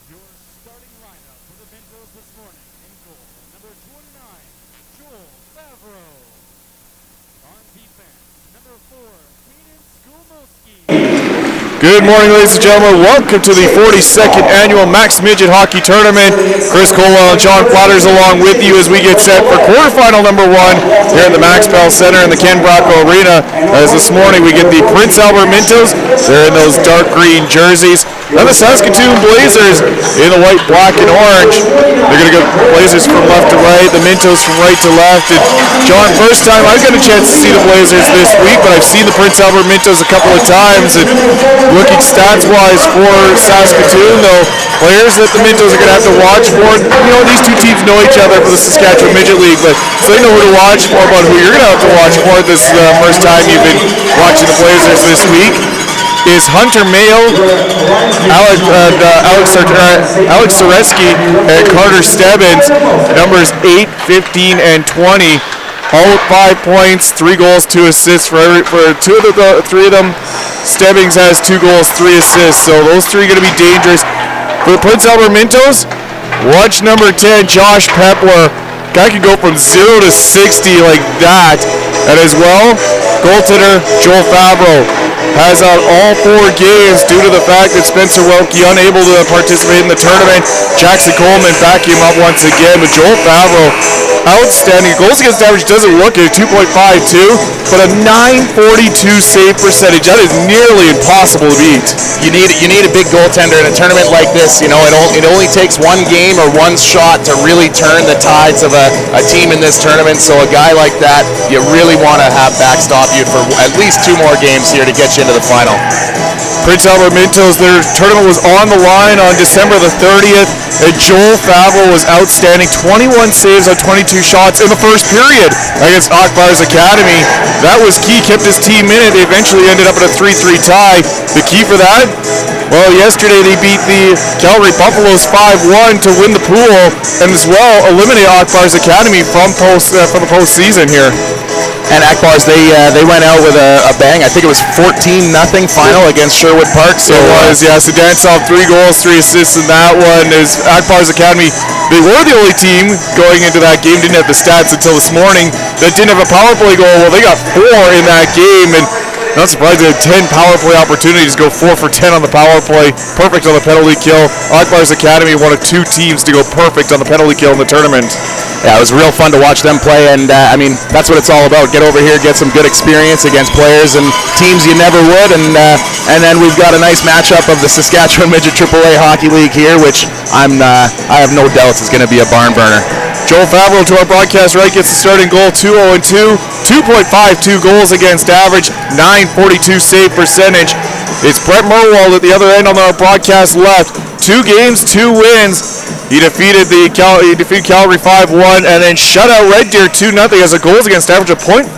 Your starting lineup for the Mintos this morning. In goal, number 29, Joel Favreau. On defense, number 4, Kaden Skulmoski. Good morning, ladies and gentlemen. Welcome to the 42nd annual Max Midget Hockey Tournament. Chris Colwell and Sean Platters along with you as we get set for quarterfinal number 1 here at the Max Pell Center in the Ken Bracco Arena. As this morning we get the Prince Albert Mintos. They're in those dark green jerseys. Then the Saskatoon Blazers in the white, black, and orange. They're going to go Blazers from left to right, the Mintos from right to left. And John, first time I've got a chance to see the Blazers this week, but I've seen the Prince Albert Mintos a couple of times. And looking stats-wise for Saskatoon, though, players that the Mintos are going to have to watch for. You know, these two teams know each other for the Saskatchewan Midget League, but so they know who to watch for, about who you're going to have to watch for this first time you've been watching the Blazers this week. Is Hunter Mayo, Alex Soreski, and Carter Stebbins, numbers 8, 15, and 20. All with 5 points, 3 goals, 2 assists for the 3 of them. Stebbins has 2 goals, 3 assists, so those 3 are going to be dangerous. For the Prince Albert Mintos, watch number 10, Josh Pepler. Guy can go from 0 to 60 like that. And as well, goaltender Joel Favreau has out all 4 games due to the fact that Spencer Welke unable to participate in the tournament. Jackson Coleman backing him up once again, but Joel Favreau outstanding. Goals against average doesn't look at 2.52, but a 942 save percentage. That is nearly impossible to beat. You need a big goaltender in a tournament like this. You know, it only takes one game or one shot to really turn the tides of a team in this tournament. So a guy like that, you really want to have backstop you for at least 2 more games here to get you into the final. Prince Albert Mintos, their tournament was on the line on December the 30th, and Joel Favreau was outstanding. 21 saves on 22 shots in the first period against Akbar's Academy. That was key, kept his team in it. They eventually ended up in a 3-3 tie. The key for that? Well, yesterday they beat the Calgary Buffaloes 5-1 to win the pool, and as well eliminate Akbar's Academy from the postseason here. And Akbar's, they went out with a bang. I think it was 14-0 final against Sherwood Park. So it was, yeah. So Dansov 3 goals, 3 assists in that one. Is Akbar's Academy, they were the only team going into that game, didn't have the stats until this morning, that didn't have a power play goal. Well, they got 4 in that game, and not surprised they had 10 power play opportunities, go 4 for 10 on the power play, perfect on the penalty kill. Akbar's Academy, one of 2 teams to go perfect on the penalty kill in the tournament. Yeah, it was real fun to watch them play, and I mean, that's what it's all about. Get over here, get some good experience against players and teams you never would, and then we've got a nice matchup of the Saskatchewan Midget AAA Hockey League here, which I have no doubts is going to be a barn burner. Joel Favreau to our broadcast right gets the starting goal, 2-0-2, 2.52 goals against average, 942 save percentage. It's Brett Merwald at the other end on our broadcast left. 2 games, 2 wins. He defeated Calgary 5-1 and then shut out Red Deer 2-0. He has a goals against average of .50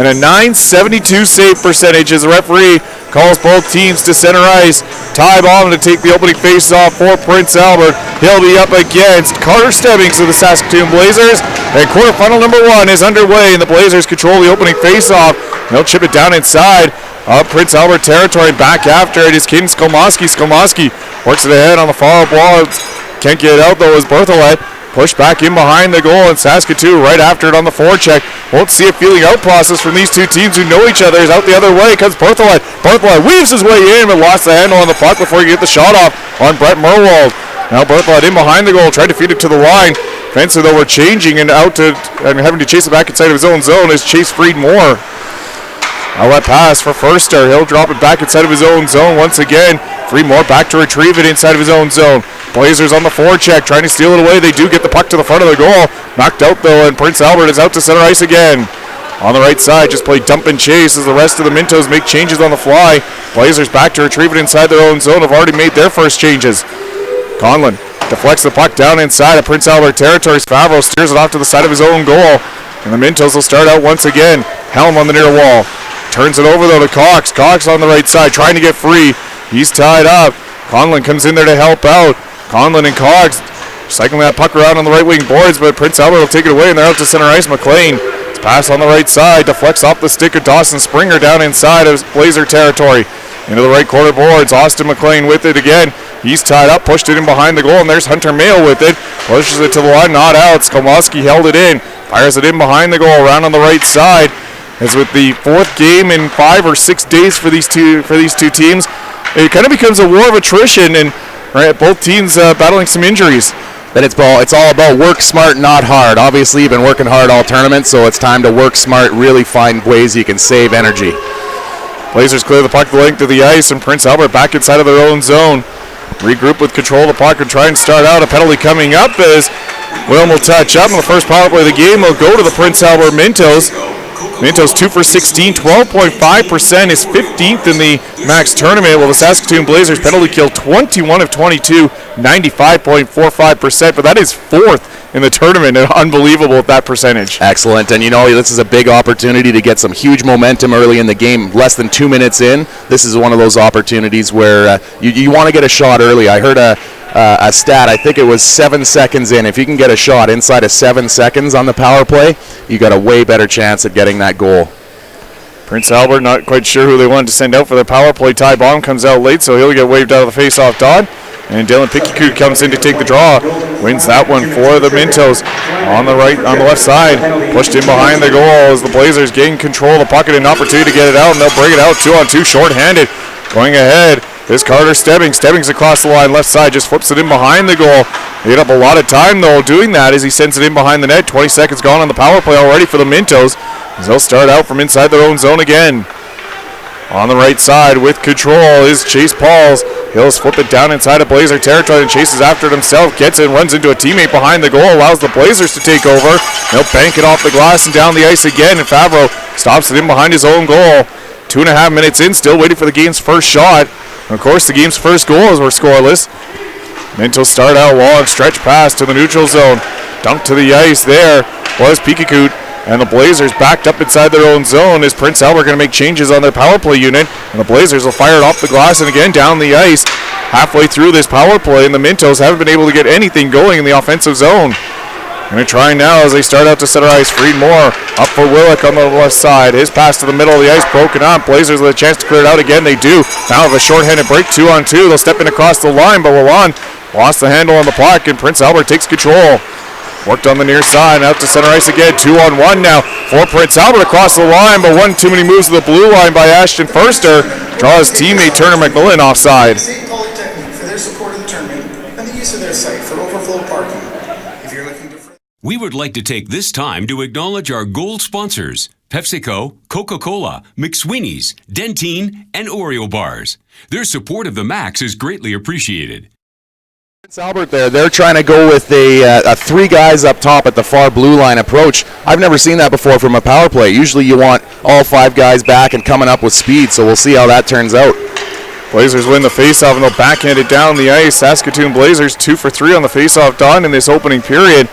and a 972 save percentage as the referee calls both teams to center ice. Ty Baum to take the opening face-off for Prince Albert. He'll be up against Carter Stebbins of the Saskatoon Blazers. And quarterfinal number 1 is underway, and the Blazers control the opening face-off. They'll chip it down inside of Prince Albert territory. Back after it is Kaden Skulmoski. Skulmoski works it ahead on the far wall. Can't get it out though as Berthollet pushed back in behind the goal, and Saskatoon right after it on the forecheck. Won't see a feeling out process from these 2 teams who know each other. Is out the other way comes Berthollet. Berthollet weaves his way in but lost the handle on the puck before he get the shot off on Brett Merwald. Now Berthollet in behind the goal, tried to feed it to the line. Fencer though we're changing and having to chase it back inside of his own zone as Chase Freed Moore. Now that pass for Furster. He'll drop it back inside of his own zone once again. Freemore back to retrieve it inside of his own zone. Blazers on the forecheck trying to steal it away. They do get the puck to the front of the goal. Knocked out though, and Prince Albert is out to center ice again. On the right side, just play dump and chase as the rest of the Mintos make changes on the fly. Blazers back to retrieve it inside their own zone. Have already made their first changes. Conlon deflects the puck down inside of Prince Albert territory. Favreau steers it off to the side of his own goal. And the Mintos will start out once again. Helm on the near wall. Turns it over though to Cox. Cox on the right side trying to get free. He's tied up. Conlon comes in there to help out. Conlon and Cox cycling that puck around on the right wing boards, but Prince Albert will take it away and they're out to center ice. McLean. It's passed on the right side. Deflects off the stick of Dawson Springer down inside of Blazer territory. into the right corner boards. Austin McLean with it again. He's tied up, pushed it in behind the goal, and there's Hunter Mayo with it. Pushes it to the line, not out. Skolmoski held it in, fires it in behind the goal, around on the right side. As with the fourth game in 5 or 6 days for these two teams, it kind of becomes a war of attrition, and right, both teams battling some injuries. But it's all about work smart, not hard. Obviously, you've been working hard all tournament, so it's time to work smart, really find ways you can save energy. Blazers clear the puck the length of the ice, and Prince Albert back inside of their own zone. Regroup with control of the puck and try and start out. A penalty coming up as Wilm will touch up, and the first power play of the game will go to the Prince Albert Mintos. Mintos 2 for 16, 12.5% is 15th in the max tournament, while the Saskatoon Blazers penalty kill 21 of 22, 95.45%, but that is 4th in the tournament. Unbelievable at that percentage. Excellent, and this is a big opportunity to get some huge momentum early in the game. Less than 2 minutes in, this is one of those opportunities where you want to get a shot early. I heard a stat, I think it was 7 seconds in. If you can get a shot inside of 7 seconds on the power play, you got a way better chance at getting that goal. Prince Albert not quite sure who they wanted to send out for their power play. Ty Baum comes out late, so he'll get waved out of the face-off dot. And Dylan Pickikoot comes in to take the draw. Wins that one for the Mintos. On the left side. Pushed in behind the goal as the Blazers gain control of the puck and an opportunity to get it out, and they'll bring it out 2-on-2 short-handed. Going ahead is Carter Stebbings. Stebbings across the line left side, just flips it in behind the goal. He had up a lot of time, though, doing that as he sends it in behind the net. 20 seconds gone on the power play already for the Mintos, as they'll start out from inside their own zone again. On the right side with control is Chase Pauls. He'll flip it down inside of Blazer territory and chases after it himself. Gets it, runs into a teammate behind the goal, allows the Blazers to take over. He'll bank it off the glass and down the ice again, and Favreau stops it in behind his own goal. 2.5 minutes in, still waiting for the game's first shot. Of course, the game's first goals were scoreless. Mintos start out long, stretch pass to the neutral zone. Dumped to the ice there was Pickikoot. And the Blazers backed up inside their own zone as Prince Albert going to make changes on their power play unit. And the Blazers will fire it off the glass and again down the ice. Halfway through this power play, and the Mintos haven't been able to get anything going in the offensive zone. Going to try now as they start out to center ice. Fried Moore up for Willick on the left side. His pass to the middle of the ice broken up. Blazers with a chance to clear it out again. They do. Now have a shorthanded break, 2-on-2. They'll step in across the line, but Lalonde lost the handle on the puck, and Prince Albert takes control. Worked on the near side, out to center ice again. 2-on-1 now for Prince Albert across the line, but one too many moves to the blue line by Ashton Furster. Draws teammate Turner McMillan offside. St. Polytechnic for their support of the tournament and the use of their site for overflow parking. If you're looking to... We would like to take this time to acknowledge our gold sponsors, PepsiCo, Coca-Cola, McSweeney's, Dentine, and Oreo bars. Their support of the Max is greatly appreciated. Prince Albert there, they're trying to go with a 3 guys up top at the far blue line approach. I've never seen that before from a power play. Usually you want all 5 guys back and coming up with speed, so we'll see how that turns out. Blazers win the faceoff and they'll backhand it down the ice. Saskatoon Blazers 2 for 3 on the faceoff done in this opening period.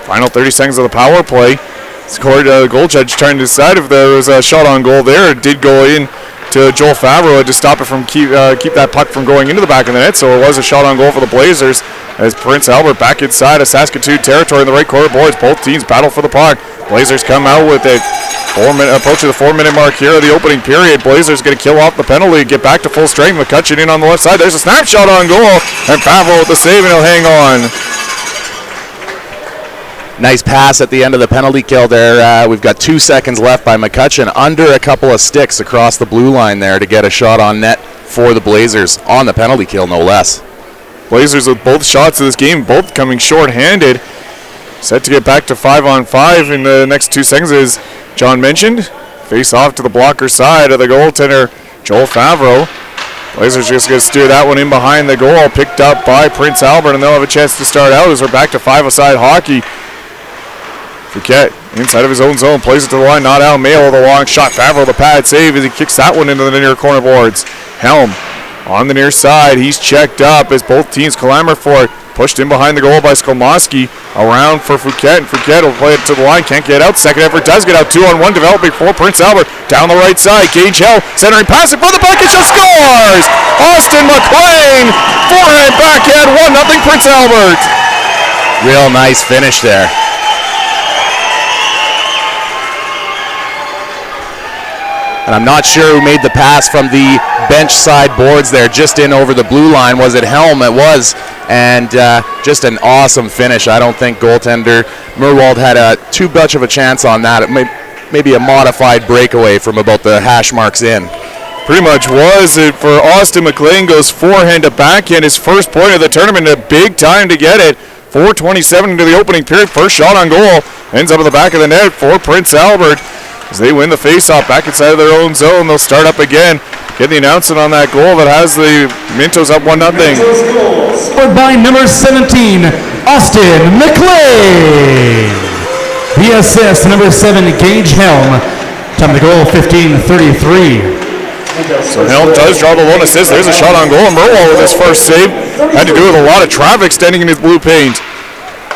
Final 30 seconds of the power play. Scored goal judge trying to decide if there was a shot on goal there. It did go in to Joel Favreau to stop it from keep that puck from going into the back of the net, so it was a shot on goal for the Blazers as Prince Albert back inside of Saskatoon territory in the right corner boards. Both teams battle for the puck. Blazers come out with it. Approaching the 4-minute mark here of the opening period. Blazers going to kill off the penalty and get back to full strength. McCutcheon in on the left side. There's a snapshot on goal, and Favreau with the save, and he'll hang on. Nice pass at the end of the penalty kill there. We've got 2 seconds left by McCutcheon under a couple of sticks across the blue line there to get a shot on net for the Blazers on the penalty kill, no less. Blazers with both shots of this game, both coming short-handed. Set to get back to 5-on-5 in the next 2 seconds, as John mentioned. Face off to the blocker side of the goaltender, Joel Favreau. Blazers just going to steer that one in behind the goal, picked up by Prince Albert, and they'll have a chance to start out as we're back to 5-a-side hockey. Fouquet inside of his own zone, plays it to the line, not out. Mayo with a long shot. Favreau the pad save as he kicks that one into the near corner boards. Helm on the near side. He's checked up as both teams clamor for it. Pushed in behind the goal by Skolmoski. Around for Fouquet, and Fouquet will play it to the line. Can't get out. Second effort does get out. 2-on-1 developing for Prince Albert. Down the right side. Gage Hell centering pass in front of the puck. He scores! Austin McLean. Forehand backhand. 1-0 Prince Albert. Real nice finish there. and I'm not sure who made the pass from the bench side boards there, just in over the blue line. Was it Helm? It was, and just an awesome finish. I don't think goaltender Murwald had too much of a chance on that. It maybe a modified breakaway from about the hash marks in. Pretty much was it for Austin McLean. Goes forehand to backhand, his first point of the tournament, a big time to get it. 4:27 into the opening period. First shot on goal ends up in the back of the net for Prince Albert as they win the faceoff back inside of their own zone. They'll start up again. Get the announcement on that goal that has the Mintos up 1-0. Scored by number 17, Austin McLean. The assist, number 7, Gage Helm. Time to goal, 15:33. So Helm does draw the lone assist. There's a shot on goal, and Murwald with his first save. Had to do with a lot of traffic standing in his blue paint.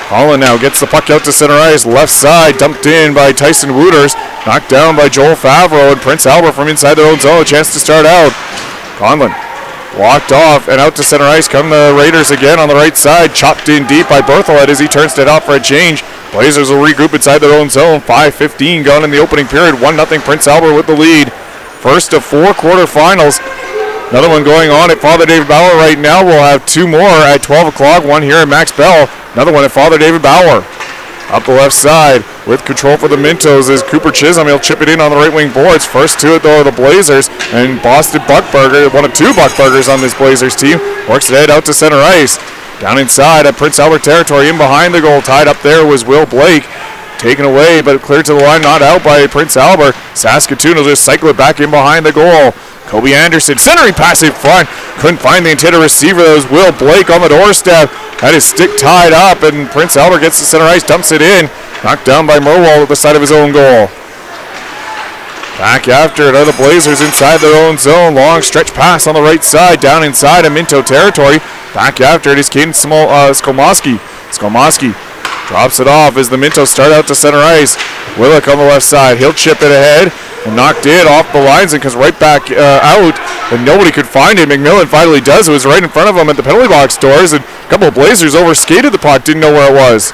Holland now gets the puck out to center ice. Left side, dumped in by Tyson Wooters. Knocked down by Joel Favreau, and Prince Albert from inside their own zone. A chance to start out. Conlon walked off and out to center ice. Come the Raiders again on the right side. Chopped in deep by Berthelot as he turns it off for a change. Blazers will regroup inside their own zone. 5:15 gone in the opening period. 1-0 Prince Albert with the lead. First of 4 quarterfinals. Another one going on at Father David Bauer right now. We'll have 2 more at 12 o'clock. One here at Max Bell. Another one at Father David Bauer. Up the left side with control for the Mintos is Cooper Chisholm. He'll chip it in on the right wing boards. First to it though are the Blazers, and Boston Buckberger, one of 2 Buckbergers on this Blazers team, works it head out to center ice. Down inside at Prince Albert territory, in behind the goal. Tied up there was Will Blake. Taken away, but cleared to the line, not out by Prince Albert. Saskatoon will just cycle it back in behind the goal. Kobe Anderson, centering pass in front. Couldn't find the intended receiver. That was Will Blake on the doorstep. Had his stick tied up, and Prince Albert gets to center ice, dumps it in. Knocked down by Murwald at the side of his own goal. Back after it are the Blazers inside their own zone. Long stretch pass on the right side, down inside of Minto territory. Back after it is Caden Skomoski. Skomoski drops it off as the Mintos start out to center ice. Willick on the left side. He'll chip it ahead and knocked it off the lines and comes right back out. And nobody could find it. McMillan finally does. It was right in front of him at the penalty box doors. And a couple of Blazers overskated the puck. Didn't know where it was.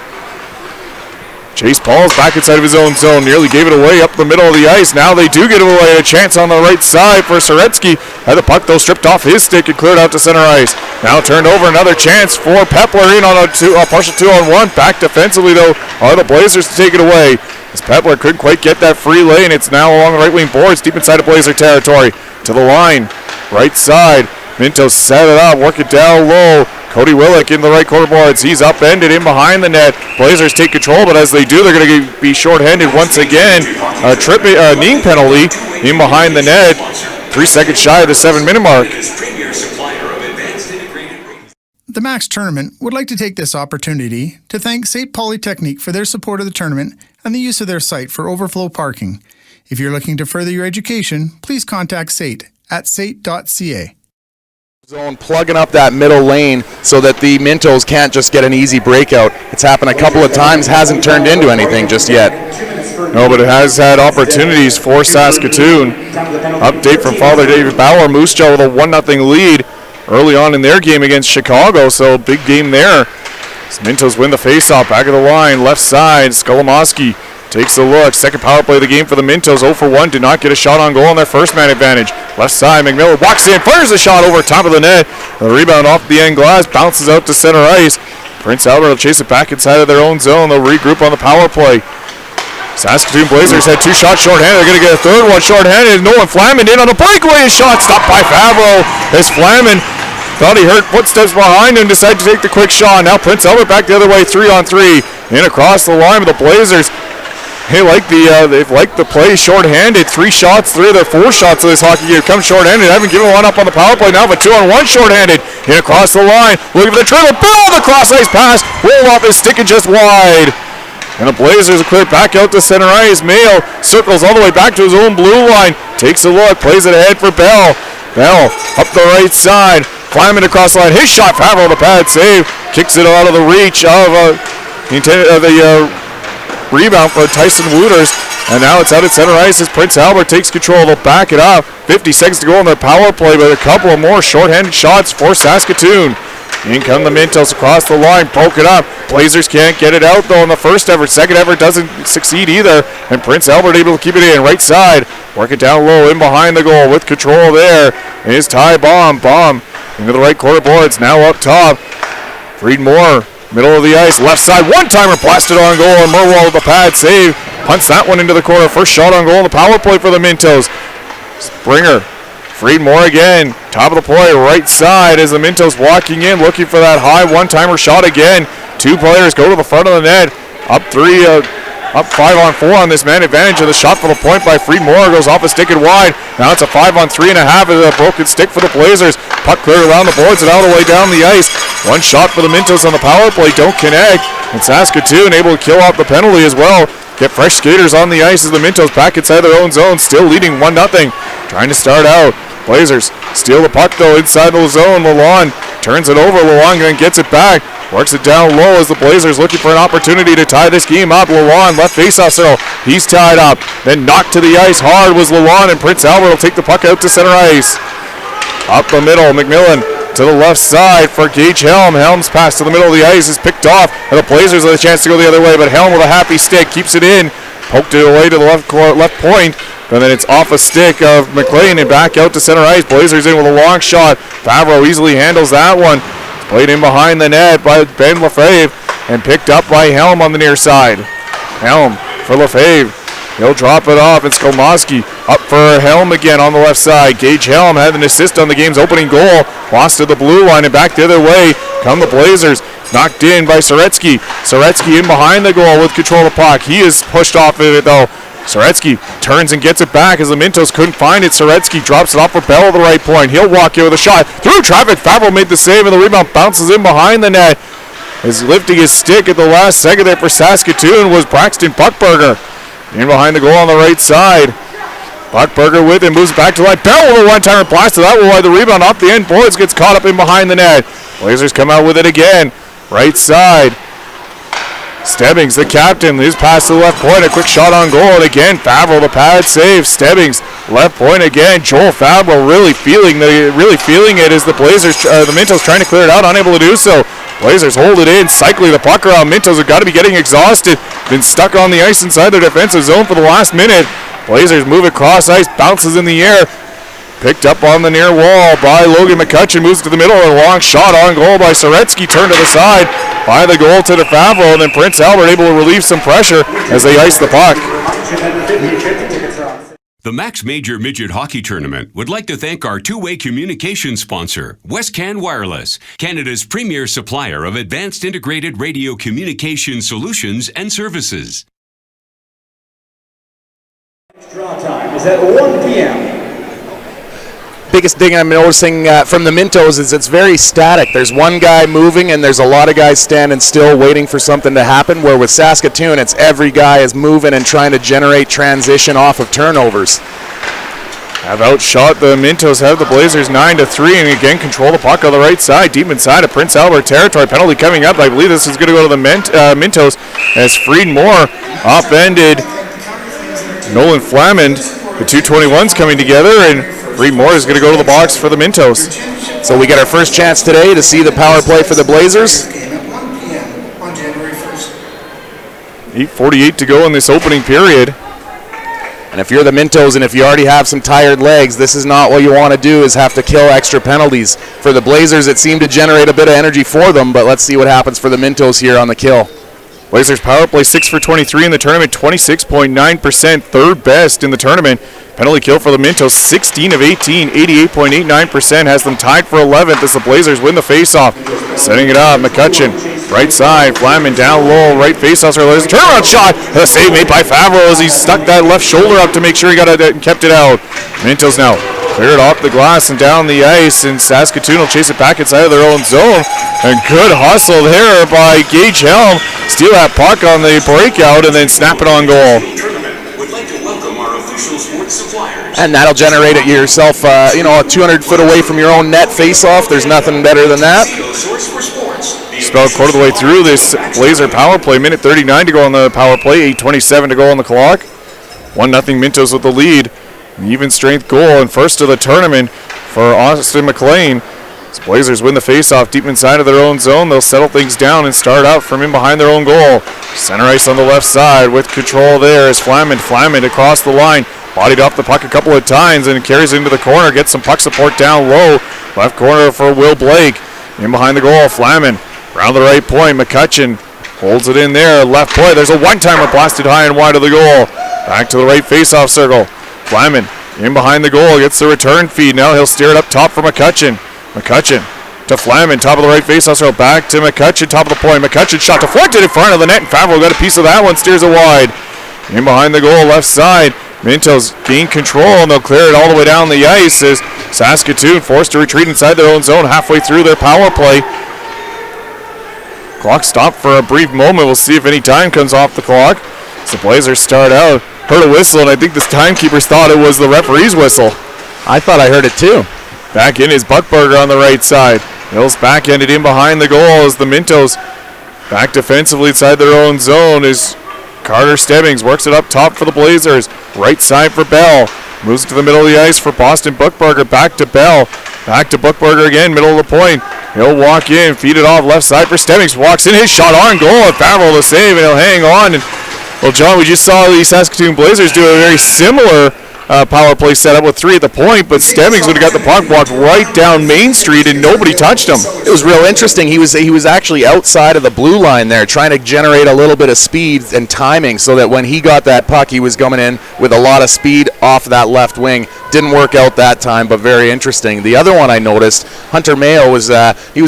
Chase Paul's back inside of his own zone. Nearly gave it away up the middle of the ice. Now they do get it away. A chance on the right side for Soretsky. Had the puck though stripped off his stick and cleared out to center ice. Now turned over, another chance for Pepler in on a partial 2-on-1. Back defensively though are the Blazers to take it away. As Pepler couldn't quite get that free lane. It's now along the right wing boards deep inside of Blazer territory. To the line. Right side. Mintos set it up. Work it down low. Cody Willick in the right corner boards. He's upended in behind the net. Blazers take control, but as they do, they're going to be shorthanded once again. A knee penalty in behind the net. 3 seconds shy of the 7-minute mark. The Max Tournament would like to take this opportunity to thank SAIT Polytechnique for their support of the tournament and the use of their site for overflow parking. If you're looking to further your education, please contact SAIT at sait.ca. Zone plugging up that middle lane so that the Mintos can't just get an easy breakout. It's happened a couple of times, hasn't turned into anything just yet. No, but it has had opportunities for Saskatoon. Update from Father David Bauer. Moose Jaw with a 1-0 lead early on in their game against Chicago, so big game there. As Mintos win the faceoff, back of the line, left side, Skolomoski takes a look. Second power play of the game for the Mintos. 0 for 1. Did not get a shot on goal on their first man advantage. Left side, McMillan walks in, fires a shot over top of the net. The rebound off the end glass, bounces out to center ice. Prince Albert will chase it back inside of their own zone. They'll regroup on the power play. Saskatoon Blazers had 2 shots shorthanded. They're going to get a third one shorthanded. Nolan Flamin in on a breakaway shot. Stopped by Favreau as Flamin thought he heard footsteps behind him, decided to take the quick shot. Now Prince Albert back the other way, 3-on-3. In across the line with the Blazers. They've liked the play shorthanded. 3 shots, 3 of their 4 shots of this hockey game come shorthanded. Haven't given one up on the power play now, but 2-on-1 shorthanded. In across the line, looking for the triple. Bill, the cross ice pass, rolled off his stick and just wide. And the Blazers are cleared back out to center ice. Mayo circles all the way back to his own blue line. Takes a look, plays it ahead for Bell. Bell up the right side, climbing across the line. His shot, Favreau, the pad save. Kicks it out of the reach of the rebound for Tyson Wooters. And now it's out at center ice as Prince Albert takes control. They'll back it up. 50 seconds to go on their power play, but a couple of more shorthanded shots for Saskatoon. In come the Mintos across the line, broke it up. Blazers can't get it out though in the first effort. Second effort doesn't succeed either. And Prince Albert able to keep it in. Right side, work it down low in behind the goal with control there. Is Ty Bomb. Bomb into the right corner boards. Now up top. Freed Moore, middle of the ice, left side. One-timer blasted on goal. And Merwald with the pad save. Punts that one into the corner. First shot on goal in the power play for the Mintos. Springer. Freed Moore again, top of the play, right side as the Mintos walking in, looking for that high one-timer shot again. Two players go to the front of the net, up 5 on 4 on this man advantage, of the shot for the point by Freed Moore goes off a stick and wide. Now it's a 5 on 3.5 as a broken stick for the Blazers. Puck cleared around the boards and all the way down the ice. One shot for the Mintos on the power play, don't connect. And Saskatoon able to kill off the penalty as well. Get fresh skaters on the ice as the Mintos back inside their own zone, still leading 1-0. Trying to start out. Blazers steal the puck though inside the zone. Lalonde turns it over. Lalonde then gets it back. Works it down low as the Blazers looking for an opportunity to tie this game up. Lalonde left faceoff circle. He's tied up. Then knocked to the ice hard was Lalonde, and Prince Albert will take the puck out to center ice. Up the middle, McMillan to the left side for Gage Helm. Helm's pass to the middle of the ice is picked off, and the Blazers have a chance to go the other way, but Helm with a happy stick keeps it in. Poked it away to the left point, and then it's off a stick of McLean and back out to center ice. Blazers in with a long shot. Favreau easily handles that one. It's played in behind the net by Ben Lefebvre and picked up by Helm on the near side. Helm for Lefebvre. He'll drop it off, and Skolmoski up for Helm again on the left side. Gage Helm had an assist on the game's opening goal. Lost to the blue line and back the other way. Come the Blazers. Knocked in by Soretsky. Soretsky in behind the goal with control of the puck. He is pushed off of it though. Soretsky turns and gets it back as the Mintos couldn't find it. Soretsky drops it off for Bell at the right point. He'll walk in with a shot. Through traffic, Favreau made the save, and the rebound bounces in behind the net. As lifting his stick at the last second there for Saskatoon was Braxton Buckberger. In behind the goal on the right side. Buckberger with it, moves back to the line. Bell with a one-timer blast to that one, while the rebound off the end boards gets caught up in behind the net. Blazers come out with it again. Right side. Stebbings, the captain, his pass to the left point, a quick shot on goal, and again, Favreau, the pad save. Stebbings, left point again. Joel Favreau really feeling it as the Blazers, the Mintos trying to clear it out, unable to do so. Blazers hold it in, cycling the puck around. Mintos have got to be getting exhausted. Been stuck on the ice inside their defensive zone for the last minute. Blazers move across ice, bounces in the air. Picked up on the near wall by Logan McCutcheon, moves to the middle, and a long shot on goal by Soretsky, turned to the side by the goaltender Favreau, and then Prince Albert able to relieve some pressure as they ice the puck. The Max Major Midget Hockey Tournament would like to thank our two-way communication sponsor, WestCan Wireless, Canada's premier supplier of advanced integrated radio communication solutions and services. Draw time is at 1 p.m. Biggest thing I'm noticing from the Mintos is it's very static. There's one guy moving and there's a lot of guys standing still waiting for something to happen, where with Saskatoon it's every guy is moving and trying to generate transition off of turnovers. Have outshot the Mintos, have the Blazers 9-3, and again control the puck on the right side, deep inside of Prince Albert territory. Penalty coming up. I believe this is going to go to the Mintos as Freed Moore upended Nolan Flamand. The 221s coming together, and Freed Moore is going to go to the box for the Mintos. So we get our first chance today to see the power play for the Blazers. 8:48 to go in this opening period. And if you're the Mintos and if you already have some tired legs, this is not what you want to do, is have to kill extra penalties. For the Blazers, it seemed to generate a bit of energy for them, but let's see what happens for the Mintos here on the kill. Blazers power play 6 for 23 in the tournament, 26.9%, third best in the tournament. Penalty kill for the Mintos, 16 of 18, 88.89%, has them tied for 11th as the Blazers win the faceoff. Setting it up, McCutcheon, right side, Flamand down low, right faceoff. There's a turnaround shot, and a save made by Favreau as he stuck that left shoulder up to make sure he got it and kept it out. Mintos now cleared off the glass and down the ice, and Saskatoon will chase it back inside of their own zone. And good hustle there by Gage Helm. Steal that puck on the breakout and then snap it on goal. And that'll generate it yourself, a 200 foot away from your own net face-off. There's nothing better than that. Just about a quarter of the way through this Blazer power play. Minute 39 to go on the power play. 8:27 to go on the clock. 1-0 Mintos with the lead. An even strength goal and first of the tournament for Austin McLean. As Blazers win the faceoff deep inside of their own zone, they'll settle things down and start out from in behind their own goal. Center ice on the left side with control there is Flammond. Flammond across the line, bodied off the puck a couple of times and carries it into the corner, gets some puck support down low. Left corner for Will Blake. In behind the goal, Flammond. Around the right point, McCutcheon holds it in there. Left point, there's a one-timer blasted high and wide of the goal. Back to the right face-off circle. Flammond in behind the goal, gets the return feed. Now he'll steer it up top for McCutcheon. McCutcheon to Flammond, top of the right face-off circle. Back to McCutcheon, top of the point. McCutcheon shot deflected in front of the net, and Favreau got a piece of that one, steers it wide. In behind the goal, left side. Mintos gain control, and they'll clear it all the way down the ice as Saskatoon forced to retreat inside their own zone halfway through their power play. Clock stopped for a brief moment. We'll see if any time comes off the clock. As the Blazers start out, heard a whistle, and I think the timekeepers thought it was the referee's whistle. I thought I heard it too. Back in is Buckberger on the right side. Mills backhanded in behind the goal as the Mintos back defensively inside their own zone as Carter Stebbings works it up top for the Blazers. Right side for Bell. Moves to the middle of the ice for Boston Buckberger. Back to Bell. Back to Buckberger again, middle of the point. He'll walk in, feed it off left side for Stebbings. Walks in, his shot on goal, and Favreau to save, and he'll hang on. And, well, John, we just saw the Saskatoon Blazers do a very similar power play setup with 3 at the point, but Stebbings would have got the puck walked right down Main Street and nobody touched him. It was real interesting. He was actually outside of the blue line there, trying to generate a little bit of speed and timing so that when he got that puck, he was coming in with a lot of speed off that left wing. Didn't work out that time, but very interesting. The other one I noticed, Hunter Mayo was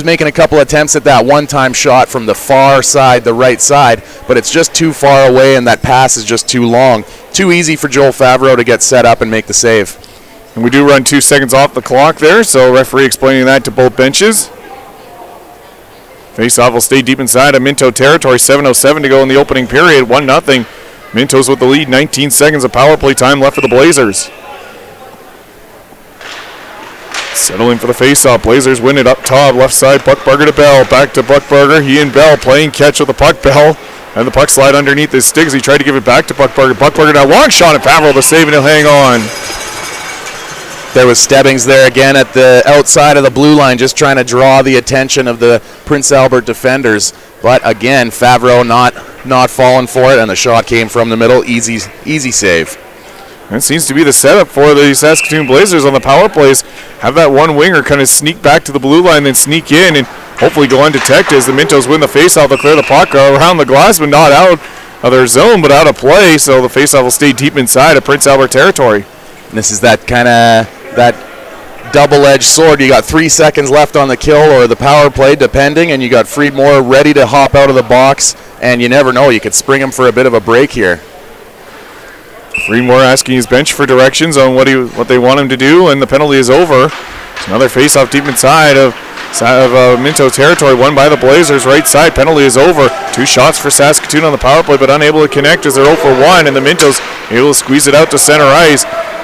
making a couple attempts at that one-time shot from the far side, the right side, but it's just too far away and that pass is just too long. Too easy for Joel Favreau to get set up and make the save. And we do run 2 seconds off the clock there, so referee explaining that to both benches. Face-off will stay deep inside of Minto territory. 7:07 to go in the opening period. 1-0. Mintos with the lead. 19 seconds of power play time left for the Blazers. Settling for the face-off. Blazers win it up top. Left side, Buckberger to Bell. Back to Buckberger. He and Bell playing catch with the puck. Bell and the puck slide underneath his sticks. He tried to give it back to Buckberger. Buckberger now long shot at Favreau to save, and he'll hang on. There was Stebbings there again at the outside of the blue line, just trying to draw the attention of the Prince Albert defenders. But again, Favreau not falling for it, and the shot came from the middle. Easy save. That seems to be the setup for the Saskatoon Blazers on the power plays. Have that one winger kind of sneak back to the blue line, then sneak in and hopefully go undetected as the Mintos win the faceoff. They'll clear the puck around the glass, but not out of their zone, but out of play. So the faceoff will stay deep inside of Prince Albert territory. And this is that kind of double-edged sword. You got 3 seconds left on the kill or the power play, depending, and you got Friedmore ready to hop out of the box. And you never know, you could spring him for a bit of a break here. Friedmore asking his bench for directions on what they want him to do, and the penalty is over. It's another face-off deep inside of Minto territory, won by the Blazers. Right side, penalty is over. 2 shots for Saskatoon on the power play, but unable to connect as they're 0 for 1, and the Mintos able to squeeze it out to center ice.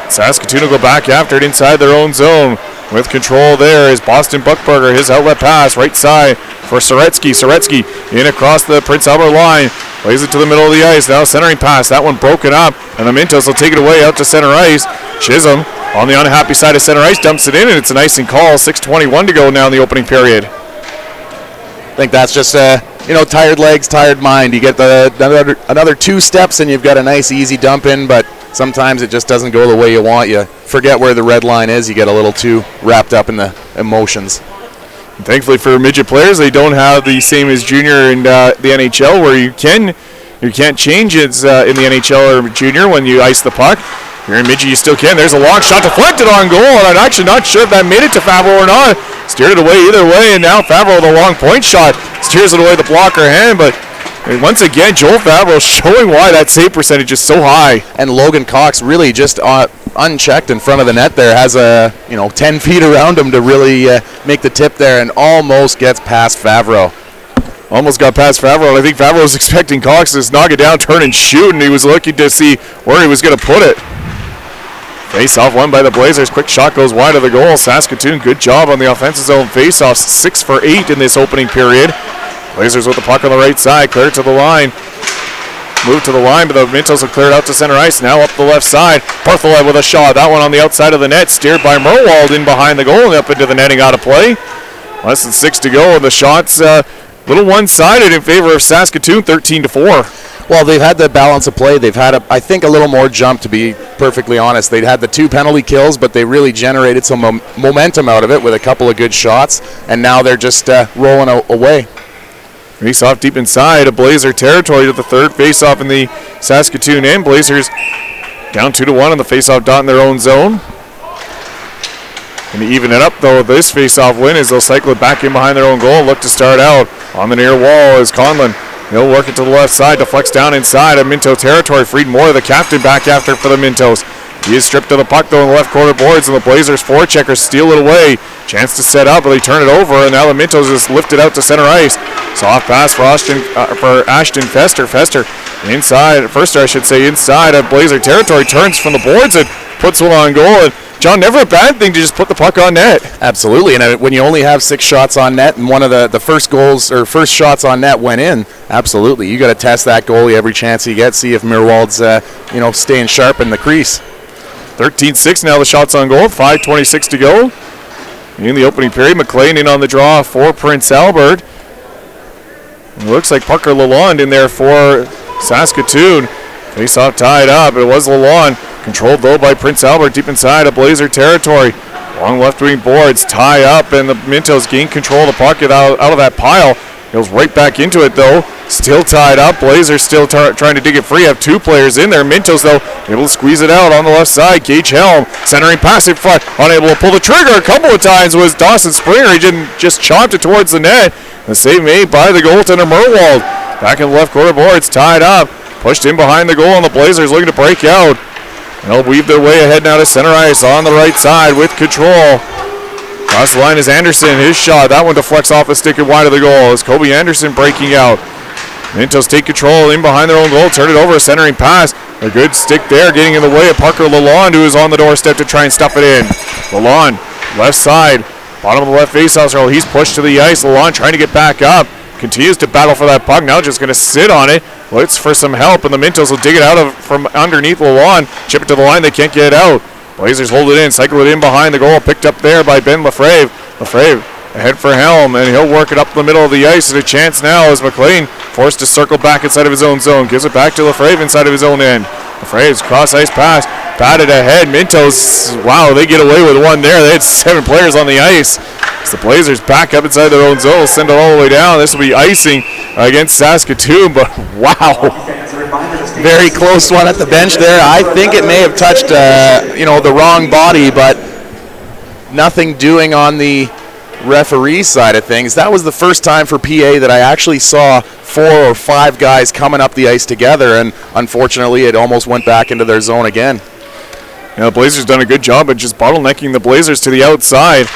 Saskatoon will go back after it inside their own zone. With control there is Boston Buckberger. His outlet pass, right side for Soretsky. Soretsky in across the Prince Albert line. Plays it to the middle of the ice. Now centering pass. That one broken up. And the Mintos will take it away out to center ice. Chisholm on the unhappy side of center ice dumps it in, and it's an icing call. 6:21 to go now in the opening period. I think that's just tired legs, tired mind. You get another 2 steps and you've got a nice easy dump in, but sometimes it just doesn't go the way you want. You forget where the red line is. You get a little too wrapped up in the emotions. And thankfully for midget players, they don't have the same as junior and the NHL, where you can't change it in the NHL or junior when you ice the puck. Here in midget, you still can. There's a long shot deflected on goal, and I'm actually not sure if that made it to Favreau or not. Steered it away either way, and now Favreau with a long point shot steers it away the blocker hand, but once again, Joel Favreau showing why that save percentage is so high. And Logan Cox really just unchecked in front of the net there, has 10 feet around him to really make the tip there, and almost gets past Favreau. Almost got past Favreau, and I think Favreau was expecting Cox to just knock it down, turn and shoot, and he was looking to see where he was going to put it. Face-off won by the Blazers. Quick shot goes wide of the goal. Saskatoon, good job on the offensive zone face-offs. 6 for 8 in this opening period. Blazers with the puck on the right side, clear it to the line. Move to the line, but the Mintos will clear it out to center ice. Now up the left side. Barthelov with a shot. That one on the outside of the net, steered by Merwald in behind the goal and up into the netting, out of play. Less than 6 to go, and the shots a little one-sided in favor of Saskatoon, 13-4. Well, they've had the balance of play. They've had, I think, a little more jump, to be perfectly honest. They'd had the 2 penalty kills, but they really generated some momentum out of it with a couple of good shots, and now they're just rolling away. Face-off deep inside of Blazer territory to the third face-off in the Saskatoon end. Blazers down 2-1 on the face-off dot in their own zone. Going to even it up, though, with this face-off win as they'll cycle it back in behind their own goal. Look to start out on the near wall is Conlon. He'll work it to the left side, deflects down inside of Minto territory. Freed Moore, the captain, back after for the Mintos. He is stripped of the puck, though, in the left corner boards, and the Blazers forecheckers steal it away. Chance to set up, but they turn it over, and now the Mintos is lifted out to center ice. Soft pass for Ashton Fester. Fester inside, first I should say, inside of Blazer territory, turns from the boards and puts one on goal. And John, never a bad thing to just put the puck on net. Absolutely, and when you only have 6 shots on net, and one of the first goals or first shots on net went in, absolutely, you got to test that goalie every chance he gets. See if Mirwald's staying sharp in the crease. 13-6 now the shots on goal. 5:26 to go in the opening period. McLean in on the draw for Prince Albert. It looks like Parker Lalonde in there for Saskatoon. Face-off tied up. It was Lalonde. Controlled, though, by Prince Albert deep inside of Blazer territory. Long left wing boards tie up, and the Mintos gain control of the puck out of that pile. Goes right back into it, though. Still tied up. Blazers still trying to dig it free. Have 2 players in there. Mintos, though, able to squeeze it out on the left side. Gage Helm centering pass in front. Unable to pull the trigger a couple of times was Dawson Springer. He just chopped it towards the net. The save made by the goaltender Merwald. Back in the left corner boards, tied up. Pushed in behind the goal, and the Blazers looking to break out. They'll weave their way ahead now to center ice on the right side with control. Across the line is Anderson. His shot. That one deflects off the stick and wide of the goal. Is Kobe Anderson breaking out. Mintos take control in behind their own goal. Turn it over. A centering pass. A good stick there getting in the way of Parker Lalonde, who is on the doorstep to try and stuff it in. Lalonde, left side. Bottom of the left faceoff roll. He's pushed to the ice. Lalonde trying to get back up. Continues to battle for that puck. Now just going to sit on it. Waits for some help, and the Mintos will dig it out from underneath Lalonde. Chip it to the line. They can't get it out. Blazers hold it in. Cycle it in behind the goal. Picked up there by Ben Lefrave. Lefrave ahead for Helm, and he'll work it up the middle of the ice. And a chance now as McLean forced to circle back inside of his own zone. Gives it back to Lefrave inside of his own end. Lefrave's cross-ice pass. Batted ahead. Mintos, wow, they get away with one there. They had 7 players on the ice. As the Blazers back up inside their own zone, send it all the way down. This will be icing against Saskatoon, but wow. Very close one at the bench there. I think it may have touched, the wrong body, but nothing doing on the referee side of things. That was the first time for PA that I actually saw 4 or 5 guys coming up the ice together, and unfortunately it almost went back into their zone again. Yeah, the Blazers done a good job at just bottlenecking the Blazers to the outside,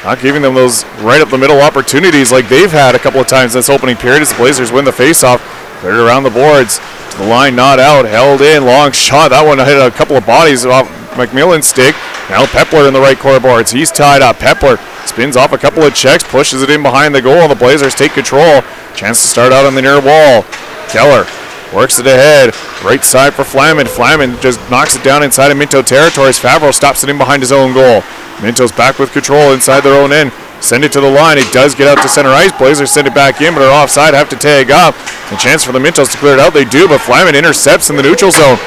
not giving them those right up the middle opportunities like they've had a couple of times this opening period as the Blazers win the faceoff. Cleared around the boards, to the line, not out, held in, long shot. That one hit a couple of bodies off McMillan's stick. Now Pepler in the right corner boards. He's tied up. Pepler spins off a couple of checks, pushes it in behind the goal, and the Blazers take control. Chance to start out on the near wall. Keller works it ahead. Right side for Flamin. Flamin just knocks it down inside of Minto territory. Favreau stops it in behind his own goal. Minto's back with control inside their own end. Send it to the line. It does get out to center ice. Blazers send it back in, but are offside. Have to tag up. A chance for the Mintos to clear it out. They do, but Flamin intercepts in the neutral zone.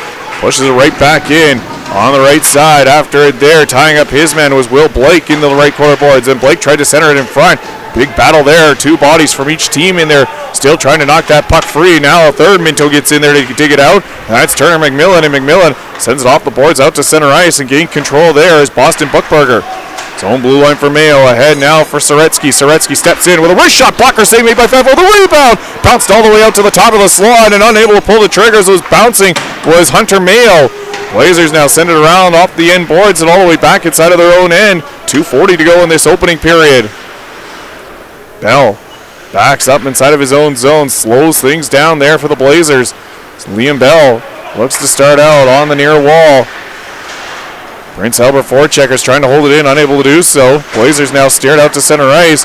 Pushes it right back in on the right side. After it there, tying up his man was Will Blake into the right corner boards. And Blake tried to center it in front. Big battle there. 2 bodies from each team in there. Still trying to knock that puck free. Now a third Minto gets in there to dig it out. That's Turner McMillan, and McMillan sends it off the boards out to center ice and gain control there is Boston Buchberger. Zone blue line for Mayo. Ahead now for Soretsky. Soretsky steps in with a wrist shot. Blocker save made by Favreau. The rebound bounced all the way out to the top of the slot, and unable to pull the triggers was bouncing was Hunter Mayo. Blazers now send it around off the end boards and all the way back inside of their own end. 2:40 to go in this opening period. Bell backs up inside of his own zone. Slows things down there for the Blazers. Liam Bell looks to start out on the near wall. Prince Albert forecheckers trying to hold it in, unable to do so. Blazers now steered out to center ice.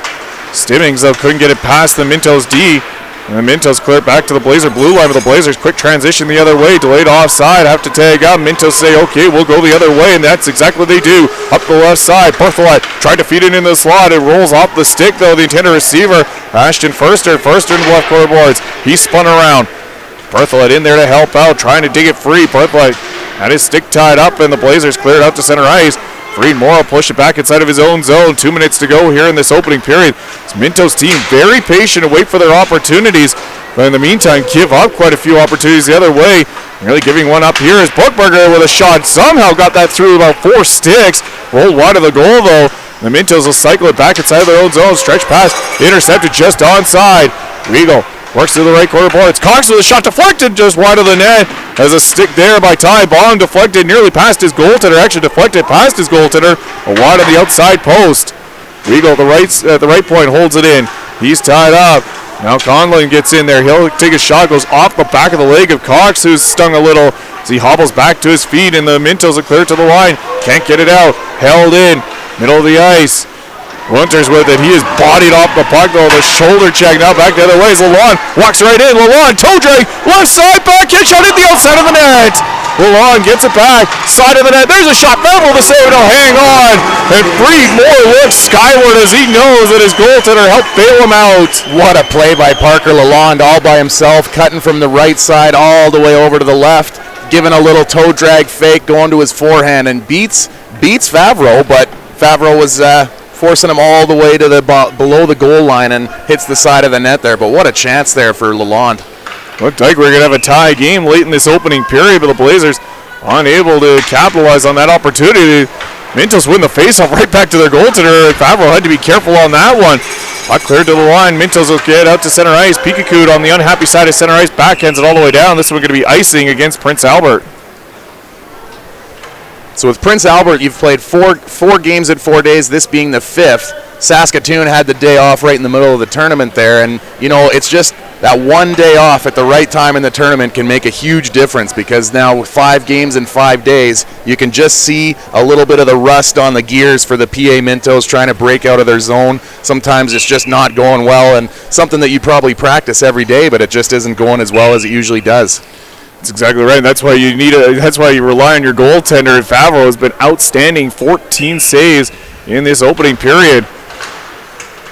Stimmings, though, couldn't get it past the Mintos D. And the Mintos clear it back to the Blazer blue line, but the Blazers quick transition the other way. Delayed offside, have to tag out. Mintos say, okay, we'll go the other way, and that's exactly what they do. Up the left side, Berthelot tried to feed it into the slot. It rolls off the stick, though. The intended receiver, Ashton Furster in the left corner boards. He spun around. Berthelot in there to help out, trying to dig it free. Berthelot had his stick tied up, and the Blazers cleared out to center ice. Freed Moore push it back inside of his own zone. 2 minutes to go here in this opening period. This Mintos team very patient and wait for their opportunities. But in the meantime, give up quite a few opportunities the other way. Really giving one up here is Bookberger with a shot. Somehow got that through about 4 sticks. Rolled wide of the goal though. The Mintos will cycle it back inside of their own zone. Stretch pass intercepted just onside. Regal works to the right corner boards. Cox with a shot deflected just wide of the net. Has a stick there by Ty Bong. Deflected nearly past his goaltender. Actually deflected past his goaltender. A wide on the outside post. Regal at the right point holds it in. He's tied up. Now Conlon gets in there. He'll take a shot. Goes off the back of the leg of Cox, who's stung a little as he hobbles back to his feet. And the Mintos will clear to the line. Can't get it out. Held in. Middle of the ice. Winters with it. He is bodied off the puck though. The shoulder check now back the other way. Lalonde walks right in. Lalonde toe drag. Left side backhand shot at the outside of the net. Lalonde gets it back. Side of the net. There's a shot. Bevel to save it. Oh, hang on. And Freed Moore looks skyward as he knows that his goaltender helped bail him out. What a play by Parker Lalonde all by himself, cutting from the right side all the way over to the left, giving a little toe drag fake, going to his forehand, and beats Favreau, but Favreau was forcing him all the way to the below the goal line and hits the side of the net there. But what a chance there for Lalonde. Looked like we're going to have a tie game late in this opening period, but the Blazers unable to capitalize on that opportunity. Mintos win the faceoff right back to their goaltender. Favreau had to be careful on that one. Puck cleared to the line. Mintos will get out to center ice. Pikakud on the unhappy side of center ice. Backhands it all the way down. This one going to be icing against Prince Albert. So with Prince Albert, you've played four games in 4 days, this being the 5th. Saskatoon had the day off right in the middle of the tournament there, and it's just that one day off at the right time in the tournament can make a huge difference, because now with 5 games in 5 days, you can just see a little bit of the rust on the gears for the PA Mintos trying to break out of their zone. Sometimes it's just not going well, and something that you probably practice every day, but it just isn't going as well as it usually does. That's exactly right. That's why that's why you rely on your goaltender. And Favreau has been outstanding. 14 saves in this opening period.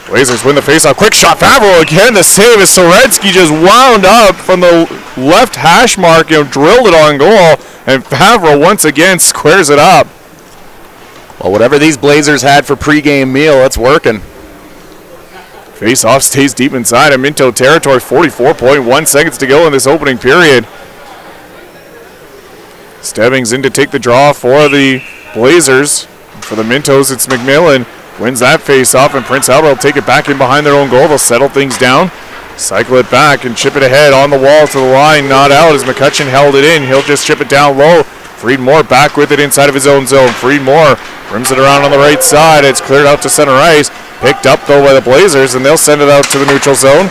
Blazers win the faceoff. Quick shot. Favreau again. The save is Sorensky just wound up from the left hash mark. Drilled it on goal. And Favreau once again squares it up. Well, whatever these Blazers had for pregame meal, it's working. Faceoff stays deep inside of Minto territory. 44.1 seconds to go in this opening period. Stebbings in to take the draw for the Blazers. For the Mintos, it's McMillan. Wins that face-off, and Prince Albert will take it back in behind their own goal. They'll settle things down, cycle it back, and chip it ahead on the wall to the line. Not out as McCutcheon held it in. He'll just chip it down low. Freed Moore back with it inside of his own zone. Freed Moore rims it around on the right side. It's cleared out to center ice. Picked up, though, by the Blazers, and they'll send it out to the neutral zone.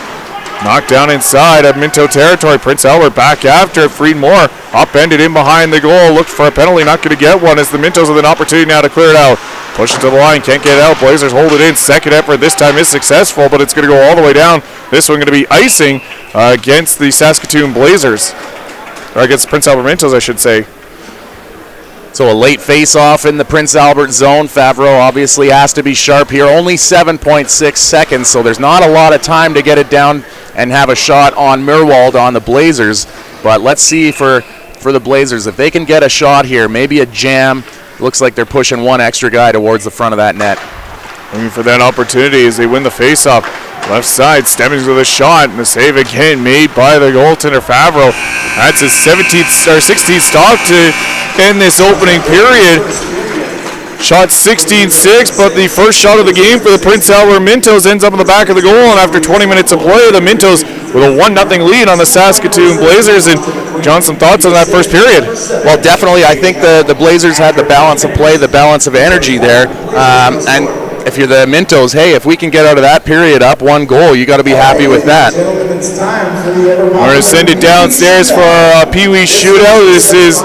Knocked down inside of Minto territory. Prince Albert back after it. Freed Moore upended in behind the goal. Looked for a penalty. Not going to get one as the Mintos with an opportunity now to clear it out. Push it to the line. Can't get it out. Blazers hold it in. Second effort this time is successful, but it's going to go all the way down. This one going to be icing against the Saskatoon Blazers. Or against Prince Albert Mintos, I should say. So a late face-off in the Prince Albert zone. Favreau obviously has to be sharp here. Only 7.6 seconds, so there's not a lot of time to get it down and have a shot on Mirwald on the Blazers. But let's see for the Blazers. If they can get a shot here, maybe a jam. Looks like they're pushing one extra guy towards the front of that net. Looking for that opportunity as they win the face-off. Left side, Stebbings with a shot, and the save again made by the goaltender Favreau. That's his 16th stop to end this opening period. Shot 16-6, but the first shot of the game for the Prince Albert Mintos ends up in the back of the goal, and after 20 minutes of play, the Mintos with a 1-0 lead on the Saskatoon Blazers. And John, some thoughts on that first period? Well, definitely, I think the Blazers had the balance of play, the balance of energy there, and if you're the Mintos, hey, if we can get out of that period up 1 goal, you got to be happy with that. We're going to send it downstairs for our Pee Wee shootout. This is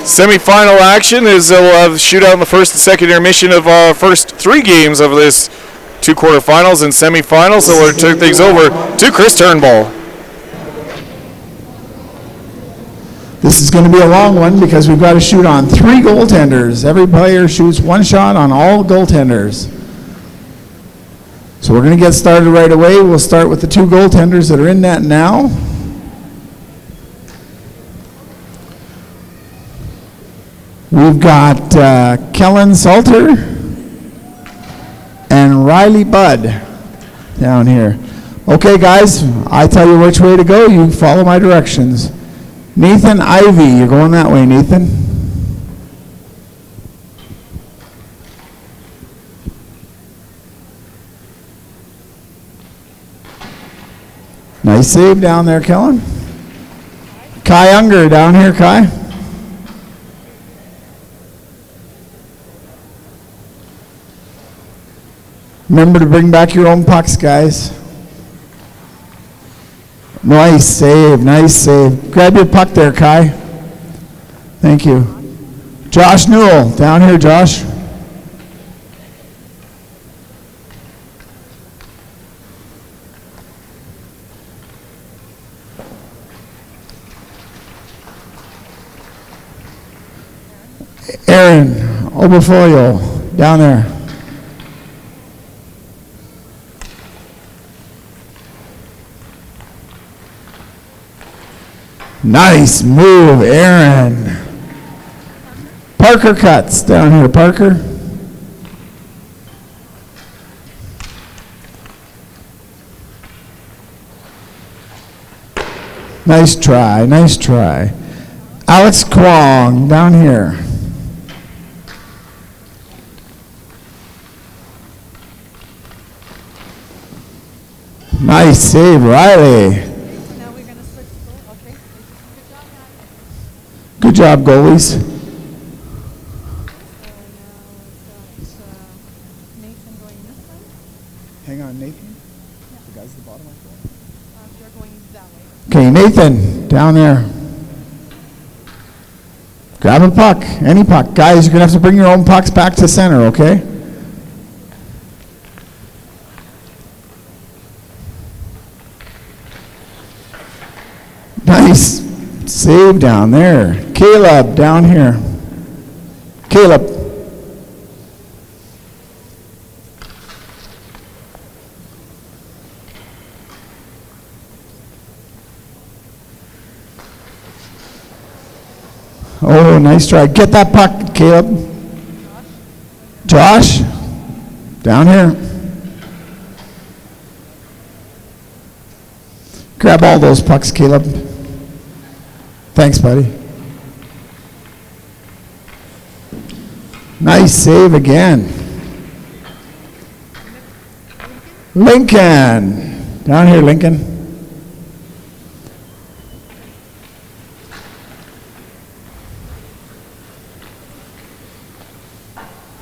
semifinal action, as we'll have shootout in the first and second intermission of our first 3 games of this 2 quarterfinals and semifinals. So we'll turn things over to Chris Turnbull. This is going to be a long one because we've got to shoot on 3 goaltenders. Every player shoots 1 shot on all goaltenders. So we're going to get started right away. We'll start with the 2 goaltenders that are in net now. We've got Kellen Salter and Riley Budd down here. Okay, guys, I tell you which way to go. You follow my directions. Nathan Ivy, you're going that way, Nathan. Nice save down there, Kellen. Kai Unger down here, Kai. Remember to bring back your own pucks, guys. Nice save, nice save. Grab your puck there, Kai. Thank you. Josh Newell, down here, Josh. Aaron Oberfolio, down there. Nice move, Aaron. Parker Cuts down here, Parker. Nice try, nice try. Alex Kwong down here. Nice save, Riley. Good job, goalies. Hang on, Nathan. The guy's at the bottom. You're going that way. Okay, Nathan, down there. Grab a puck, any puck. Guys, you're going to have to bring your own pucks back to center, okay? Nice save down there. Caleb down here. Caleb. Oh, nice try. Get that puck, Caleb. Josh, down here. Grab all those pucks, Caleb. Thanks, buddy. Nice save again. Lincoln. Down here, Lincoln.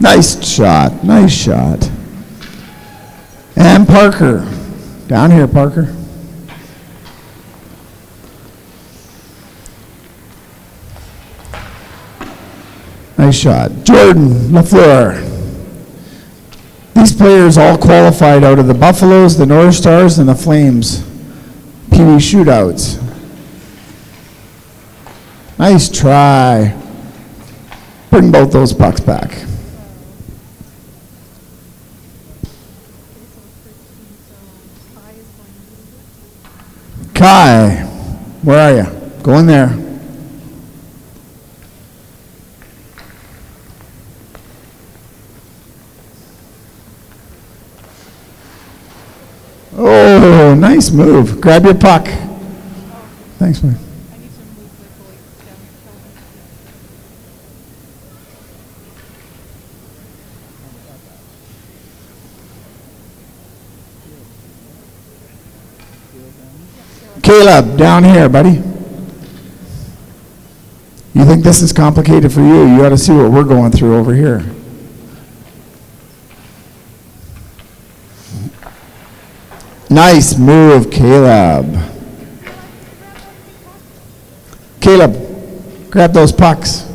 Nice shot. Nice shot. And Parker. Down here, Parker. Nice shot. Jordan LaFleur. These players all qualified out of the Buffaloes, the North Stars, and the Flames Pee Wee shootouts. Nice try. Bring both those pucks back. Kai, where are you? Go in there. Oh, nice move. Grab your puck. Thanks, man. Caleb, down here, buddy. You think this is complicated for you? You ought to see what we're going through over here. Nice move, Caleb. Caleb, grab those pucks.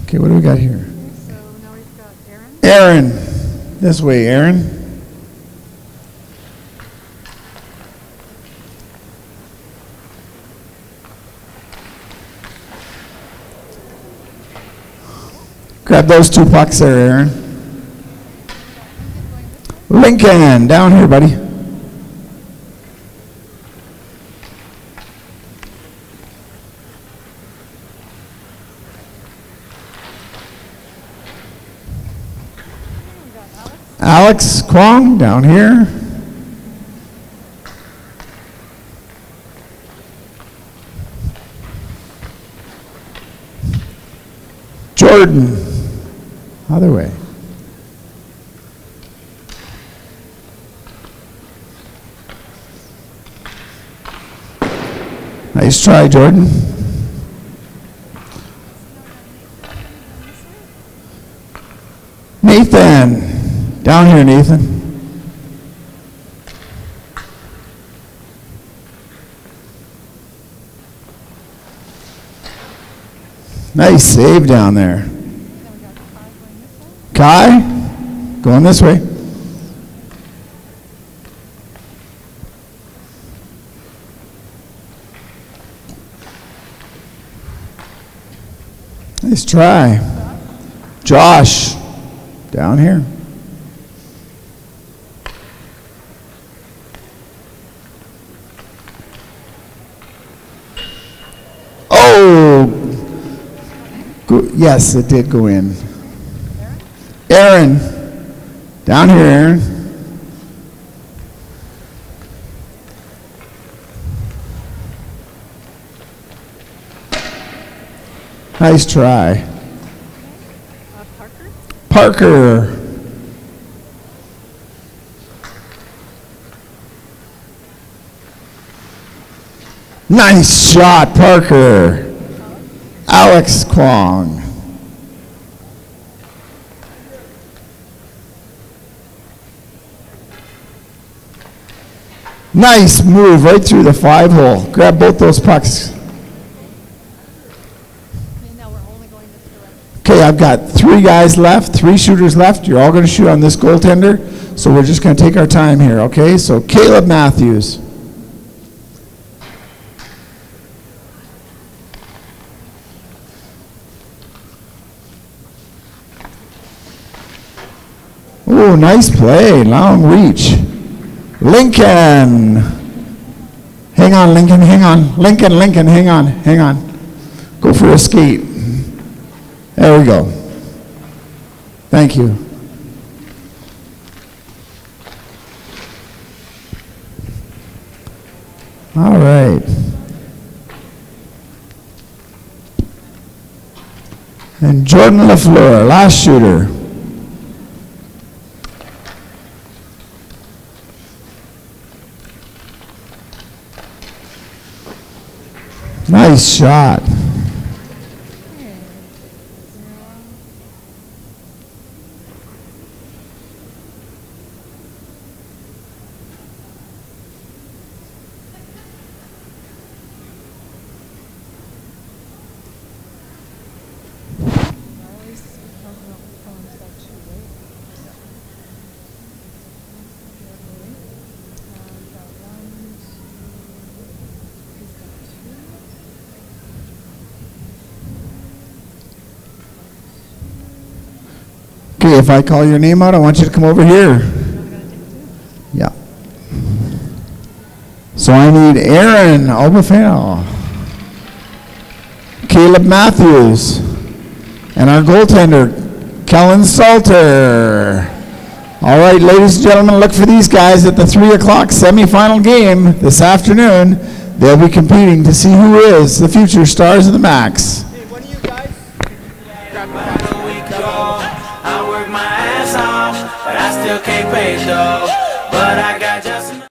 Okay, what do we got here? So now we've got Aaron. Aaron. This way, Aaron. Grab those 2 pucks there, Aaron. Lincoln, down here, buddy. Alex Kwong, down here. Jordan, other way. Nice try, Jordan. Nathan, down here, Nathan. Nice save down there. Kai, going this way. Nice try. Josh, down here. Oh! Yes, it did go in. Aaron. Down here, Aaron. Nice try. Parker. Nice shot, Parker. Alex Kwong. Nice move right through the 5-hole. Grab both those pucks. Okay, I've got 3 guys left, 3 shooters left. You're all going to shoot on this goaltender. So we're just going to take our time here, okay? So Caleb Matthews. Oh, nice play, long reach. Lincoln. Hang on, Lincoln, hang on. Lincoln, hang on, hang on. Go for a skate. There we go. Thank you. All right. And Jordan LaFleur, last shooter. Nice shot. Okay, if I call your name out, I want you to come over here. Yeah. So I need Aaron Oberfell, Caleb Matthews, and our goaltender, Kellen Salter. All right, ladies and gentlemen, look for these guys at the 3 o'clock semifinal game this afternoon. They'll be competing to see who is the future stars of the Max. Hey, one of you guys? I work my ass off, but I still can't pay though. But I got just enough.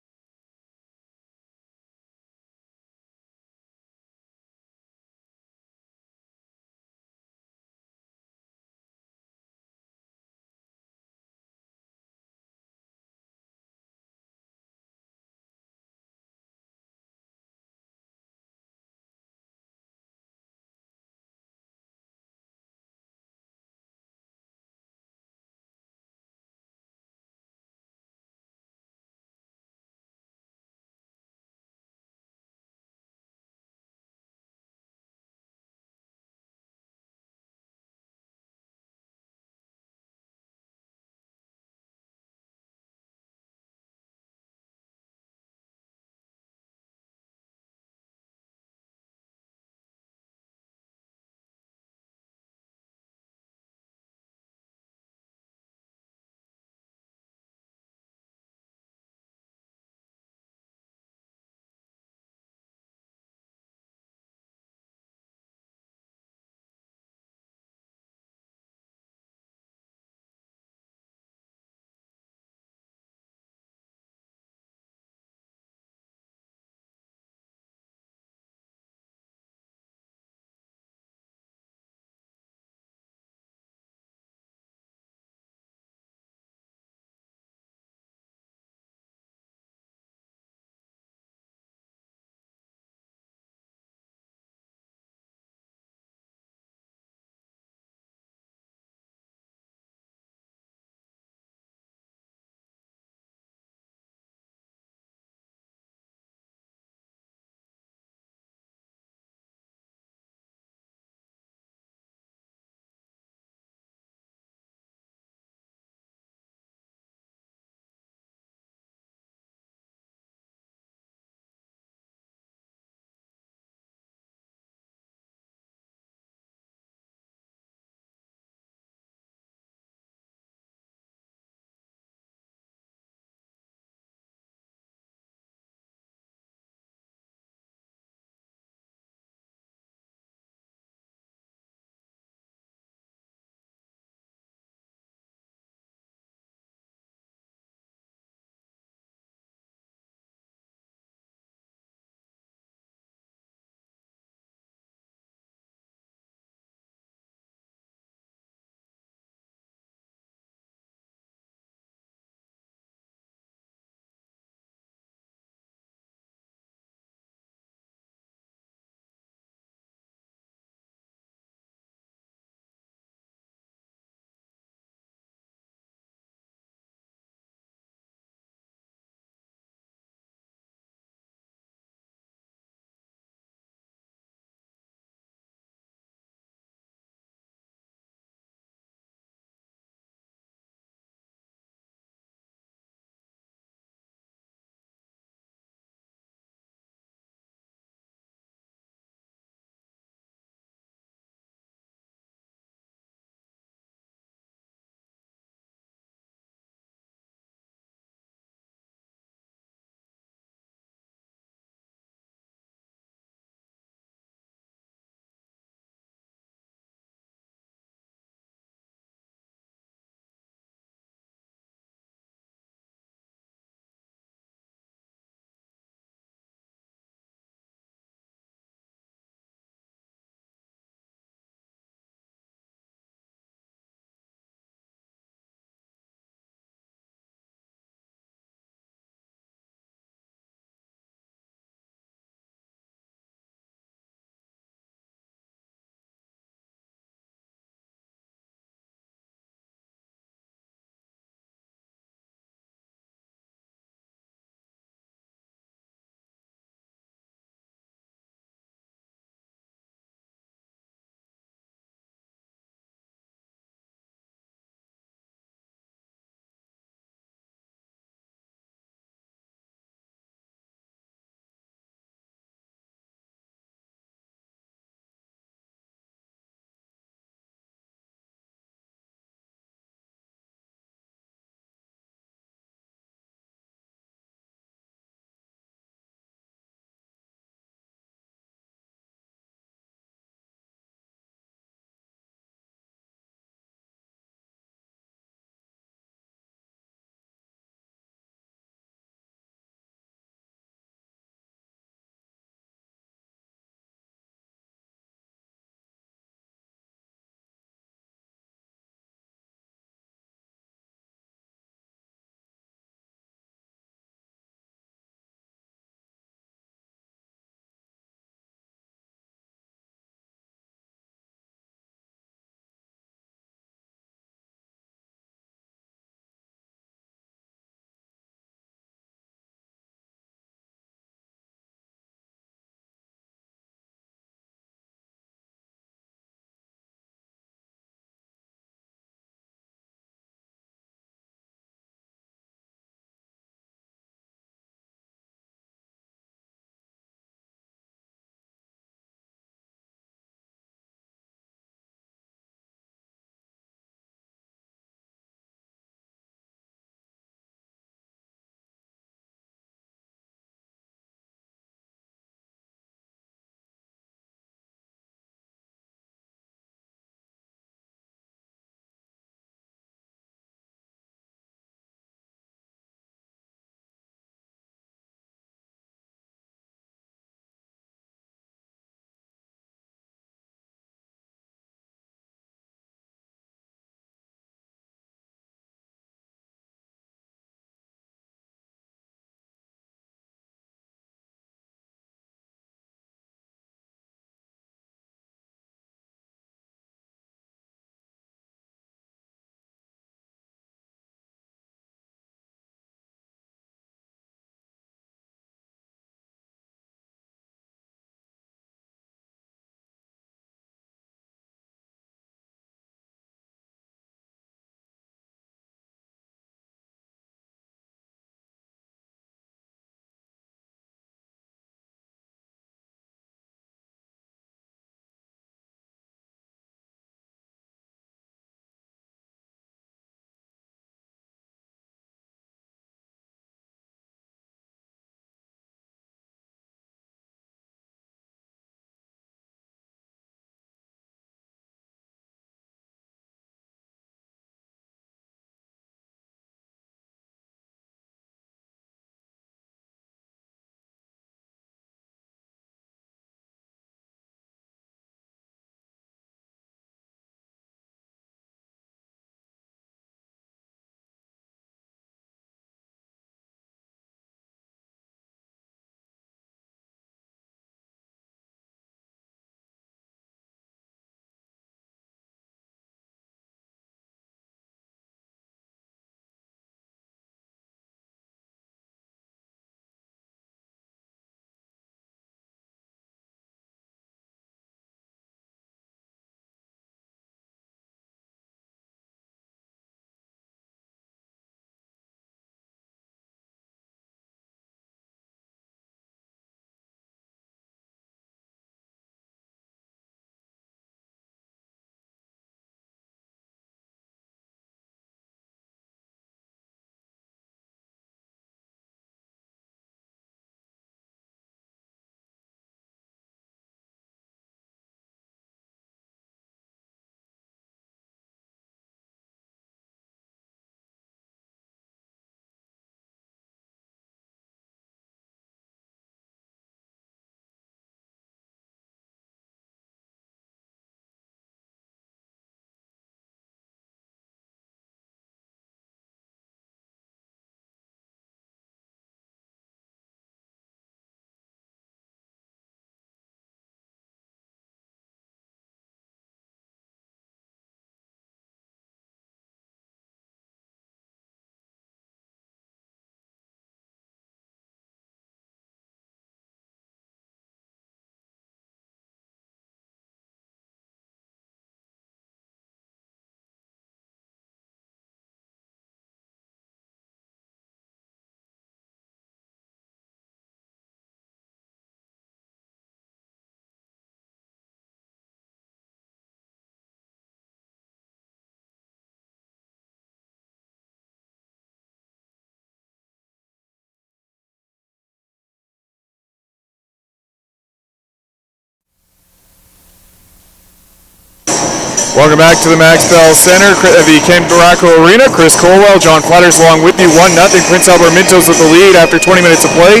Welcome back to the Max Bell Center, the Ken Baracco Arena. Chris Colwell, John Flatters along with you. 1-0. Prince Albert Mintos with the lead after 20 minutes of play.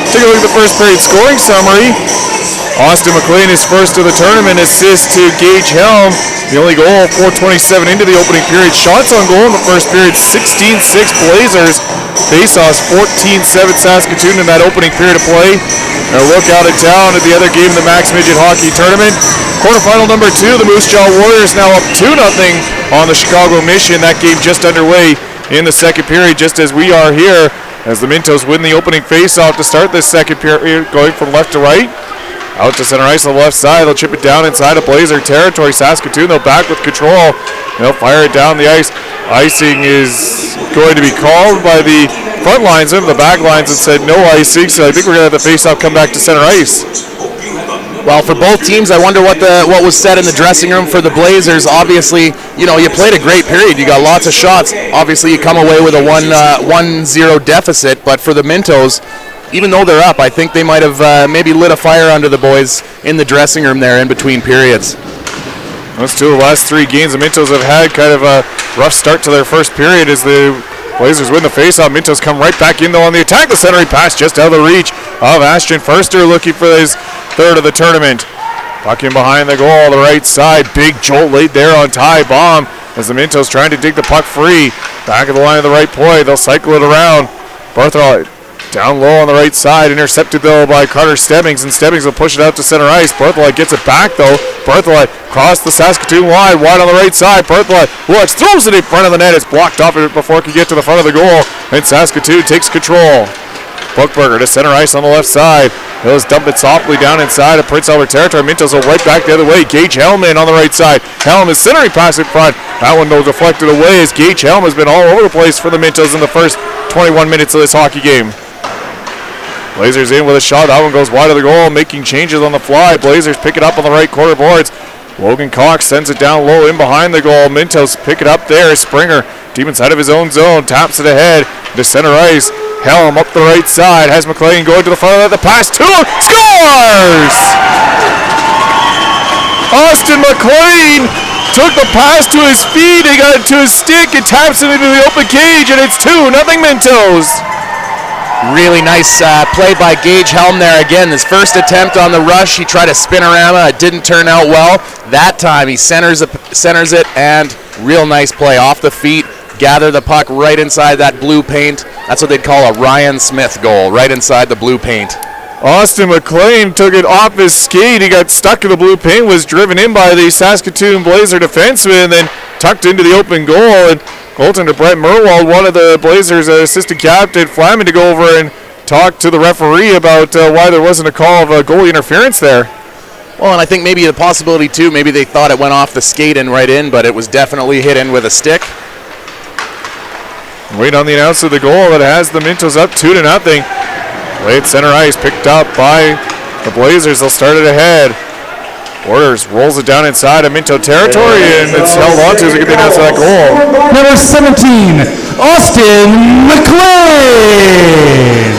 Take a look at the first period scoring summary. Austin McLean is first of the tournament. Assist to Gage Helm. The only goal, 4:27 into the opening period. Shots on goal in the first period, 16-6 Blazers. Face-offs, 14-7 Saskatoon in that opening period of play. And a look out of town at the other game in the Max Midget Hockey Tournament. Quarterfinal number 2, the Moose Jaw Warriors now up 2-0 on the Chicago Mission. That game just underway in the second period, just as we are here, as the Mintos win the opening face-off to start this second period, going from left to right. Out to center ice on the left side. They'll chip it down inside of Blazer territory. Saskatoon, they'll back with control. They'll fire it down the ice. Icing is going to be called by the front linesman. The back lines have said no icing, so I think we're going to have the face-off come back to center ice. Well, for both teams, I wonder what was said in the dressing room for the Blazers. Obviously, you played a great period. You got lots of shots. Obviously, you come away with a 1-0 deficit. But for the Mintos, even though they're up, I think they might have maybe lit a fire under the boys in the dressing room there in between periods. Those 2 of the last 3 games the Mintos have had kind of a rough start to their first period as the Blazers win the faceoff. Mintos come right back in though on the attack. The centering pass just out of the reach of Ashton Furster, looking for his third of the tournament. Puck in behind the goal on the right side. Big jolt laid there on Ty Baum as the Mintos trying to dig the puck free. Back of the line of the right point. They'll cycle it around. Berthold down low on the right side, intercepted though by Carter Stebbings, and Stebbings will push it out to center ice. Berthold gets it back though. Berthold across the Saskatoon line, wide on the right side. Berthold looks, throws it in front of the net. It's blocked off it before it can get to the front of the goal, and Saskatoon takes control. Buchberger to center ice on the left side. He'll just dump it softly down inside of Prince Albert territory. Mintos will right back the other way. Gage Helm in on the right side. Helm is centering pass in front. That one though deflected away as Gage Helm has been all over the place for the Mintos in the first 21 minutes of this hockey game. Blazers in with a shot. That one goes wide of the goal, making changes on the fly. Blazers pick it up on the right corner boards. Logan Cox sends it down low in behind the goal. Mintos pick it up there. Springer deep inside of his own zone. Taps it ahead to center ice. Helm up the right side. Has McLean going to the front of the pass. Scores! Austin McLean took the pass to his feet. He got it to his stick. It taps it into the open cage, and it's 2-0 Mintos. Really nice play by Gage Helm there. Again, his first attempt on the rush, he tried a spinorama. It didn't turn out well. That time he centers it, and real nice play off the feet. Gather the puck right inside that blue paint. That's what they'd call a Ryan Smith goal, right inside the blue paint. Austin McLean took it off his skate. He got stuck in the blue paint, was driven in by the Saskatoon Blazer defenseman, and then tucked into the open goal. And goaltender Brett Merwald, one of the Blazers' assistant captain, Flamin, to go over and talk to the referee about why there wasn't a call of goalie interference there. Well, and I think maybe the possibility too, maybe they thought it went off the skate and right in, but it was definitely hit in with a stick. Wait on the announcer of the goal that has the Mintos up 2-0. Play at center ice, picked up by the Blazers. They'll start it ahead. Borders rolls it down inside of Minto territory, and it's held on to as it can be announced that goal. Number 17, Austin McLean.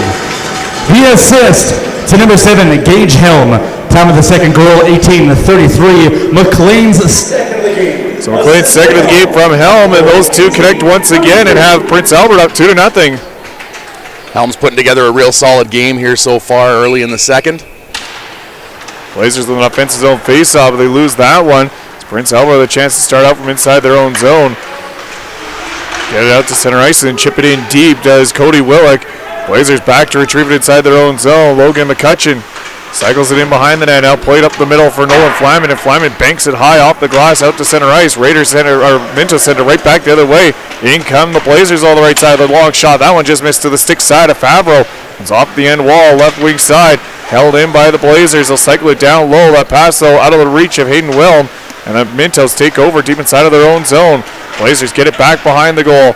The assist to number 7, Gage Helm. Time of the second goal, 18-33. McLean's second of the game. So McLean's second of the game from Helm, and those two connect once again and have Prince Albert up 2-0. Helm's putting together a real solid game here so far early in the second. Blazers with an offensive zone face-off, but they lose that one. It's Prince Albert with a chance to start out from inside their own zone. Get it out to center ice and chip it in deep, does Cody Willick. Blazers back to retrieve it inside their own zone. Logan McCutcheon cycles it in behind the net, now played up the middle for Nolan Flamin, and Flamin banks it high off the glass out to center ice. Raiders center, or Mintos center right back the other way. In come the Blazers all the right side. The long shot, that one just missed to the stick side of Favreau. It's off the end wall, left wing side. Held in by the Blazers. They'll cycle it down low. That pass, though, out of the reach of Hayden Wilm. And the Mintos take over deep inside of their own zone. Blazers get it back behind the goal.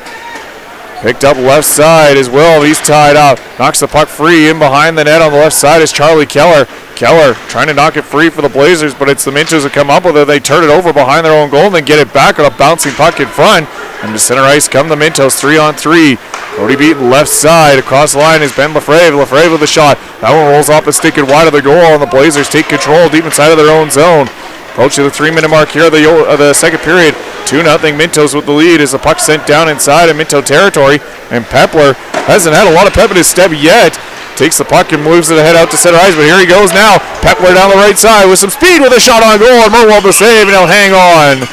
Picked up left side as well. He's tied up. Knocks the puck free. In behind the net on the left side is Charlie Keller. Keller trying to knock it free for the Blazers, but it's the Mintos that come up with it. They turn it over behind their own goal and then get it back on a bouncing puck in front. And to center ice come the Mintos 3-on-3. Cody Beaton left side. Across the line is Ben Lefrave. Lefrave with a shot. That one rolls off the stick and wide of the goal, and the Blazers take control deep inside of their own zone. Approaching the 3-minute mark here of the second period. 2-0 Mintos with the lead as the puck sent down inside of Minto territory. And Pepler hasn't had a lot of pep in his step yet. Takes the puck and moves it ahead out to center ice, but here he goes now. Pepler down the right side with some speed with a shot on goal, and Merwald to save, and he'll hang on.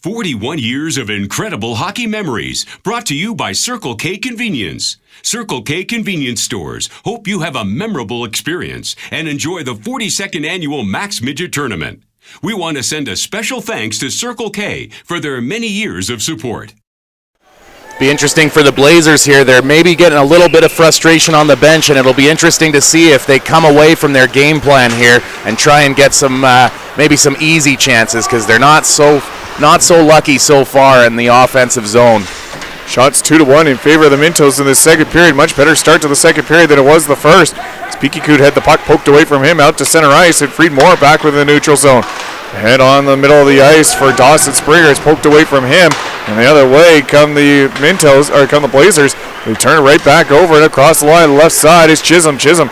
41 years of incredible hockey memories, brought to you by Circle K Convenience. Circle K Convenience Stores hope you have a memorable experience and enjoy the 42nd Annual Max Midget Tournament. We want to send a special thanks to Circle K for their many years of support. Be interesting for the Blazers here. They're maybe getting a little bit of frustration on the bench, and it'll be interesting to see if they come away from their game plan here and try and get some maybe some easy chances, because they're not so lucky so far in the offensive zone. Shots 2-1 in favor of the Mintos in the second period. Much better start to the second period than it was the first. Speakycoot had the puck poked away from him out to center ice, and Fried Moore back within the neutral zone. Head on the middle of the ice for Dawson Springer. It's poked away from him. And the other way come the Mintos, or come the Blazers. They turn it right back over and across the line. Left side is Chisholm. Chisholm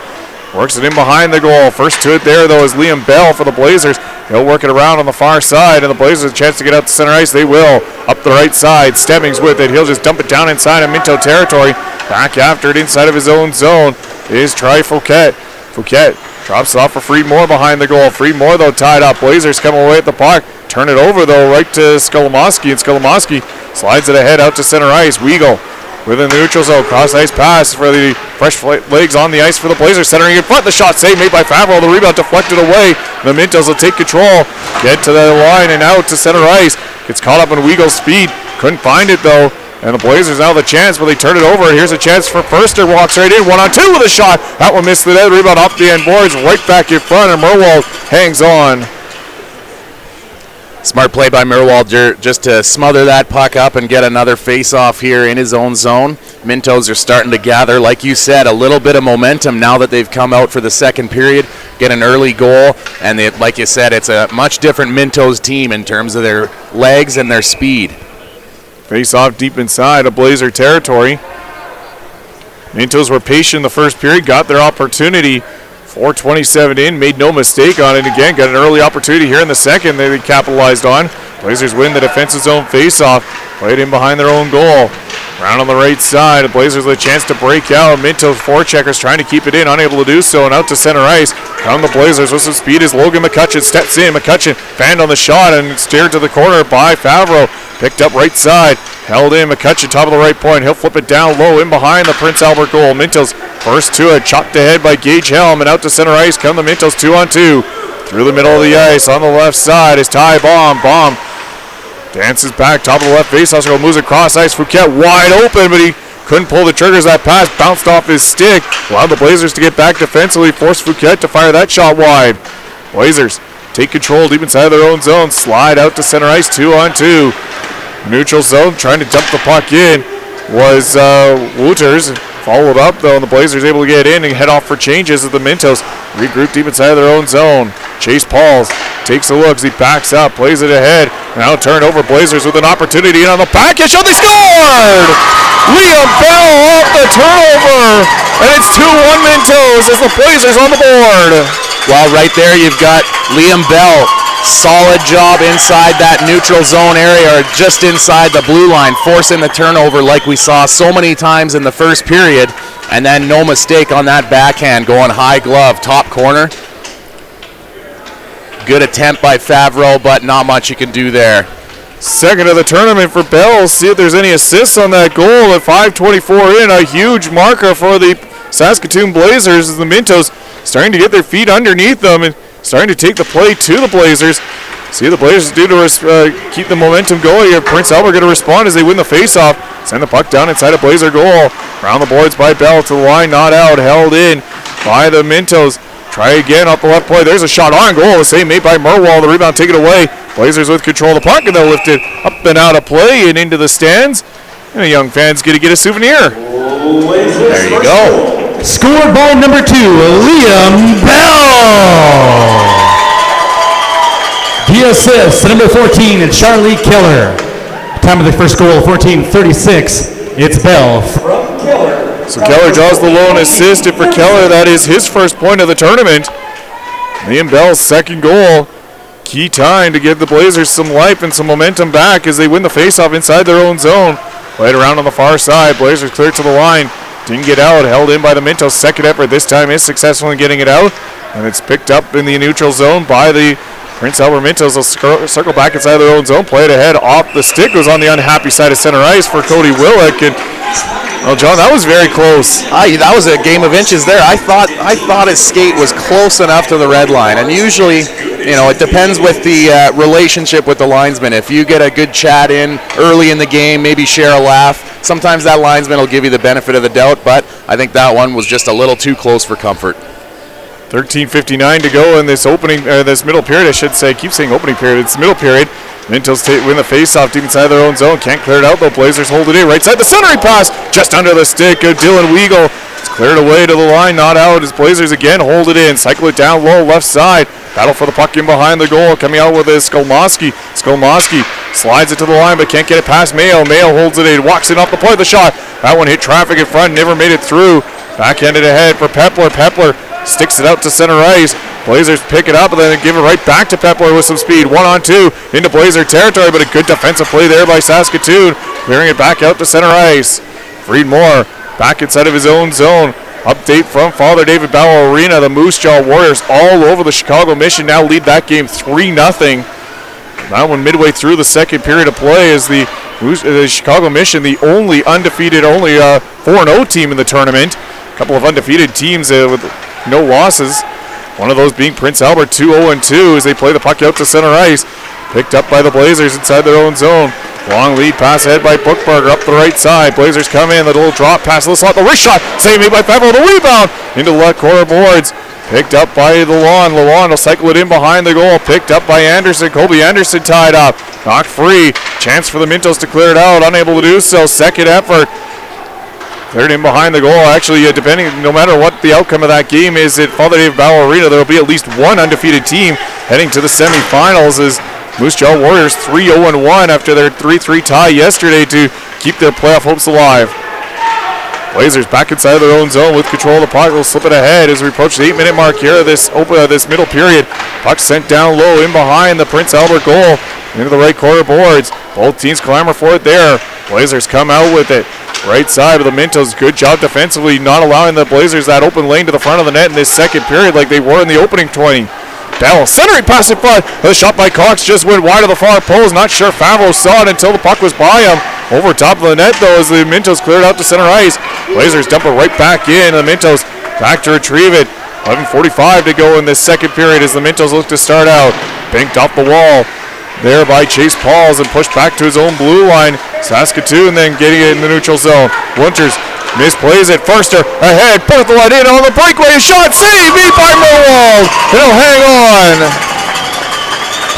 works it in behind the goal. First to it there, though, is Liam Bell for the Blazers. He'll work it around on the far side, and the Blazers have a chance to get out to center ice. They will. Up the right side. Stebbings with it. He'll just dump it down inside of Minto territory. Back after it inside of his own zone is Tri Fouquet. Fouquet drops it off for Fried Moore behind the goal. Fried Moore, though, tied up. Blazers come away at the puck. Turn it over, though, right to Skolomoski, and Skolomoski slides it ahead out to center ice. Weagle within the neutral zone. Cross-ice pass for the fresh legs on the ice for the Blazers. Centering in front. The shot save made by Favreau. The rebound deflected away. The Mintos will take control. Get to the line and out to center ice. Gets caught up in Weagle's speed. Couldn't find it, though. And the Blazers now the chance, but they turn it over. Here's a chance for Furster. Walks right in. 1-on-2 with a shot. That one missed the net. Rebound off the end boards. Right back in front, and Merwald hangs on. Smart play by Merwald just to smother that puck up and get another face-off here in his own zone. Mintos are starting to gather, like you said, a little bit of momentum now that they've come out for the second period, get an early goal, and like you said, it's a much different Mintos team in terms of their legs and their speed. Face-off deep inside of Blazer territory. Mintos were patient in the first period, got their opportunity. 4:27 in, made no mistake on it. Again, got an early opportunity here in the second that they capitalized on. Blazers win the defensive zone face-off. Played in behind their own goal. Round on the right side, the Blazers with a chance to break out. Mintos forecheckers trying to keep it in, unable to do so, and out to center ice. Come the Blazers with some speed as Logan McCutcheon steps in. McCutcheon fanned on the shot and steered to the corner by Favreau. Picked up right side, held in. McCutcheon top of the right point. He'll flip it down low in behind the Prince Albert goal. Mintos first to it, chopped ahead by Gage Helm, and out to center ice come the Mintos 2-on-2. Through the middle of the ice on the left side is Ty Baum. Baum dances back, top of the left face. Also moves across ice. Fouquet wide open, but he couldn't pull the triggers. That pass bounced off his stick. Allowed the Blazers to get back defensively. Forced Fouquet to fire that shot wide. Blazers take control deep inside their own zone. Slide out to center ice. 2-on-2. Neutral zone trying to dump the puck in was Wooters. Followed up though, and the Blazers able to get in and head off for changes as the Mintos regroup deep inside their own zone. Chase Pauls takes a look as he backs up, plays it ahead. Now turned over. Blazers with an opportunity in on the package. Oh, they scored! Liam Bell off the turnover, and it's 2-1 Mintos as the Blazers on the board. Well, right there you've got Liam Bell. Solid job inside that neutral zone area, or just inside the blue line, forcing the turnover like we saw so many times in the first period. And then no mistake on that backhand, going high glove, top corner. Good attempt by Favreau, but not much you can do there. Second of the tournament for Bell. See if there's any assists on that goal at 5:24 in. A huge marker for the Saskatoon Blazers as the Mintos starting to get their feet underneath them and starting to take the play to the Blazers. See the Blazers do to keep the momentum going here. Prince Albert going to respond as they win the faceoff. Send the puck down inside a Blazer goal. Around the boards by Bell to the line, not out. Held in by the Mintos. Try again off the left point. There's a shot on goal. The save made by Merwald. The rebound taken away. Blazers with control of the puck, and they'll lift it up and out of play and into the stands. And the young fans get to get a souvenir. There you go. Scored by number 2, Liam Bell. The assist, number 14, Charlie Keller. Time of the first goal, 14:36. It's Bell. From Keller. So Keller draws the lone assist, and for Keller, that is his first point of the tournament. Liam Bell's second goal. Key time to give the Blazers some life and some momentum back as they win the faceoff inside their own zone. Played around on the far side. Blazers clear to the line. Didn't get out. Held in by the Mintos. Second effort this time is successful in getting it out. And it's picked up in the neutral zone by the Prince Albert Mintos. They'll circle back inside their own zone. Play it ahead off the stick. Goes on the unhappy side of center ice for Cody Willick. And well, John, that was very close. That was a game of inches there. I thought his skate was close enough to the red line, and usually, it depends with the relationship with the linesman. If you get a good chat in early in the game, maybe share a laugh, sometimes that linesman will give you the benefit of the doubt, but I think that one was just a little too close for comfort. 13:59 to go in this this middle period, I should say. I keep saying opening period. It's middle period. Mintos win the faceoff deep inside their own zone. Can't clear it out though. Blazers hold it in. Right side, the centering pass just under the stick of Dylan Weagle. It's cleared away to the line, not out. As Blazers again hold it in. Cycle it down low, left side. Battle for the puck in behind the goal. Coming out with is Skolmoski. Skolmoski slides it to the line but can't get it past Mayo. Mayo holds it in. Walks in off the point of the shot. That one hit traffic in front. Never made it through. Backhanded ahead for Pepler. Pepler sticks it out to center ice. Blazers pick it up and then give it right back to Pepler with some speed. 1-on-2 into Blazer territory, but a good defensive play there by Saskatoon. Clearing it back out to center ice. Freed Moore back inside of his own zone. Update from Father David Bauer Arena. The Moose Jaw Warriors all over the Chicago Mission now lead that game 3-0. That one midway through the second period of play is the Chicago Mission, the only undefeated, 4-0 team in the tournament. A couple of undefeated teams with no losses. One of those being Prince Albert, 2-0-2 as they play the puck out to center ice. Picked up by the Blazers inside their own zone. Long lead pass ahead by Bookberger up the right side. Blazers come in, the little drop pass to the slot. The wrist shot, saved made by Pepper. The rebound into the left corner boards. Picked up by Lawan. Lawan will cycle it in behind the goal. Picked up by Anderson. Colby Anderson tied up. Knocked free. Chance for the Mintos to clear it out. Unable to do so. Second effort. Cleared in behind the goal. Actually, no matter what the outcome of that game is at Father David Bauer Arena, there will be at least one undefeated team heading to the semifinals as Moose Jaw Warriors 3-0-1 after their 3-3 tie yesterday to keep their playoff hopes alive. Blazers back inside their own zone with control of the puck. Will slip it ahead as we approach the 8-minute mark here of this middle period. Puck sent down low in behind the Prince Albert goal into the right corner boards. Both teams clamor for it there. Blazers come out with it. Right side of the Mintos. Good job defensively, not allowing the Blazers that open lane to the front of the net in this second period like they were in the opening 20. Bell centering pass in front. The shot by Cox just went wide of the far post. Not sure Favreau saw it until the puck was by him. Over top of the net though as the Mintos cleared out to center ice. Blazers dump it right back in. The Mintos back to retrieve it. 11:45 to go in this second period as the Mintos look to start out. Banked off the wall there by Chase Pauls and pushed back to his own blue line. Saskatoon then getting it in the neutral zone. Winters misplays it. Forster ahead. Berthelot in on the breakaway. Shot saved. Made by Millwall. He'll hang on.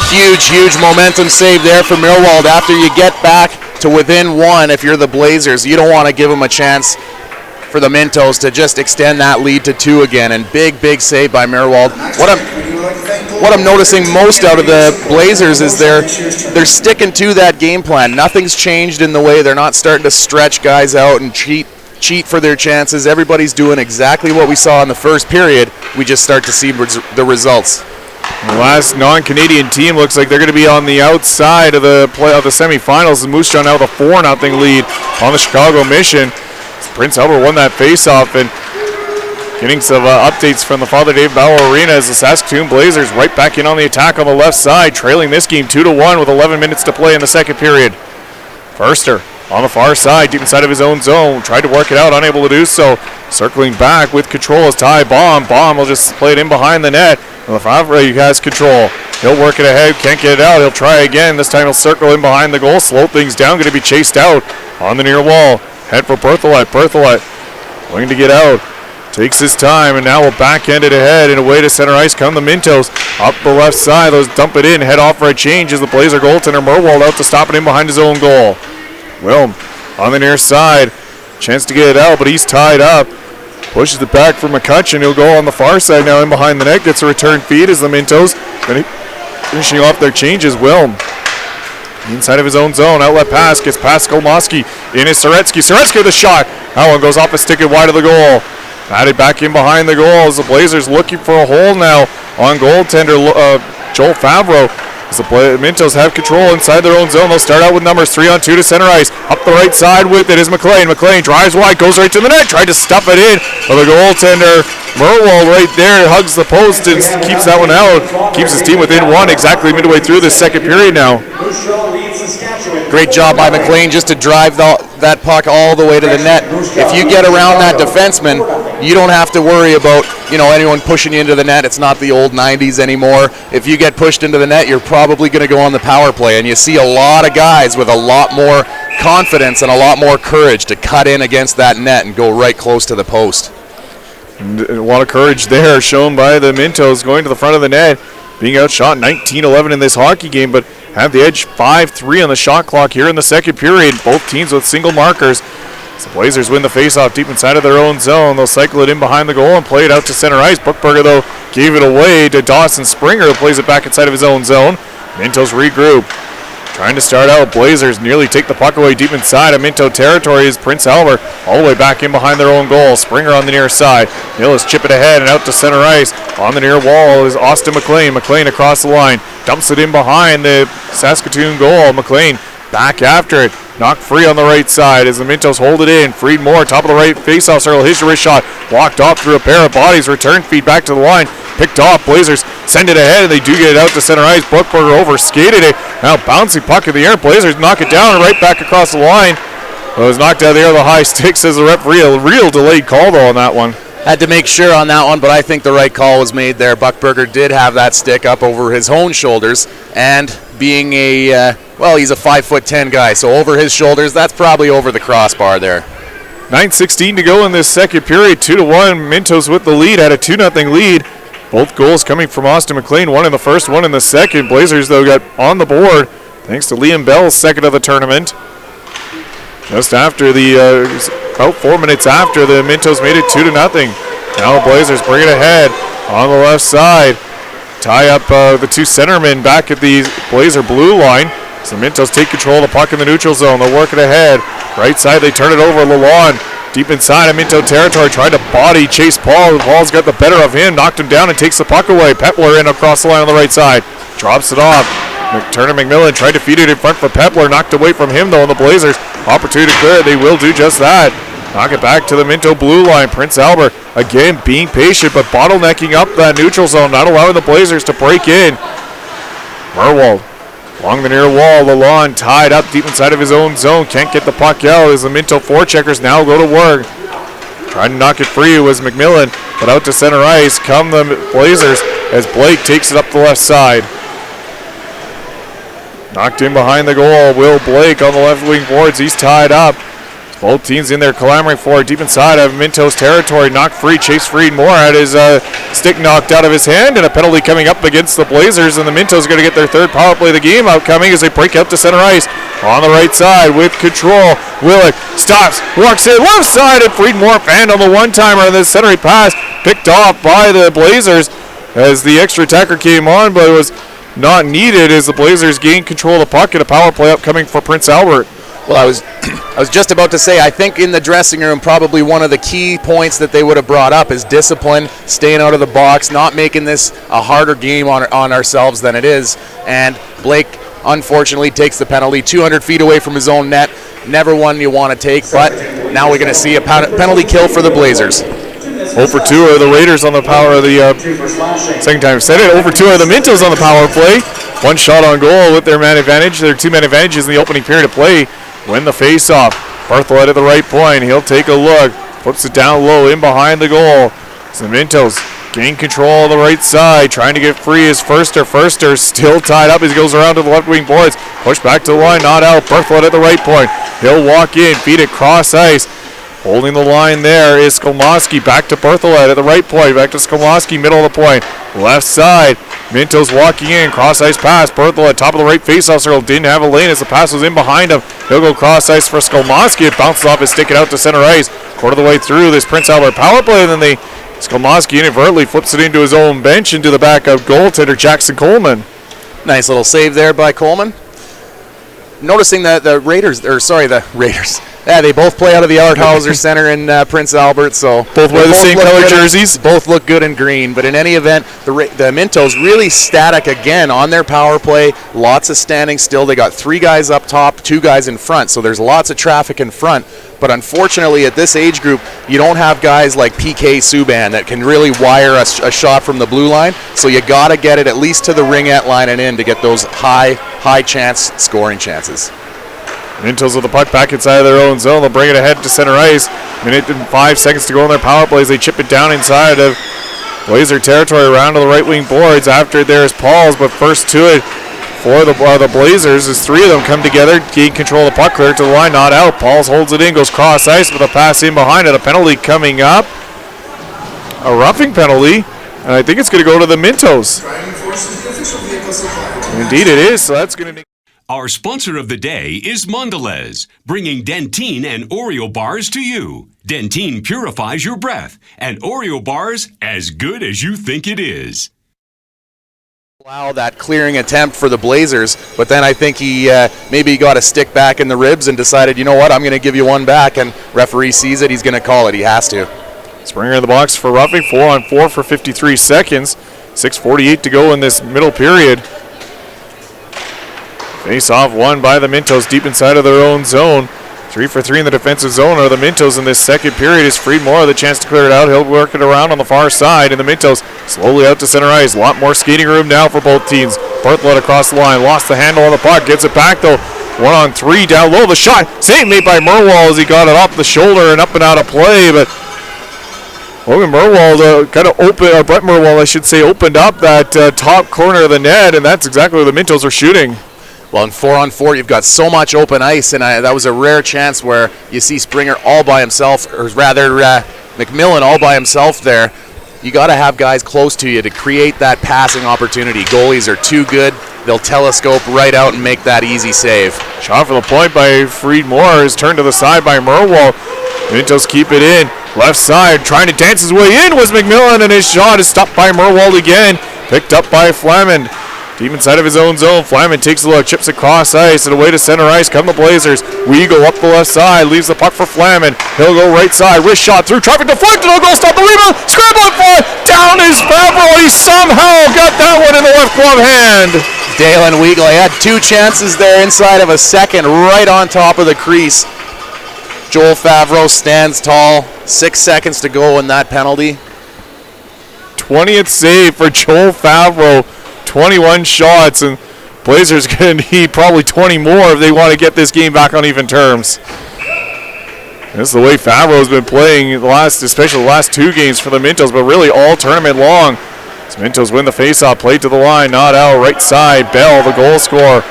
Huge momentum save there for Millwall. After you get back to within one, if you're the Blazers, you don't want to give them a chance for the Mintos to just extend that lead to 2 again. And big save by Millwall. What I'm noticing most out of the Blazers is they're sticking to that game plan. Nothing's changed in the way they're not starting to stretch guys out and cheat for their chances. Everybody's doing exactly what we saw in the first period. We just start to see the results. The last non-Canadian team looks like they're going to be on the outside of the semifinals. The Moose Jaw now with a 4-0 lead on the Chicago Mission. Prince Albert won that faceoff and getting some updates from the Father Dave Bauer Arena as the Saskatoon Blazers right back in on the attack on the left side, trailing this game 2-1 with 11 minutes to play in the second period. Forster on the far side, deep inside of his own zone, tried to work it out, unable to do so. Circling back with control is Ty Baum. Baum will just play it in behind the net. Lefebvre has control. He'll work it ahead, can't get it out. He'll try again. This time he'll circle in behind the goal, slow things down, going to be chased out on the near wall. Head for Berthelot. Berthelot going to get out. Takes his time, and now will backhand it ahead and away to center ice come the Mintos. Up the left side, those dump it in, head off for a change as the Blazer goaltender Merwald out to stop it in behind his own goal. Wilm on the near side, chance to get it out, but he's tied up. Pushes it back for McCutcheon. He'll go on the far side now in behind the net, gets a return feed as the Mintos finishing off their changes. Wilm inside of his own zone, outlet pass, gets past Skolmoski, in is Soretsky. Soretsky with a shot. That one goes off a stick and wide of the goal. Added back in behind the goal as the Blazers looking for a hole now on goaltender Joel Favreau. As the Mintos have control inside their own zone. They'll start out with numbers 3-on-2 to center ice. Up the right side with it is McLean. McLean drives wide, goes right to the net, tried to stuff it in. But the goaltender, Merwald, right there, hugs the post and keeps that one out. Keeps his team within one exactly midway through the second period now. Great job by McLean just to drive that puck all the way to the net. If you get around that defenseman, you don't have to worry about anyone pushing you into the net. It's not the old 90s anymore. If you get pushed into the net, you're probably going to go on the power play. And you see a lot of guys with a lot more confidence and a lot more courage to cut in against that net and go right close to the post. And a lot of courage there shown by the Mintos going to the front of the net, being outshot 19-11 in this hockey game, but have the edge 5-3 on the shot clock here in the second period. Both teams with single markers. As the Blazers win the faceoff deep inside of their own zone, they'll cycle it in behind the goal and play it out to center ice. Buchberger, though, gave it away to Dawson Springer, who plays it back inside of his own zone. Mintos regroup. Trying to start out, Blazers nearly take the puck away deep inside of Minto territory as Prince Albert all the way back in behind their own goal. Springer on the near side. Millis chip it ahead and out to center ice. On the near wall is Austin McLean. McLean across the line. Dumps it in behind the Saskatoon goal. McLean back after it. Knocked free on the right side as the Mintos hold it in. Freed Moore, top of the right face-off circle. His wrist shot. Walked off through a pair of bodies. Return feed back to the line. Picked off. Blazers send it ahead, and they do get it out to center ice. Buchberger over-skated it. Now bouncing puck in the air. Blazers knock it down and right back across the line. It was knocked out of the air. The high stick, says the referee. A real delayed call, though, on that one. Had to make sure on that one, but I think the right call was made there. Buchberger did have that stick up over his own shoulders, and being he's a 5'10" guy, so over his shoulders, that's probably over the crossbar there. 9:16 to go in this second period. 2-1. Mintos with the lead, had a 2-0 lead. Both goals coming from Austin McLean, one in the first, one in the second. Blazers, though, got on the board thanks to Liam Bell's second of the tournament. Just after about 4 minutes after, the Mintos made it 2-0. Now Blazers bring it ahead on the left side. Tie up the two centermen back at the Blazer blue line. So the Mintos take control of the puck in the neutral zone. They'll work it ahead. Right side, they turn it over. Lalonde deep inside of Minto territory, tried to body chase Paul. Paul's got the better of him, knocked him down and takes the puck away. Pepler in across the line on the right side. Drops it off. Turner McMillan tried to feed it in front for Pepler, knocked away from him though, and the Blazers opportunity to clear it. They will do just that. Knock it back to the Minto blue line. Prince Albert again being patient but bottlenecking up that neutral zone, not allowing the Blazers to break in. Merwald along the near wall. Lalonde tied up deep inside of his own zone. Can't get the puck out as the Minto forecheckers now go to work. Trying to knock it free was McMillan, but out to center ice come the Blazers as Blake takes it up the left side. Knocked in behind the goal. Will Blake on the left wing boards. He's tied up. Both teams in there clamoring for it deep inside of Mintos territory. Knocked free. Chase Freed Moore had his stick knocked out of his hand, and a penalty coming up against the Blazers, and the Mintos are going to get their third power play of the game outcoming as they break out to center ice. On the right side with control. Willick stops, walks in left side, and Freed Moore fanned on the one-timer, and the centering pass picked off by the Blazers as the extra attacker came on, but it was not needed as the Blazers gained control of the puck and a power play upcoming for Prince Albert. Well, I was just about to say, I think in the dressing room, probably one of the key points that they would have brought up is discipline, staying out of the box, not making this a harder game on ourselves than it is. And Blake, unfortunately, takes the penalty 200 feet away from his own net. Never one you want to take, but now we're going to see a penalty kill for the Blazers. 0 for 2 are the Raiders on the power of the second time I've said it. 0 for 2 are the Mintos on the power play. One shot on goal with their man advantage. Their two-man advantages in the opening period of play. Win the face-off. Barthelette at the right point. He'll take a look. Puts it down low in behind the goal. So the Mintos gain control on the right side. Trying to get free is Firster. Firster still tied up as he goes around to the left wing boards. Push back to the line. Not out. Barthelette at the right point. He'll walk in. Feed it cross ice. Holding the line there is Skolmoski. Back to Barthelette at the right point. Back to Skolmoski, middle of the point. Left side. Mintos walking in. Cross ice pass. Barthelette, top of the right face-off circle. Didn't have a lane as the pass was in behind him. He'll go cross ice for Skolmoski. It bounces off his stick it out to center ice. Quarter of the way through this Prince Albert power play. And then Skolmoski inadvertently flips it into his own bench into the back of goaltender Jackson Coleman. Nice little save there by Coleman. Noticing that the Yeah, they both play out of the Art Hauser Center in Prince Albert, so Both wear the same color jerseys. Both look good in green, but in any event, the Mintos really static again on their power play. Lots of standing still. They got 3 guys up top, 2 guys in front, so there's lots of traffic in front. But unfortunately, at this age group, you don't have guys like PK Subban that can really wire a shot from the blue line, so you got to get it at least to the ringette line and in to get those high chance scoring chances. Mintos with the puck back inside of their own zone. They'll bring it ahead to center ice. Minute and 5 seconds to go on their power plays. They chip it down inside of Blazer territory around to the right wing boards. After there's Paul's, but first to it for the Blazers as 3 of them come together, gain control of the puck, clear to the line, not out. Pauls holds it in, goes cross ice with a pass in behind it. A penalty coming up. A roughing penalty, and I think it's going to go to the Mintos. Indeed it is, so that's going to... Our sponsor of the day is Mondelez, bringing Dentyne and Oreo bars to you. Dentyne purifies your breath, and Oreo bars as good as you think it is. Allow that clearing attempt for the Blazers, but then I think he maybe got a stick back in the ribs and decided, you know what, I'm going to give you one back, and referee sees it, he's going to call it. He has to. Springer in the box for roughing, 4-on-4 for 53 seconds. 6:48 to go in this middle period. Face off won by the Mintos deep inside of their own zone. 3 for 3 in the defensive zone are the Mintos in this second period. As Fried Moore the chance to clear it out. He'll work it around on the far side, and the Mintos slowly out to center ice. A lot more skating room now for both teams. Bartlett across the line, lost the handle on the puck, gets it back though. 1-on-3 down low. The shot save made by Merwald as he got it off the shoulder and up and out of play, but Logan Merwald kind of opened, Brett Merwald I should say, opened up that top corner of the net, and that's exactly where the Mintos are shooting. Well, in 4-on-4, you've got so much open ice, and that was a rare chance where you see Springer all by himself, or rather McMillan all by himself there. You got to have guys close to you to create that passing opportunity. Goalies are too good. They'll telescope right out and make that easy save. Shot for the point by Fried Moore is turned to the side by Merwald. Mintos keep it in. Left side, trying to dance his way in was McMillan, and his shot is stopped by Merwald again. Picked up by Flamand. Deep inside of his own zone, Flamand takes a look, chips across ice, and away to center ice come the Blazers. We go up the left side, leaves the puck for Flamand. He'll go right side, wrist shot through, traffic deflected, no goal, stop the rebound, scrambling for it, down is Favreau, he somehow got that one in the left glove hand. Dalen Weagley had 2 chances there inside of a second, right on top of the crease. Joel Favreau stands tall, 6 seconds to go in that penalty. 20th save for Joel Favreau. 21 shots, and Blazers going to need probably 20 more if they want to get this game back on even terms. This is the way Favreau's been playing, especially the last 2 games for the Mintos, but really all tournament long. As Mintos win the faceoff, played to the line, not out, right side. Bell, the goal scorer.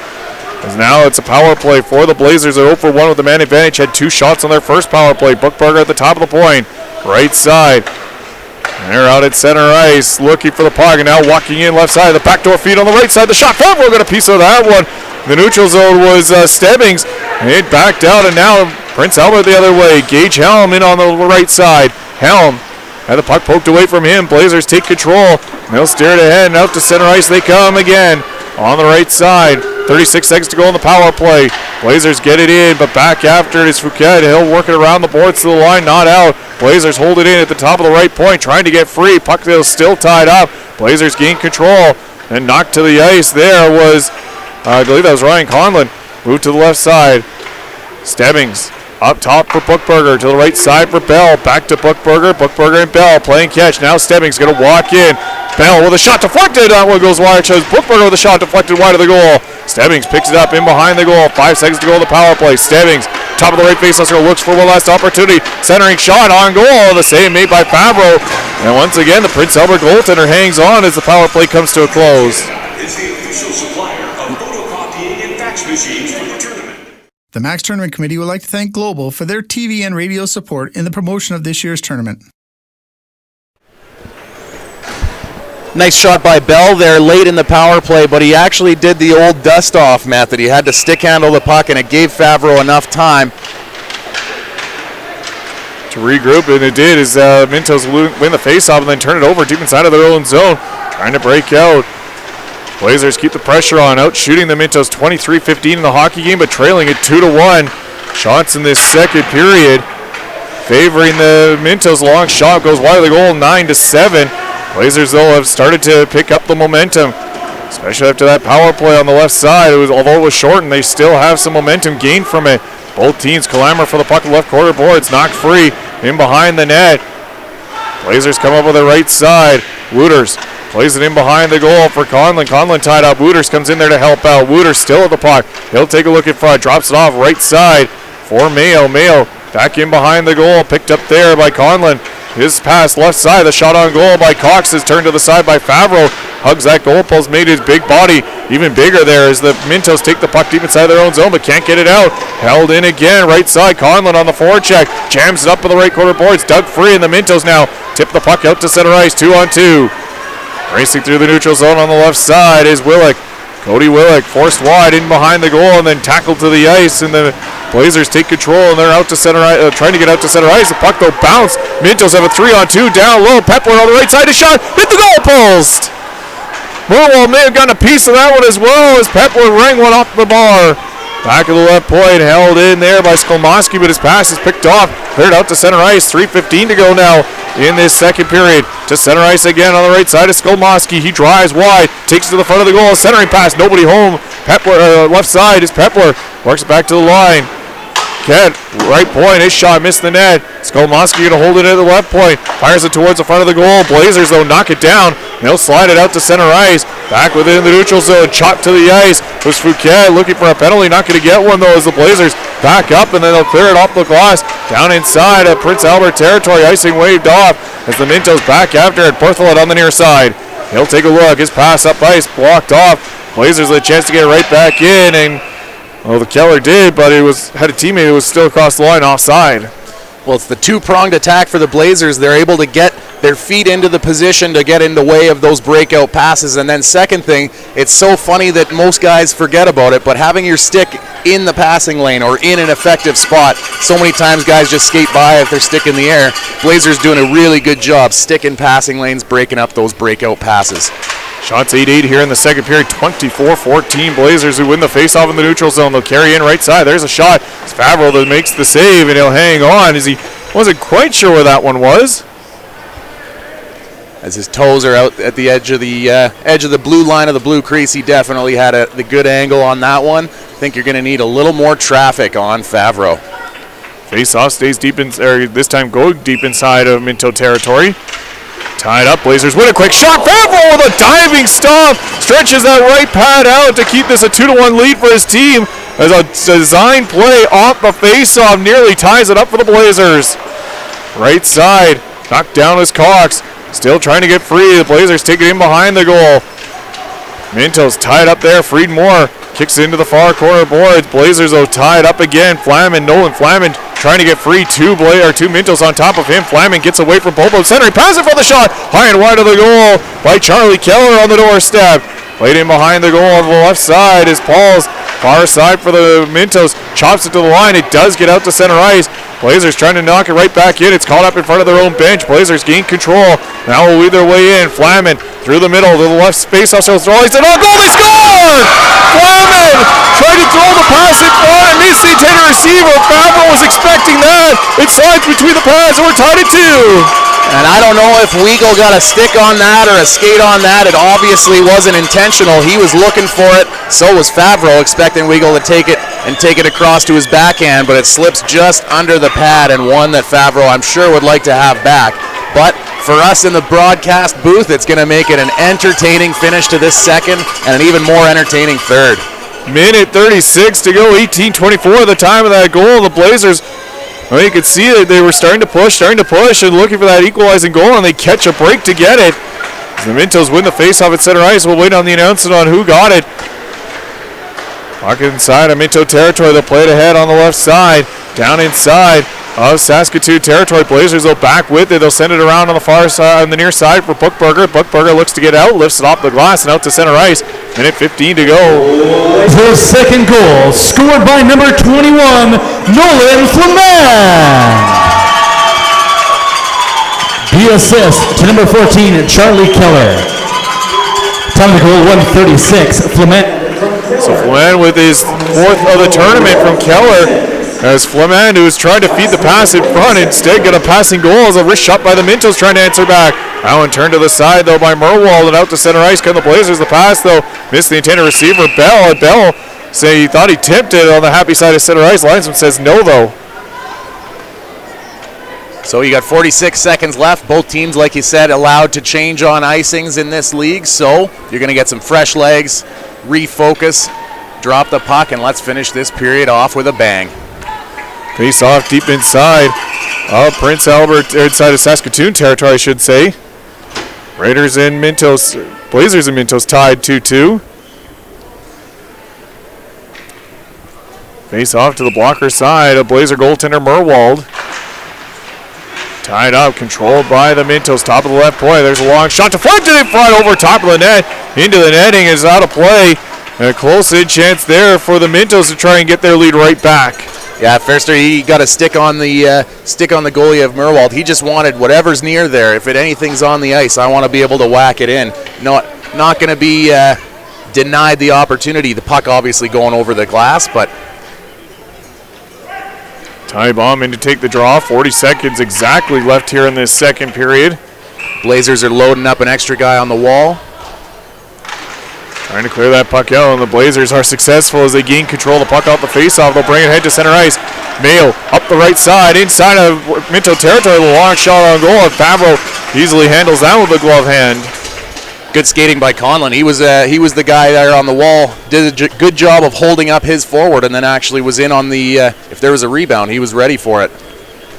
As now it's a power play for the Blazers. They're 0 for 1 with the man advantage. Had 2 shots on their first power play. Bookberger at the top of the point, right side. They're out at center ice, looking for the puck, and now walking in left side, the backdoor feed on the right side, the shot, Favreau got a piece of that one. The neutral zone was Stebbings, it backed out, and now Prince Albert the other way. Gage Helm in on the right side. Helm had the puck poked away from him. Blazers take control. They'll steer it ahead, and out to center ice they come again. On the right side, 36 seconds to go on the power play. Blazers get it in, but back after it is Fouquet. He'll work it around the boards to the line, not out. Blazers hold it in at the top of the right point, trying to get free. Puck still tied up. Blazers gain control and knocked to the ice. There was, I believe that was Ryan Conlon. Moved to the left side. Stebbings up top for Bookberger, to the right side for Bell. Back to Bookberger. Bookberger and Bell playing catch. Now Stebbings going to walk in. Bell with a shot deflected. That one goes wide. Shows Bookberger with a shot deflected wide of the goal. Stebbings picks it up in behind the goal. 5 seconds to go on the power play. Stebbings, top of the right faceoff, looks for one last opportunity. Centering shot on goal. The save made by Favreau. And once again, the Prince Albert goaltender hangs on as the power play comes to a close. Is the official supplier of photocopying and fax machines for the tournament. The Max Tournament Committee would like to thank Global for their TV and radio support in the promotion of this year's tournament. Nice shot by Bell there late in the power play, but he actually did the old dust-off method. He had to stick handle the puck, and it gave Favreau enough time to regroup, and it did as Mintos win the faceoff and then turn it over deep inside of their own zone, trying to break out. Blazers keep the pressure on, out shooting the Mintos 23-15 in the hockey game, but trailing it 2-1. shots in this second period, favoring the Mintos. Long shot goes wide of the goal, 9-7. Blazers, though, have started to pick up the momentum, especially after that power play on the left side. Although it was shortened, they still have some momentum gained from it. Both teams clamor for the puck in the left quarter boards, knocked free in behind the net. Blazers come up with the right side. Wooters plays it in behind the goal for Conlon. Conlon tied up. Wooters comes in there to help out. Wooters still at the puck. He'll take a look in front. Drops it off right side for Mayo. Mayo back in behind the goal. Picked up there by Conlon. His pass left side. The shot on goal by Cox is turned to the side by Favreau. Hugs that goal post. Made his big body even bigger there as the Mintos take the puck deep inside their own zone but can't get it out. Held in again. Right side. Conlon on the forecheck. Jams it up in the right quarter boards. Dug free and the Mintos now tip the puck out to center ice. 2-on-2. Racing through the neutral zone on the left side is Willick. Cody Willick forced wide in behind the goal and then tackled to the ice, and the Blazers take control and they're out to center ice, trying to get out to center ice. The puck though bounced. Mintos have a 3-on-2 down low. Pepler on the right side, a shot, hit the goal post. Murwell may have gotten a piece of that one as well as Pepler rang one off the bar. Back of the left point, held in there by Skolmoski, but his pass is picked off. Cleared out to center ice. 3:15 to go now in this second period. To center ice again on the right side of Skolmoski. He drives wide, takes it to the front of the goal. Centering pass, nobody home. Pepler, left side is Pepler. Works it back to the line. Kent, right point, his shot missed the net. Skolmoski going to hold it at the left point. Fires it towards the front of the goal. Blazers, though, knock it down. They'll slide it out to center ice. Back within the neutral zone. Chopped to the ice. Was Fouquet looking for a penalty. Not going to get one, though, as the Blazers back up, and then they'll clear it off the glass. Down inside of Prince Albert territory. Icing waved off as the Mintos back after it. Berthelot on the near side. He'll take a look. His pass up ice. Blocked off. Blazers with a chance to get right back in, and well, the Keller did, but it had a teammate who was still across the line offside. Well, it's the two-pronged attack for the Blazers. They're able to get their feet into the position to get in the way of those breakout passes. And then second thing, it's so funny that most guys forget about it, but having your stick in the passing lane or in an effective spot, so many times guys just skate by if their stick in the air. Blazers doing a really good job sticking passing lanes, breaking up those breakout passes. Shots 8-8 here in the second period. 24-14 Blazers who win the face-off in the neutral zone. They'll carry in right side. There's a shot. It's Favreau that makes the save, and he'll hang on as he wasn't quite sure where that one was. As his toes are out at the edge of the blue line of the blue crease, he definitely had the good angle on that one. I think you're going to need a little more traffic on Favreau. Face-off stays deep in, or this time going deep inside of Minto territory. Tied up, Blazers win a quick shot. Favreau with a diving stop. Stretches that right pad out to keep this a 2-1 lead for his team. As a design play off the face-off nearly ties it up for the Blazers. Right side, knocked down as Cox. Still trying to get free. The Blazers take it in behind the goal. Mintos tied up there. Freed more. Kicks it into the far corner boards. Blazers, though, tied up again. Nolan Flamin trying to get free. Two Mintos on top of him. Flamin gets away from Popo. Centering, passing for the shot. High and wide of the goal by Charlie Keller on the doorstep. Played in behind the goal on the left side is Paul's far side for the Mintos. Chops it to the line. It does get out to center ice. Blazers trying to knock it right back in. It's caught up in front of their own bench. Blazers gain control. Now will lead their way in. Flamin through the middle to the left space. Also throw. He's goal. They score! Flamin tried to throw the pass in front and missed the intended receiver. Favreau was expecting that. It slides between the pads and we're tied at 2. And I don't know if Weagle got a stick on that or a skate on that. It obviously wasn't intentional. He was looking for it. So was Favreau, expecting Weagle to take it and take it across to his backhand, but it slips just under the pad, and one that Favreau, I'm sure, would like to have back. But for us in the broadcast booth, it's going to make it an entertaining finish to this second and an even more entertaining third. Minute 36 to go, 18-24 at the time of that goal. The Blazers, well, you could see that they were starting to push and looking for that equalizing goal, and they catch a break to get it. As the Mintos win the faceoff at center ice. We'll wait on the announcement on who got it. Pocket inside of Minto territory. They'll play it ahead on the left side. Down inside of Saskatoon territory. Blazers will back with it. They'll send it around on the far side, on the near side for Bookberger. Bookberger looks to get out, lifts it off the glass and out to center ice. Minute 15 to go. The second goal, scored by number 21, Nolan Flaman. The assist to number 14, Charlie Keller. Time of the goal, 1:36. Flaman. So Flaman with his fourth of the tournament from Keller. As Flemand, who was trying to feed the pass in front, instead got a passing goal as a wrist shot by the Mintos trying to answer back. That one turned to the side, though, by Merwald and out to center ice. Come the Blazers. The pass, though, missed the intended receiver. Bell say he thought he tipped it on the happy side of center ice. Linesman says no, though. So you got 46 seconds left. Both teams, like you said, allowed to change on icings in this league. So you're going to get some fresh legs, refocus, drop the puck, and let's finish this period off with a bang. Face off deep inside of Prince Albert, inside of Saskatoon territory, I should say. Raiders and Mintos, Blazers and Mintos tied 2-2. Face off to the blocker side of Blazer goaltender Merwald. Tied up, controlled by the Mintos, top of the left point. There's a long shot deflected in front over top of the net. Into the netting is out of play. And a close-in chance there for the Mintos to try and get their lead right back. Yeah, Fairster, he got a stick on the goalie of Merwald. He just wanted whatever's near there. If anything's on the ice, I want to be able to whack it in. Not going to be denied the opportunity. The puck obviously going over the glass, but Ty Baum in to take the draw. 40 seconds exactly left here in this second period. Blazers are loading up an extra guy on the wall. Trying to clear that puck out, and the Blazers are successful as they gain control of the puck off the faceoff. They'll bring it head to center ice. Mayo up the right side, inside of Minto territory. The long shot on goal, and Favreau easily handles that with a glove hand. Good skating by Conlon. He was the guy there on the wall. Did a good job of holding up his forward, and then actually was in on the. If there was a rebound, he was ready for it.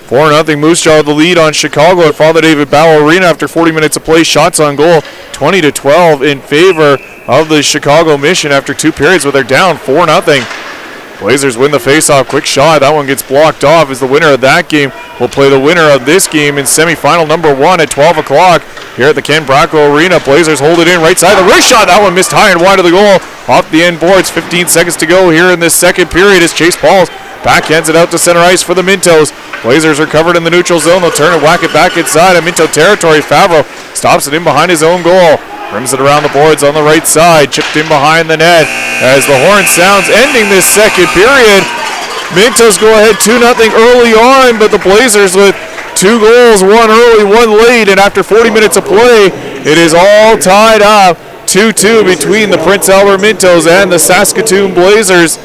4-0 Moose Jaw the lead on Chicago at Father David Bauer Arena after 40 minutes of play. Shots on goal, 20-12 in favor of the Chicago Mission after 2 periods, where they're down 4-0. Blazers win the faceoff. Quick shot. That one gets blocked off. As the winner of that game will play the winner of this game in semifinal number 1 at 12 o'clock here at the Ken Bracco Arena. Blazers hold it in right side. The wrist shot. That one missed high and wide of the goal. Off the end boards. 15 seconds to go here in this second period as Chase Pauls backhands it out to center ice for the Mintos. Blazers are covered in the neutral zone. They'll turn and whack it back inside of Minto territory. Favreau stops it in behind his own goal. Rims it around the boards on the right side. Chipped in behind the net as the horn sounds, ending this second period. Mintos go ahead 2-0 early on, but the Blazers with 2 goals, 1 early, 1 late, and after 40 minutes of play, it is all tied up 2-2 between the Prince Albert Mintos and the Saskatoon Blazers.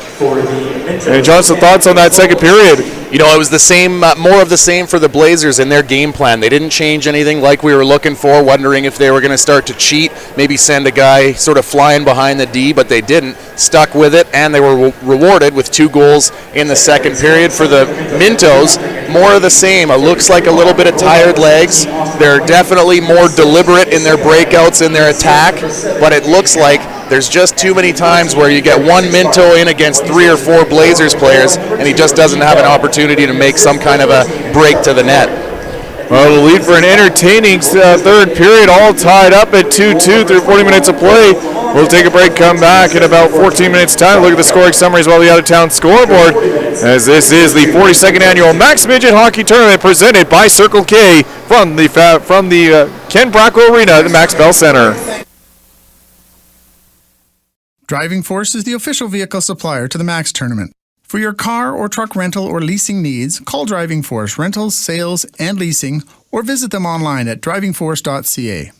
And Johnson, thoughts on that second period? You know, it was the same, more of the same for the Blazers in their game plan. They didn't change anything like we were looking for, wondering if they were going to start to cheat, maybe send a guy sort of flying behind the D, but they didn't. Stuck with it, and they were rewarded with 2 goals in the second period. For the Mintos, more of the same. It looks like a little bit of tired legs. They're definitely more deliberate in their breakouts, in their attack, but it looks like there's just too many times where you get one Minto in against 3 or 4 Blazers players, and he just doesn't have an opportunity to make some kind of a break to the net. Well, the lead for an entertaining third period, all tied up at 2-2 through 40 minutes of play. We'll take a break, come back in about 14 minutes' time. Look at the scoring summaries while the out-of-town scoreboard, as this is the 42nd annual Max Midget Hockey Tournament presented by Circle K from the Ken Bracco Arena at the Max Bell Center. Driving Force is the official vehicle supplier to the Max Tournament. For your car or truck rental or leasing needs, call Driving Force Rentals, Sales, and Leasing, or visit them online at drivingforce.ca.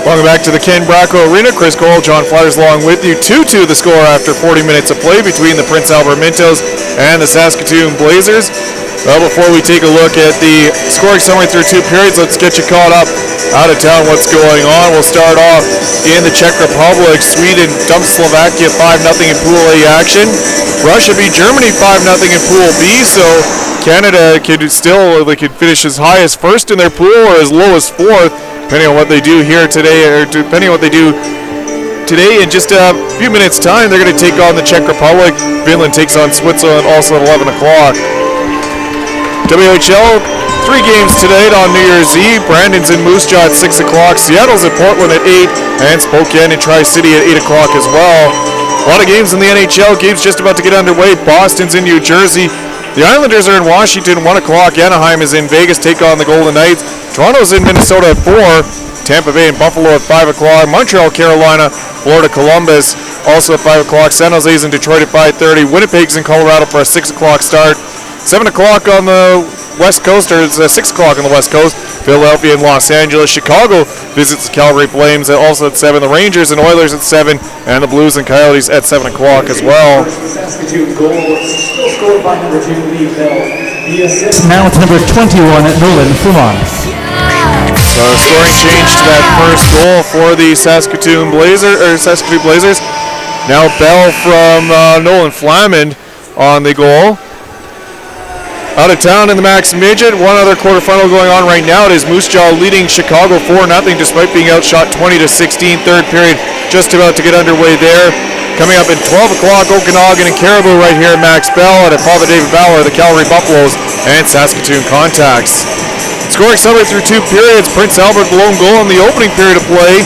Welcome back to the Ken Bracco Arena. Chris Cole, John Flyers along with you. 2-2 the score after 40 minutes of play between the Prince Albert Mintos and the Saskatoon Blazers. Well, before we take a look at the scoring summary through 2 periods, let's get you caught up out of town what's going on. We'll start off in the Czech Republic. Sweden dumps Slovakia 5-0 in Pool A action. Russia beat Germany 5-0 in Pool B, so Canada could finish as high as first in their pool or as low as fourth, depending on what they do here today, or depending on what they do today. In just a few minutes' time, they're going to take on the Czech Republic. Finland takes on Switzerland also at 11 o'clock. WHL, 3 games tonight on New Year's Eve. Brandon's in Moose Jaw at 6 o'clock. Seattle's at Portland at 8, and Spokane and Tri-City at 8 o'clock as well. A lot of games in the NHL. Games just about to get underway. Boston's in New Jersey. The Islanders are in Washington, 1 o'clock. Anaheim is in Vegas, take on the Golden Knights. Toronto's in Minnesota at 4. Tampa Bay and Buffalo at 5 o'clock. Montreal, Carolina, Florida, Columbus, also at 5 o'clock. San Jose's in Detroit at 5:30. Winnipeg's in Colorado for a 6 o'clock start. 7 o'clock on the West Coast, or it's 6 o'clock on the West Coast. Philadelphia and Los Angeles. Chicago visits the Calgary Flames also at 7. The Rangers and Oilers at 7. And the Blues and Coyotes at 7 o'clock as well. Saskatoon goal still scored by number 2, Lee Bell. The assist. Now it's number 21, Nolan Fremont. So scoring change to that first goal for the Saskatoon Blazers. Now Bell from Nolan Flamand on the goal. Out of town in the Max Midget. One other quarterfinal going on right now. It is Moose Jaw leading Chicago 4-0 despite being outshot 20-16. Third period just about to get underway there. Coming up at 12 o'clock, Okanagan and Caribou right here at Max Bell, and at Father David Bauer, the Calgary Buffaloes and Saskatoon Contacts. Scoring summary through 2 periods. Prince Albert lone goal in the opening period of play.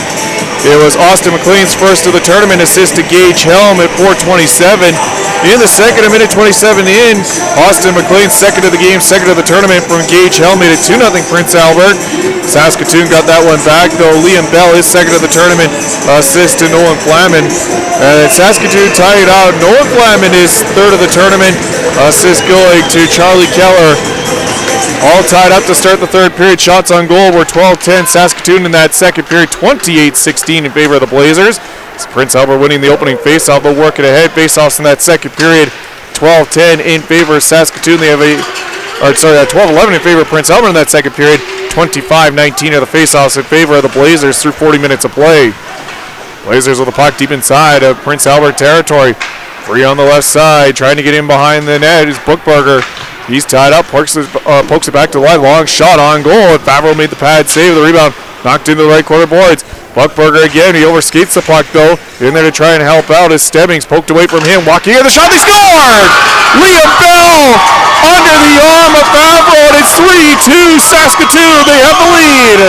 It was Austin McLean's first of the tournament, assist to Gage Helm at 4:27. In the second, a minute 27 in, Austin McLean second of the game, second of the tournament from Gage Helm, made it 2-0 Prince Albert. Saskatoon got that one back, though. Liam Bell is second of the tournament, assist to Nolan Flamand. And Saskatoon tied it out. Nolan Flamand is third of the tournament, assist going to Charlie Keller. All tied up to start the third period. Shots on goal were 12-10. Saskatoon in that second period, 28-16 in favor of the Blazers. It's Prince Albert winning the opening faceoff, but working ahead. Faceoffs in that second period, 12-10 in favor of Saskatoon. They have 12-11 in favor of Prince Albert in that second period. 25-19 are the faceoffs in favor of the Blazers through 40 minutes of play. Blazers with the puck deep inside of Prince Albert territory. Free on the left side, trying to get in behind the net is Bookberger. He's tied up, pokes it back to the line. Long shot on goal, and Favreau made the pad save. The rebound knocked into the right corner boards. Buckberger again, he overskates the puck though. In there to try and help out as Stebbings poked away from him. Walking in the shot, they scored! Liam Bell under the arm of Favreau, and it's 3-2 Saskatoon. They have the lead.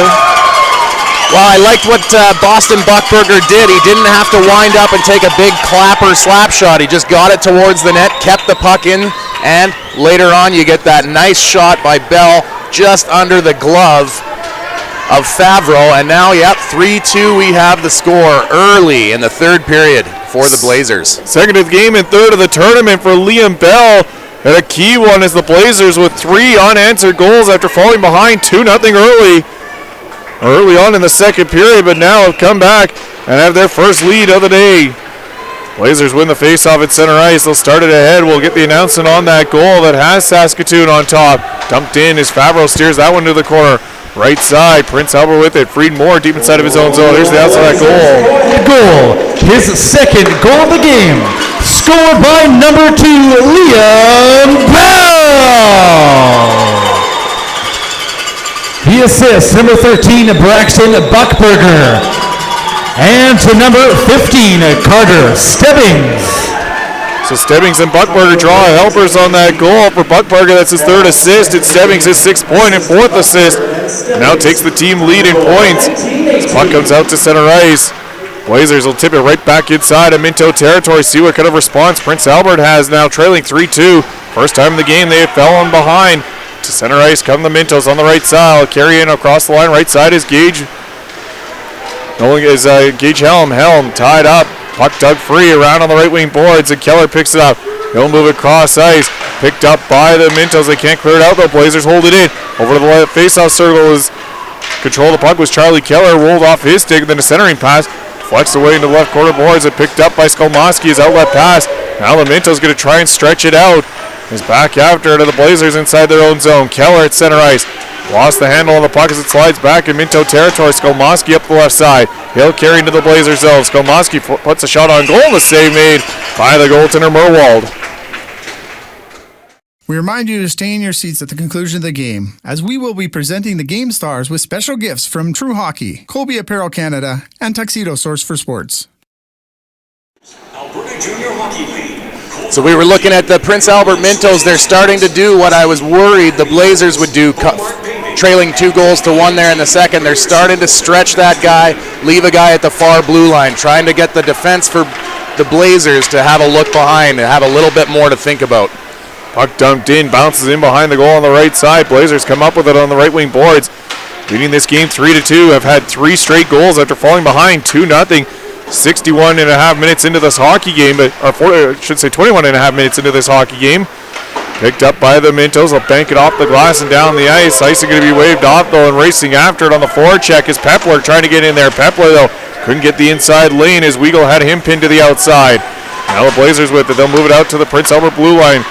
Well, I liked what Boston Buckberger did. He didn't have to wind up and take a big clapper slap shot. He just got it towards the net, kept the puck in, and later on you get that nice shot by Bell just under the glove of Favreau. And now, 3-2, we have the score early in the third period for the Blazers. Second of the game and third of the tournament for Liam Bell. And a key one is the Blazers with 3 unanswered goals after falling behind 2-0 early on in the second period, but now have come back and have their first lead of the day. Blazers win the faceoff at center ice. They'll start it ahead. We'll get the announcement on that goal that has Saskatoon on top. Dumped in as Favreau steers that one to the corner. Right side, Prince Albert with it. Freed more deep inside of his own zone. Here's the outside goal. Goal, his second goal of the game, scored by number 2, Liam Bell. He assists number 13, Braxton Buckberger. And to number 15, Carter Stebbings. So Stebbings and Buckberger draw helpers on that goal. For Buckberger, that's his third assist. It's Stebbings, his 6th point and 4th assist. Now takes the team lead in points. This puck comes out to center ice. Blazers will tip it right back inside of Minto territory. See what kind of response Prince Albert has now, trailing 3-2. First time in the game they fell on behind. To center ice come the Mintos on the right side. Carry in across the line. Right side is Gage. Gage Helm. Helm tied up. Puck dug free around on the right wing boards, and Keller picks it up. He'll move it cross ice. Picked up by the Mintos. They can't clear it out though. Blazers hold it in. Over to the face-off circle is control of the puck was Charlie Keller, rolled off his stick, and then a centering pass. Flex away into the left corner boards and picked up by Skolmoski. His outlet pass. Now the Mintos going to try and stretch it out. He's back after it to the Blazers inside their own zone. Keller at center ice. Lost the handle on the puck as it slides back in Minto territory. Skolmoski up the left side. He'll carry into the Blazer zone. Skolmoski puts a shot on goal. The save made by the goaltender Merwald. We remind you to stay in your seats at the conclusion of the game, as we will be presenting the game stars with special gifts from True Hockey, Colby Apparel Canada, and Tuxedo Source for Sports. Alberta Junior Hockey League. So we were looking at the Prince Albert Mintos. They're starting to do what I was worried the Blazers would do, trailing 2-1 there in the second. They're starting to stretch that guy, leave a guy at the far blue line, trying to get the defense for the Blazers to have a look behind and have a little bit more to think about. Puck dumped in, bounces in behind the goal on the right side. Blazers come up with it on the right wing boards. Leading this game 3-2, have had 3 straight goals after falling behind 2-0. 61 and a half minutes into this hockey game, or 21 and a half minutes into this hockey game. Picked up by the Mintos. They'll bank it off the glass and down the ice. Ice is going to be waved off though, and racing after it on the forecheck is Pepler trying to get in there. Pepler though couldn't get the inside lane as Weagle had him pinned to the outside. Now the Blazers with it. They'll move it out to the Prince Albert blue line.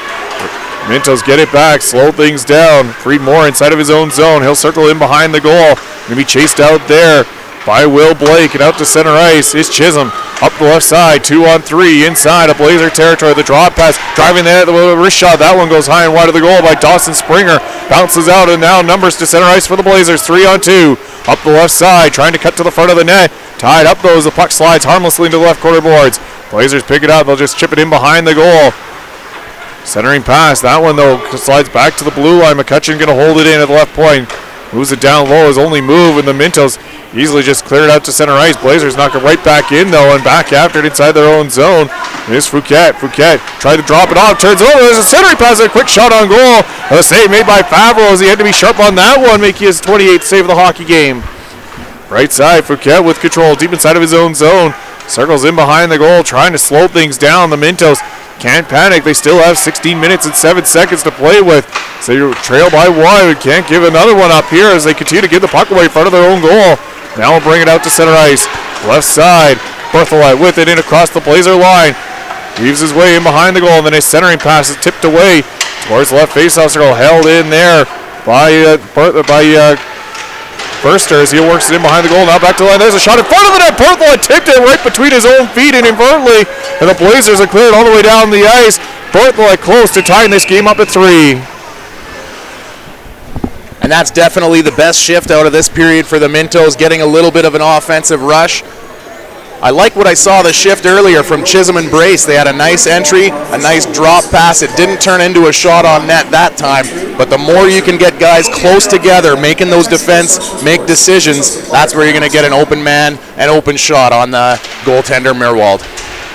Mintos get it back, slow things down. Fried Moore inside of his own zone. He'll circle in behind the goal. Going to be chased out there by Will Blake, and out to center ice is Chisholm. Up the left side, 2-on-3 inside of Blazer territory. The draw pass, driving there with a wrist shot. That one goes high and wide of the goal by Dawson Springer. Bounces out, and now numbers to center ice for the Blazers. 3-on-2. Up the left side, trying to cut to the front of the net. Tied up though as the puck slides harmlessly into the left corner boards. Blazers pick it up. They'll just chip it in behind the goal. Centering pass. That one though slides back to the blue line. McCutcheon going to hold it in at the left point. Moves it down low. His only move, and the Mintos easily just cleared out to center ice. Blazers knock it right back in though, and back after it inside their own zone. Here's Fouquet. Fouquet tried to drop it off, turns it over. There's a centering pass, a quick shot on goal. A save made by Favreau as he had to be sharp on that one, making his 28th save of the hockey game. Right side, Fouquet with control, deep inside of his own zone. Circles in behind the goal, trying to slow things down. The Mintos can't panic. They still have 16 minutes and 7 seconds to play with. So they trail by 1. Can't give another one up here as they continue to give the puck away in front of their own goal. Now we'll bring it out to center ice. Left side, Berthelot with it in across the Blazer line. Weaves his way in behind the goal, and then his centering pass is tipped away towards the left faceoff circle. Held in there by Burster as he works it in behind the goal. Now back to the line. There's a shot in front of the net. Berthelot tipped it right between his own feet and inadvertently, and the Blazers are cleared all the way down the ice. Berthelot close to tying this game up at 3. And that's definitely the best shift out of this period for the Mintos, getting a little bit of an offensive rush. I like what I saw the shift earlier from Chisholm and Brace. They had a nice entry, a nice drop pass. It didn't turn into a shot on net that time, but the more you can get guys close together, making those defense make decisions, that's where you're going to get an open man and open shot on the goaltender Merwald.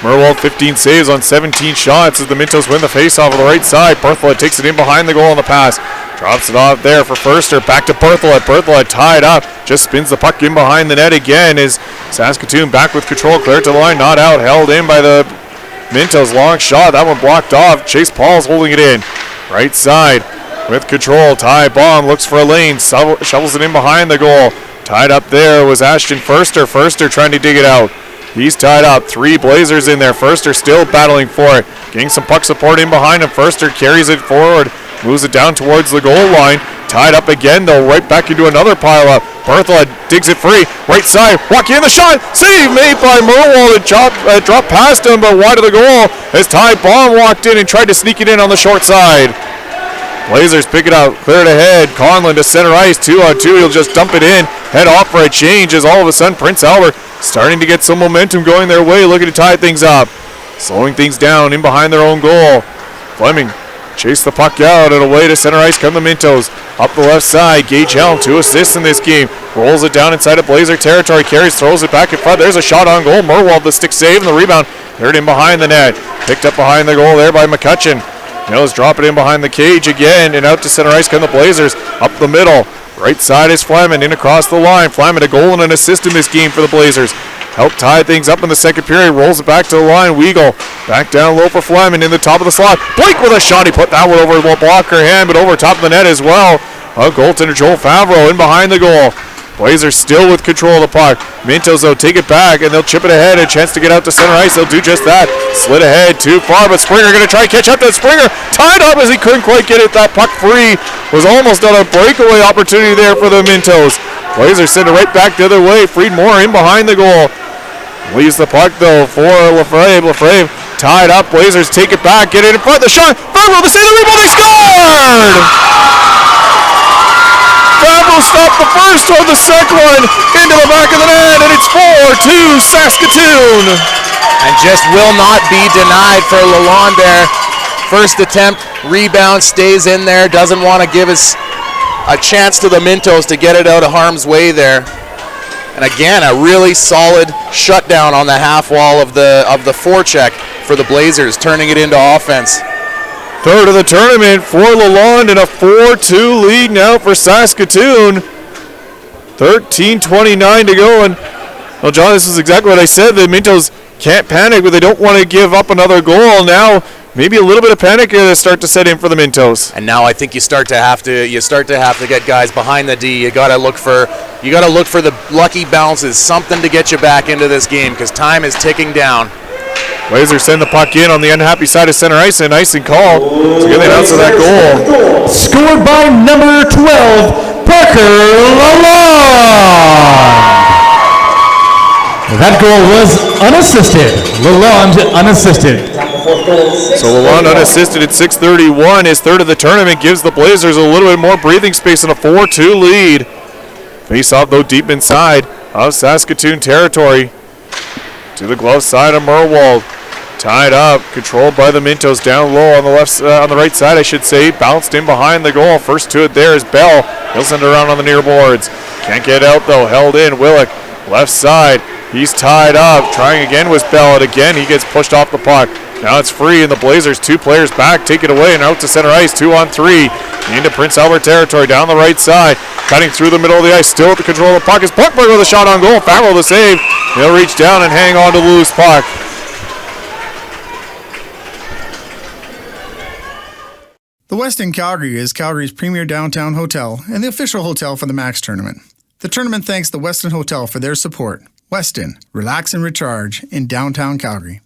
Merwald 15 saves on 17 shots as the Mintos win the faceoff on the right side. Berthelot takes it in behind the goal on the pass. Drops it off there for Furster. Back to Berthelot. Berthelot tied up. Just spins the puck in behind the net again. Is Saskatoon back with control. Cleared to the line. Not out. Held in by the Mintos. Long shot. That one blocked off. Chase Paul's holding it in. Right side with control. Ty Baum looks for a lane. Shovels it in behind the goal. Tied up there was Ashton Furster. Furster trying to dig it out. He's tied up. 3 Blazers in there. Furster still battling for it. Getting some puck support in behind him. Furster carries it forward. Moves it down towards the goal line. Tied up again, though, right back into another pile-up. Berthelot digs it free. Right side, walking in the shot. Save made by Merwald. It dropped past him, but wide of the goal as Ty Baum walked in and tried to sneak it in on the short side. Blazers pick it out, clear it ahead. Conlon to center ice, 2-on-2. He'll just dump it in. Head off for a change as all of a sudden Prince Albert starting to get some momentum going their way, looking to tie things up. Slowing things down in behind their own goal. Fleming chase the puck out and away to center ice come the Mintos. Up the left side, Gage Helm, 2 assists in this game. Rolls it down inside of Blazer territory, carries, throws it back in front. There's a shot on goal. Merwald the stick save and the rebound. Cleared in behind the net. Picked up behind the goal there by McCutcheon. Mills drop it in behind the cage again, and out to center ice come the Blazers. Up the middle. Right side is Flamin in across the line. Flamin a goal and an assist in this game for the Blazers. Help tie things up in the second period. Rolls it back to the line. Weagle back down low for Flamin in the top of the slot. Blake with a shot. He put that one over the blocker hand, but over top of the net as well. Goaltender Joel Favreau in behind the goal. Blazers still with control of the puck. Mintos, though, take it back, and they'll chip it ahead. A chance to get out to center ice. They'll do just that. Slid ahead too far, but Springer going to try to catch up to Springer. Tied up as he couldn't quite get it. That puck free. Was almost on a breakaway opportunity there for the Mintos. Blazers send it right back the other way. Freed more in behind the goal. Leaves the puck, though, for Lefebvre. Lefebvre tied up. Blazers take it back. Get it in front. The shot. Favreau, the save, the rebound. They scored! Favreau stopped the first or the second one into the back of the net, and it's 4-2 Saskatoon. And just will not be denied for Lalonde there. First attempt, rebound, stays in there, doesn't want to give us a chance to the Mintos to get it out of harm's way there. And again, a really solid shutdown on the half wall of the forecheck for the Blazers, turning it into offense. Third of the tournament for Lalonde and a 4-2 lead now for Saskatoon. 13:29 to go. And, well, John, this is exactly what I said. The Mintos can't panic, but they don't want to give up another goal. Now, maybe a little bit of panic to start to set in for the Mintos. And now I think you start to have to get guys behind the D. You got to look for the lucky bounces, something to get you back into this game because time is ticking down. Blazers send the puck in on the unhappy side of center ice, and icing call to get the announce of that goal. Scored by number 12, Parker Lalonde. That goal was unassisted. Lalonde unassisted. So Lalonde unassisted at 6:31. His third of the tournament gives the Blazers a little bit more breathing space and a 4-2 lead. Face off, though, deep inside of Saskatoon territory. To the glove side of Merwald. Tied up, controlled by the Mintos down low on the right side, I should say. Bounced in behind the goal. First to it there is Bell. He'll send it around on the near boards. Can't get out though. Held in. Willick, left side. He's tied up. Trying again was Bell. And again he gets pushed off the puck. Now it's free, and the Blazers, two players back, take it away and out to center ice. 2-on-3 into Prince Albert territory down the right side. Cutting through the middle of the ice, still at the control of the puck. Is Puckberg with a shot on goal. Favreau the save. He'll reach down and hang on to the loose puck. The Westin Calgary is Calgary's premier downtown hotel and the official hotel for the Max Tournament. The tournament thanks the Westin Hotel for their support. Westin, relax and recharge in downtown Calgary.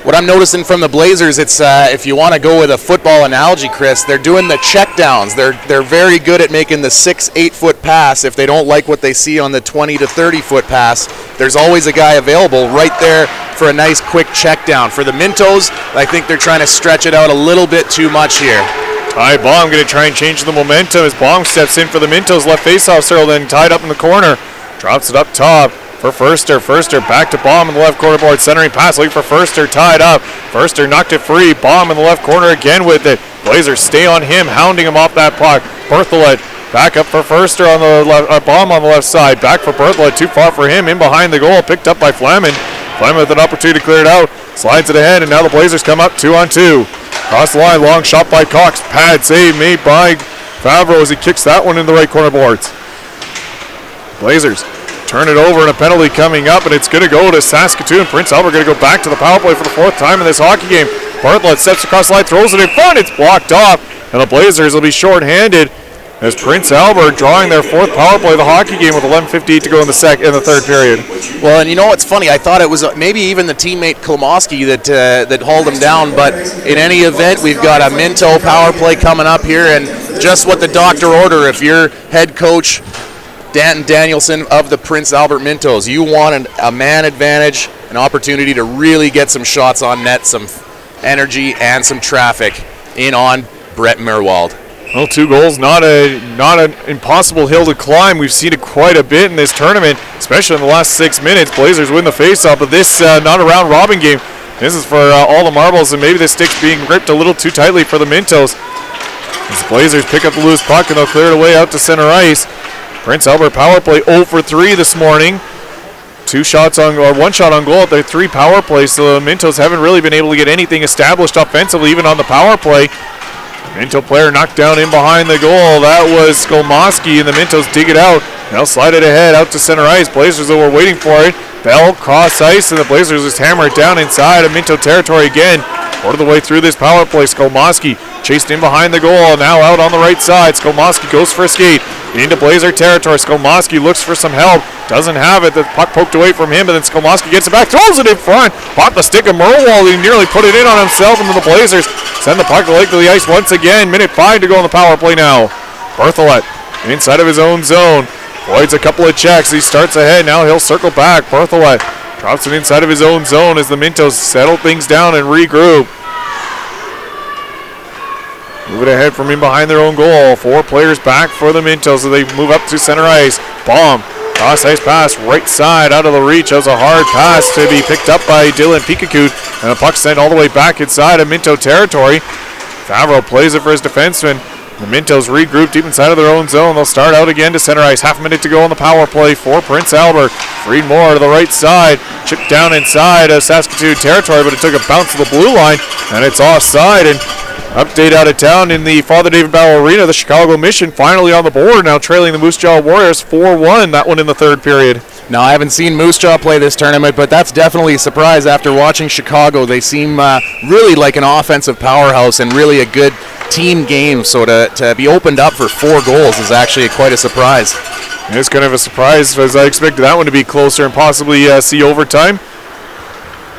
What I'm noticing from the Blazers, it's if you want to go with a football analogy, Chris, they're doing the checkdowns. They're very good at making the 6-8 foot pass. If they don't like what they see on the 20 to 30 foot pass, there's always a guy available right there for a nice quick check down. For the Mintos, I think they're trying to stretch it out a little bit too much here. Ty Baum going to try and change the momentum as Baum steps in for the Mintos. Left faceoff circle, then tied up in the corner. Drops it up top for Furster. Furster back to Baum in the left corner board. Centering pass looking for Furster. Tied up. Furster knocked it free. Baum in the left corner again with it. Blazers stay on him, hounding him off that puck. Bertholet back up for Furster on the left. Baum on the left side. Back for Bertholet. Too far for him. In behind the goal. Picked up by Flamin. Flamin with an opportunity to clear it out. Slides it ahead, and now the Blazers come up 2-on-2. Cross the line. Long shot by Cox. Pad save made by Favreau as he kicks that one in the right corner boards. Blazers turn it over, and a penalty coming up, and it's going to go to Saskatoon. Prince Albert going to go back to the power play for the fourth time in this hockey game. Bartlett steps across the line, throws it in front. It's blocked off, and the Blazers will be short-handed as Prince Albert drawing their fourth power play of the hockey game with 11:58 to go in the third period. Well, and you know what's funny? I thought it was maybe even the teammate Klomoski that hauled him down, but in any event, we've got a Minto power play coming up here, and just what the doctor ordered. If you're head coach Danton Danielson of the Prince Albert Mintos, you want a man advantage, an opportunity to really get some shots on net, some energy, and some traffic in on Brett Merwald. Well, 2 goals, not an impossible hill to climb. We've seen it quite a bit in this tournament, especially in the last 6 minutes. Blazers win the faceoff, but this not a round robin game. This is for all the marbles, and maybe the stick's being gripped a little too tightly for the Mintos. As the Blazers pick up the loose puck, and they'll clear it away out to center ice. Prince Albert power play 0 for 3 this morning. 1 shot on goal at their 3 power plays, so the Mintos haven't really been able to get anything established offensively, even on the power play. Minto player knocked down in behind the goal. That was Skolmoski, and the Mintos dig it out. Now slide it ahead out to center ice. Blazers, though, were waiting for it. Bell cross ice, and the Blazers just hammer it down inside of Minto territory again. Quarter of the way through this power play, Skolmoski chased in behind the goal, now out on the right side. Skolmoski goes for a skate into Blazer territory. Skolmoski looks for some help, doesn't have it. The puck poked away from him, and then Skolmoski gets it back, throws it in front, off the stick of Merwald. He nearly put it in on himself, and then the Blazers send the puck to Lake of the ice once again. Minute 5 to go on the power play now. Berthollet inside of his own zone. Voids a couple of checks. He starts ahead. Now he'll circle back. Berthollet drops it inside of his own zone as the Mintos settle things down and regroup. Move it ahead from in behind their own goal. 4 players back for the Mintos as they move up to center ice. Bomb. Cross ice pass right side out of the reach. That was a hard pass to be picked up by Dylan Pikakoot. And the puck sent all the way back inside of Minto territory. Favreau plays it for his defenseman. The Mintos regroup deep inside of their own zone. They'll start out again to center ice. Half a minute to go on the power play for Prince Albert. Freed Moore to the right side. Chipped down inside of Saskatoon territory, but it took a bounce to the blue line, and it's offside. And update out of town in the Father David Bauer Arena. The Chicago Mission finally on the board, now trailing the Moose Jaw Warriors 4-1. That one in the third period. No, I haven't seen Moose Jaw play this tournament, but that's definitely a surprise after watching Chicago. They seem really like an offensive powerhouse and really a good team game, so to be opened up for 4 goals is actually quite a surprise. It's kind of a surprise, as I expected that one to be closer and possibly see overtime.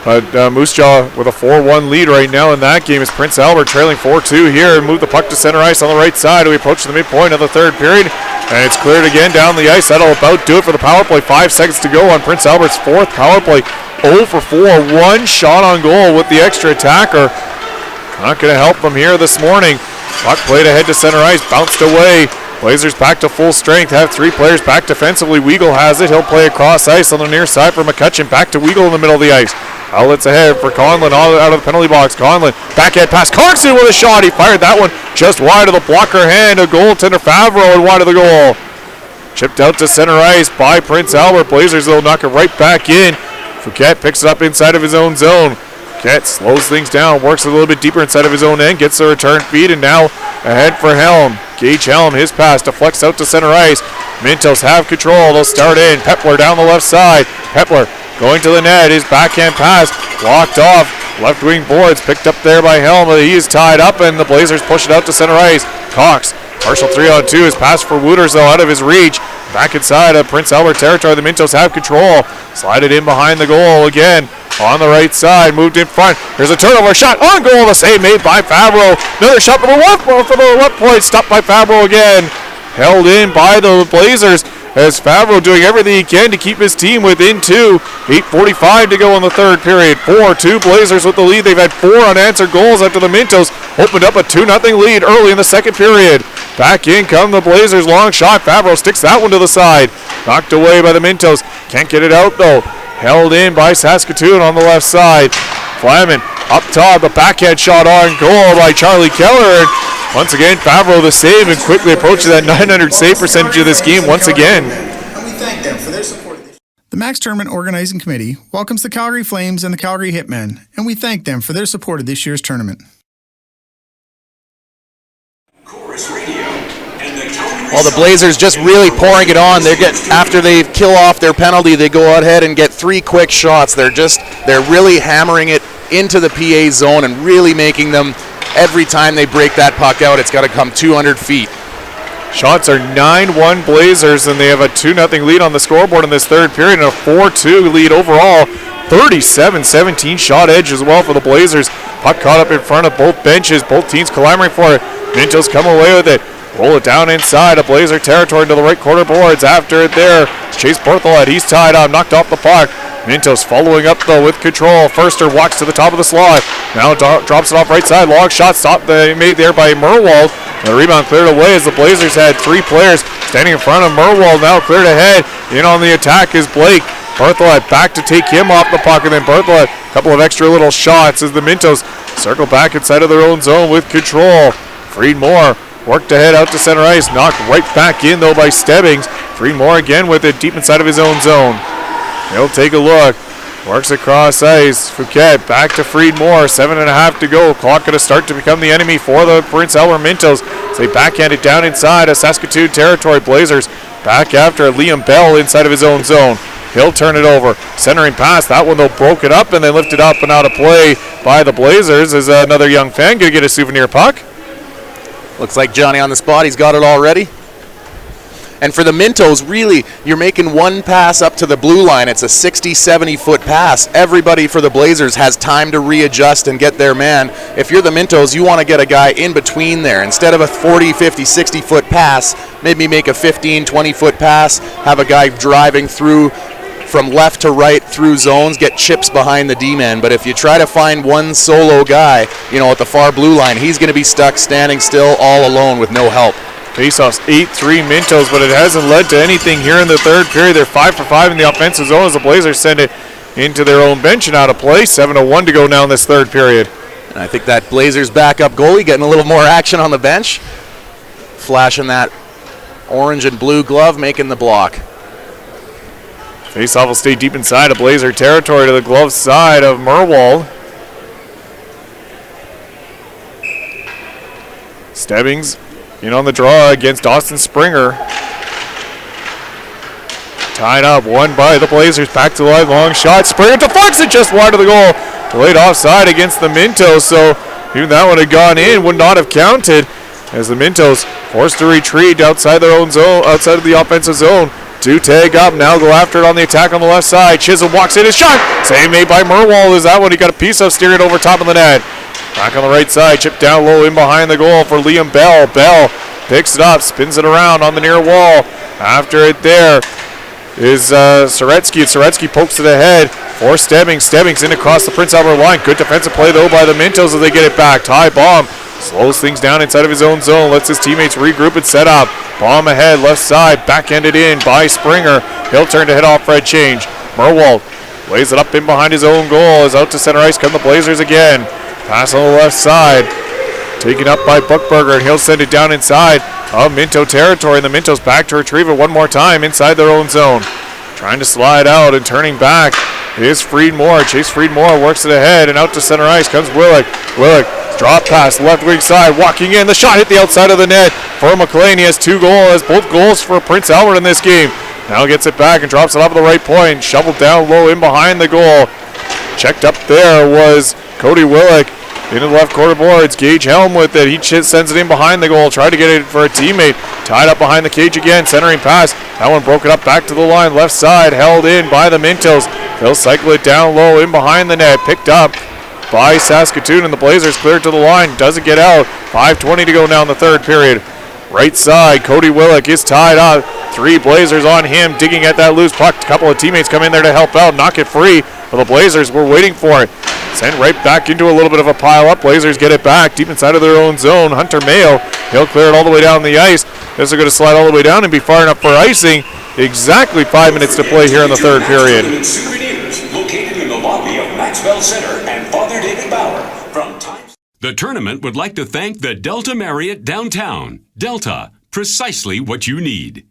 But Moose Jaw with a 4-1 lead right now in that game as Prince Albert trailing 4-2 here. Move the puck to center ice on the right side. We approach the midpoint of the third period, and it's cleared again down the ice. That'll about do it for the power play. 5 seconds to go on Prince Albert's 4th power play. 0 for 4, 1 shot on goal with the extra attacker. Not going to help them here this morning. Puck played ahead to center ice, bounced away. Blazers back to full strength, have 3 players back defensively. Weagle has it. He'll play across ice on the near side for McCutcheon. Back to Weagle in the middle of the ice. Outlets ahead for Conlon out of the penalty box. Conlon, backhand pass. Clarkson with a shot. He fired that one just wide of the blocker hand of goaltender Favreau and wide of the goal. Chipped out to center ice by Prince Albert. Blazers will knock it right back in. Fouquet picks it up inside of his own zone. Fouquet slows things down, works a little bit deeper inside of his own end, gets the return feed, and now ahead for Helm. Gage Helm, his pass deflects out to center ice. Mintos have control. They'll start in. Pepler down the left side. Pepler going to the net. His backhand pass blocked off. Left wing boards picked up there by Helm. He is tied up, and the Blazers push it out to center ice. Cox, partial 3-on-2. His pass for Wooters, though, out of his reach. Back inside of Prince Albert territory. The Mintos have control. Slide it in behind the goal again. On the right side, moved in front. There's a turnover shot on goal. The save made by Favreau. Another shot for the left point. Stopped by Favreau again. Held in by the Blazers as Favreau doing everything he can to keep his team within 2. 8:45 to go in the third period. 4-2 Blazers with the lead. They've had 4 unanswered goals after the Mintos opened up a 2-0 lead early in the second period. Back in come the Blazers. Long shot. Favreau sticks that one to the side. Knocked away by the Mintos. Can't get it out though. Held in by Saskatoon on the left side. Flamin up top, the backhand shot on goal by Charlie Keller. And once again, Favreau the save and quickly approaches that .900 save percentage of this game once again. And we thank them for their support. The Max Tournament Organizing Committee welcomes the Calgary Flames and the Calgary Hitmen, and we thank them for their support of this year's tournament. Chorus Radio and the Calgary Well, the Blazers just really pouring it on. After they kill off their penalty, they go ahead and get 3 quick shots. They're really hammering it into the PA zone and really making them, every time they break that puck out, it's got to come 200 feet. Shots are 9-1 Blazers, and they have a 2-0 lead on the scoreboard in this third period and a 4-2 lead overall. 37-17 shot edge as well for the Blazers. Puck caught up in front of both benches. Both teams clamoring for it. Mintos come away with it. Roll it down inside of Blazer territory into the right corner boards. After it there, Chase Berthollet. He's tied up, knocked off the puck. Mintos following up though with control. Firster walks to the top of the slot. Now drops it off right side. Long shot stopped made there by Merwald. The rebound cleared away as the Blazers had 3 players standing in front of Merwald. Now cleared ahead. In on the attack is Blake. Berthollet back to take him off the puck, and then Berthollet a couple of extra little shots as the Mintos circle back inside of their own zone with control. Freed Moore worked ahead out to center ice. Knocked right back in though by Stebbings. Freed Moore again with it deep inside of his own zone. He'll take a look. Works across ice. Fouquet back to Freed Moore. 7.5 to go. Clock going to start to become the enemy for the Prince Albert Mintos. As they backhand it down inside of Saskatoon territory. Blazers back after Liam Bell inside of his own zone. He'll turn it over. Centering pass. That one, though, broke it up and then lifted up and out of play by the Blazers. Is another young fan going to get a souvenir puck? Looks like Johnny on the spot. He's got it already. And for the Mintos, really, you're making one pass up to the blue line. It's a 60, 70-foot pass. Everybody for the Blazers has time to readjust and get their man. If you're the Mintos, you want to get a guy in between there. Instead of a 40, 50, 60-foot pass, maybe make a 15, 20-foot pass, have a guy driving through from left to right through zones, get chips behind the D-man. But if you try to find one solo guy, at the far blue line, he's going to be stuck standing still all alone with no help. Faceoffs 8-3 Mintos, but it hasn't led to anything here in the third period. They're 5 for 5 in the offensive zone as the Blazers send it into their own bench and out of play. 7:01 to go now in this third period. And I think that Blazers backup goalie getting a little more action on the bench. Flashing that orange and blue glove, making the block. Faceoff will stay deep inside of Blazer territory to the glove side of Merwald. Stebbings in on the draw against Austin Springer. Tied up, won by the Blazers. Back to the line, long shot. Springer deflects it just wide of the goal. Delayed offside against the Mintos, so even that one had gone in, would not have counted as the Mintos forced to retreat outside their own zone, outside of the offensive zone. Two tag up, now go after it on the attack on the left side. Chisholm walks in, his shot. Save made by Merwald. Is that one? He got a piece of steering over top of the net. Back on the right side, chipped down low in behind the goal for Liam Bell. Bell picks it up, spins it around on the near wall. After it there is Soretsky. Soretsky pokes it ahead for Stebbings. Stebbings in across the Prince Albert line. Good defensive play though by the Mintos as they get it back. Ty Baum slows things down inside of his own zone, lets his teammates regroup and set up. Baum ahead, left side, backhanded in by Springer. He'll turn to head off Fred change. Merwald lays it up in behind his own goal. Is out to center ice, come the Blazers again. Pass on the left side, taken up by Buchberger, and he'll send it down inside of Minto territory. And the Mintos back to retrieve it one more time inside their own zone. Trying to slide out and turning back is Friedmore. Chase Friedmore works it ahead, and out to center ice comes Willick. Willick, drop pass, left wing side, walking in. The shot hit the outside of the net for McLean. He has two goals, both goals for Prince Albert in this game. Now gets it back and drops it off at the right point. Shoveled down low in behind the goal. Checked up there was Cody Willick. Into the left corner boards, Gage Helm with it. He sends it in behind the goal. Tried to get it for a teammate. Tied up behind the cage again. Centering pass. That one broken up back to the line. Left side held in by the Mintos. They'll cycle it down low in behind the net. Picked up by Saskatoon, and the Blazers cleared to the line. Doesn't get out. 5:20 to go now in the third period. Right side, Cody Willick is tied up. Three Blazers on him, digging at that loose puck. A couple of teammates come in there to help out, knock it free. But the Blazers were waiting for it. Sent right back into a little bit of a pile up. Blazers get it back deep inside of their own zone. Hunter Mayo, he'll clear it all the way down the ice. This is going to slide all the way down and be far enough for icing. Exactly 5 minutes to play here in the third period. Souvenirs located in the lobby of Maxwell Center and Father David Bauer from Times. The tournament would like to thank the Delta Marriott downtown. Delta, precisely what you need.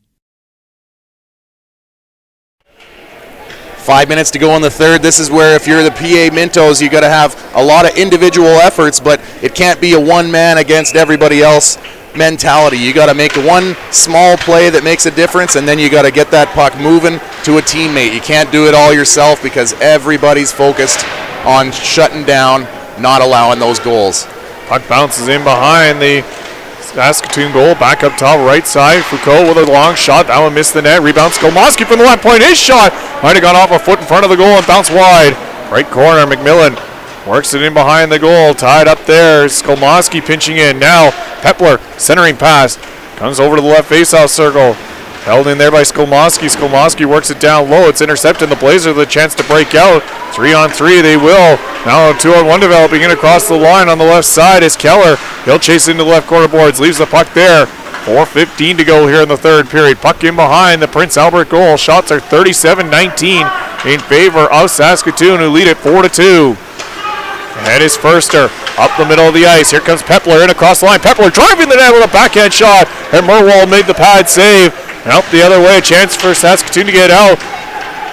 5 minutes to go in the third. This is where if you're the PA Mintos, you got to have a lot of individual efforts, but it can't be a one man against everybody else mentality. You got to make one small play that makes a difference, and then you got to get that puck moving to a teammate. You can't do it all yourself because everybody's focused on shutting down, not allowing those goals. Puck bounces in behind the Saskatoon goal, back up top, right side. Foucault with a long shot. That one missed the net. Rebound, Skolmoski from the left point. His shot might have gone off a foot in front of the goal and bounced wide. Right corner, McMillan works it in behind the goal. Tied up there. Skolmoski pinching in. Now, Pepler, centering pass. Comes over to the left faceoff circle. Held in there by Skolmoski. Skolmoski works it down low. It's intercepted. The Blazers with a chance to break out. 3-on-3, they will. Now 2-on-1 developing in across the line on the left side is Keller. He'll chase into the left corner boards. Leaves the puck there. 4:15 to go here in the third period. Puck in behind the Prince Albert goal. Shots are 37-19 in favor of Saskatoon, who lead it 4-2. Ahead is Furster. Up the middle of the ice. Here comes Pepler in across the line. Pepler driving the net with a backhand shot. And Merwald made the pad save. And out the other way. A chance for Saskatoon to get out.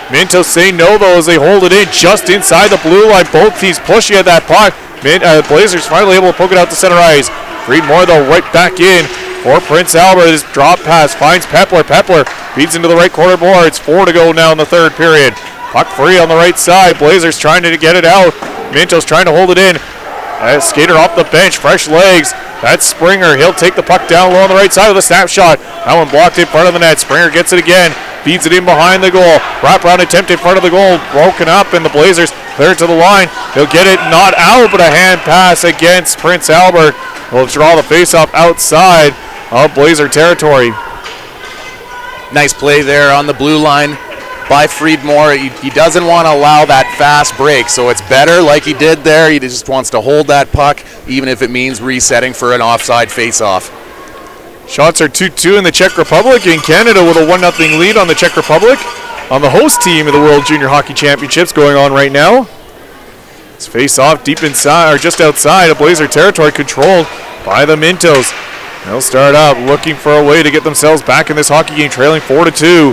Mintos say no, though, as they hold it in just inside the blue line. Both teams pushing at that puck. Blazers finally able to poke it out to center ice. Friedmore, though, right back in for Prince Albert. His drop pass finds Pepler. Pepler Feeds into the right corner boards. 4 to go now in the third period. Puck free on the right side. Blazers trying to get it out. Mintos trying to hold it in. Skater off the bench. Fresh legs. That's Springer. He'll take the puck down low on the right side with a snapshot. That one blocked in front of the net. Springer gets it again. Feeds it in behind the goal. Wraparound attempt in front of the goal. Broken up, and the Blazers clear it to the line. He'll get it not out, but a hand pass against Prince Albert. Will draw the faceoff outside of Blazer territory. Nice play there on the blue line by Friedmore. He doesn't want to allow that fast break, so it's better like he did there. He just wants to hold that puck, even if it means resetting for an offside faceoff. Shots are 2-2 in the Czech Republic. In Canada with a 1-0 lead on the Czech Republic on the host team of the World Junior Hockey Championships going on right now. It's face off deep inside, or just outside of Blazer territory, controlled by the Mintos. They'll start out looking for a way to get themselves back in this hockey game, trailing 4-2.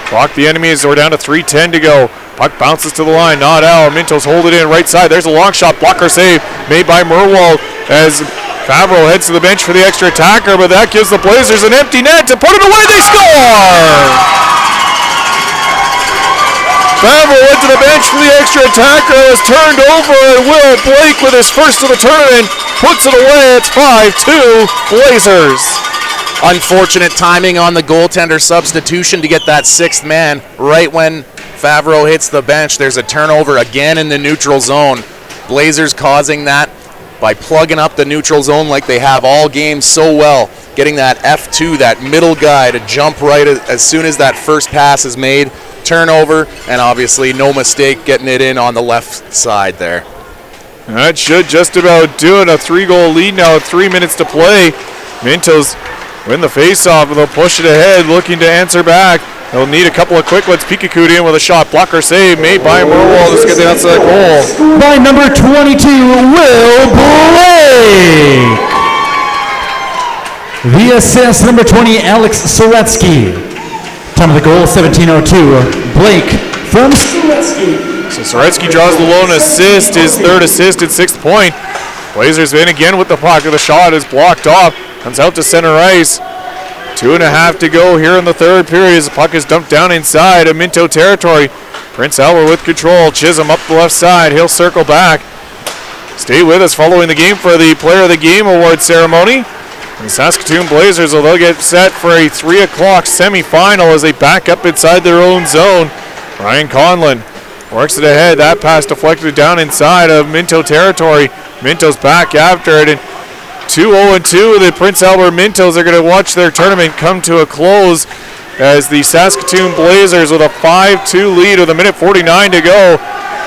Block the enemies, we're down to 3:10 to go. Puck bounces to the line, not out. Mintos hold it in right side. There's a long shot, blocker save made by Merwald as Favreau heads to the bench for the extra attacker, but that gives the Blazers an empty net to put it away. They score! Favreau went to the bench for the extra attacker. It was turned over, and Will Blake with his first of the tournament puts it away. It's 5-2 Blazers. Unfortunate timing on the goaltender substitution to get that sixth man right when Favreau hits the bench. There's a turnover again in the neutral zone. Blazers causing that by plugging up the neutral zone like they have all game so well. Getting that F2, that middle guy, to jump right as soon as that first pass is made. Turnover, and obviously no mistake getting it in on the left side there. That should just about do it. A 3-goal lead now with 3 minutes to play. Mintos win the faceoff, and they'll push it ahead, looking to answer back. They'll need a couple of quick ones. Pikakud in with a shot. Blocker save made by Merwald. Let's get the outside goal. By number 22, Will Blake. The assist, number 20, Alex Soretsky. Time of the goal, 17:02. Blake from Soretsky. So Soretsky draws the lone assist, his third assist at 6th point. Blazers in again with the puck. The shot is blocked off. Comes out to center ice. 2.5 to go here in the third period as the puck is dumped down inside of Minto territory. Prince Albert with control. Chisholm up the left side. He'll circle back. Stay with us following the game for the Player of the Game award ceremony. The Saskatoon Blazers, they'll get set for a 3 o'clock semifinal as they back up inside their own zone. Ryan Conlon works it ahead. That pass deflected down inside of Minto territory. Minto's back after it. And 2-0-2, the Prince Albert Mintos are going to watch their tournament come to a close as the Saskatoon Blazers with a 5-2 lead with 1:49 to go.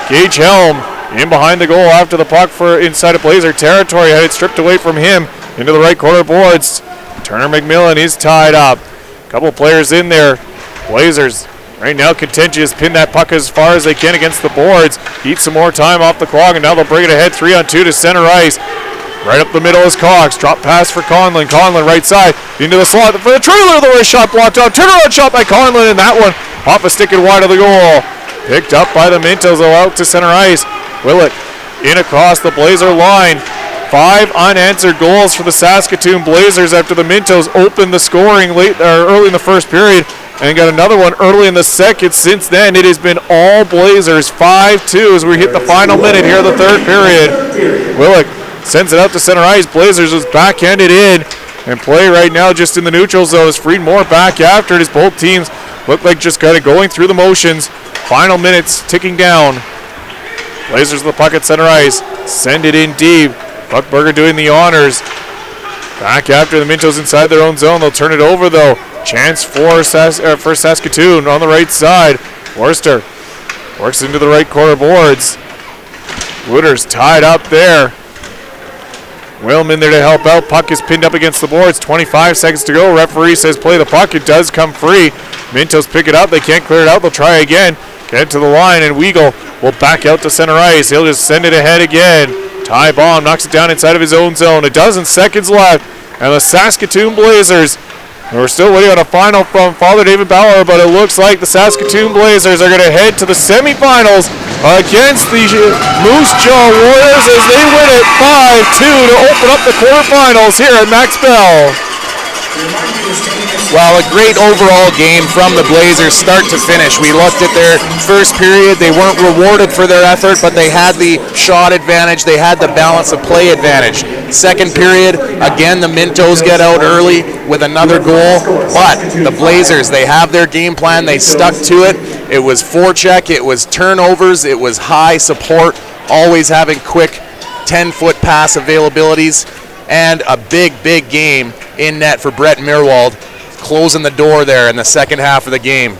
Gage Helm in behind the goal after the puck for inside of Blazer territory. Had it stripped away from him. Into the right corner boards. Turner McMillan is tied up. Couple players in there. Blazers right now contentious. Pin that puck as far as they can against the boards. Eat some more time off the clock, and now they'll bring it ahead 3-on-2 to center ice. Right up the middle is Cox. Drop pass for Conlon. Conlon right side into the slot for the trailer. The wrist shot blocked out. Turnaround shot by Conlon, and that one off a stick and wide of the goal. Picked up by the Mintos. Out to center ice. Willett in across the Blazer line. 5 unanswered goals for the Saskatoon Blazers after the Mintos opened the scoring early in the first period and got another one early in the second. Since then, it has been all Blazers, 5-2 as we hit the final minute here of the third period. Willick sends it out to center ice. Blazers is backhanded in and play right now just in the neutral zone as Friedmore back after it as both teams look like just kind of going through the motions. Final minutes ticking down. Blazers with the puck at center ice. Send it in deep. Buckberger doing the honors. Back after the Mintos inside their own zone. They'll turn it over though. Chance for Saskatoon on the right side. Worcester works into the right corner boards. Wooders tied up there. Willman there to help out. Puck is pinned up against the boards. 25 seconds to go. Referee says play the puck. It does come free. Mintos pick it up. They can't clear it out. They'll try again. Get to the line, and Weagle will back out to center ice. He'll just send it ahead again. Ty Baum knocks it down inside of his own zone. 12 seconds left, and the Saskatoon Blazers, we're still waiting on a final from Father David Bauer, but it looks like the Saskatoon Blazers are going to head to the semifinals against the Moose Jaw Warriors as they win it 5-2 to open up the quarterfinals here at Max Bell. Well, a great overall game from the Blazers, start to finish. We looked at their first period. They weren't rewarded for their effort, but they had the shot advantage. They had the balance of play advantage. Second period, again, the Mintos get out early with another goal. But the Blazers, they have their game plan. They stuck to it. It was forecheck. It was turnovers. It was high support, always having quick 10-foot pass availabilities. And a big, big game in net for Brett Mirwald, closing the door there in the second half of the game.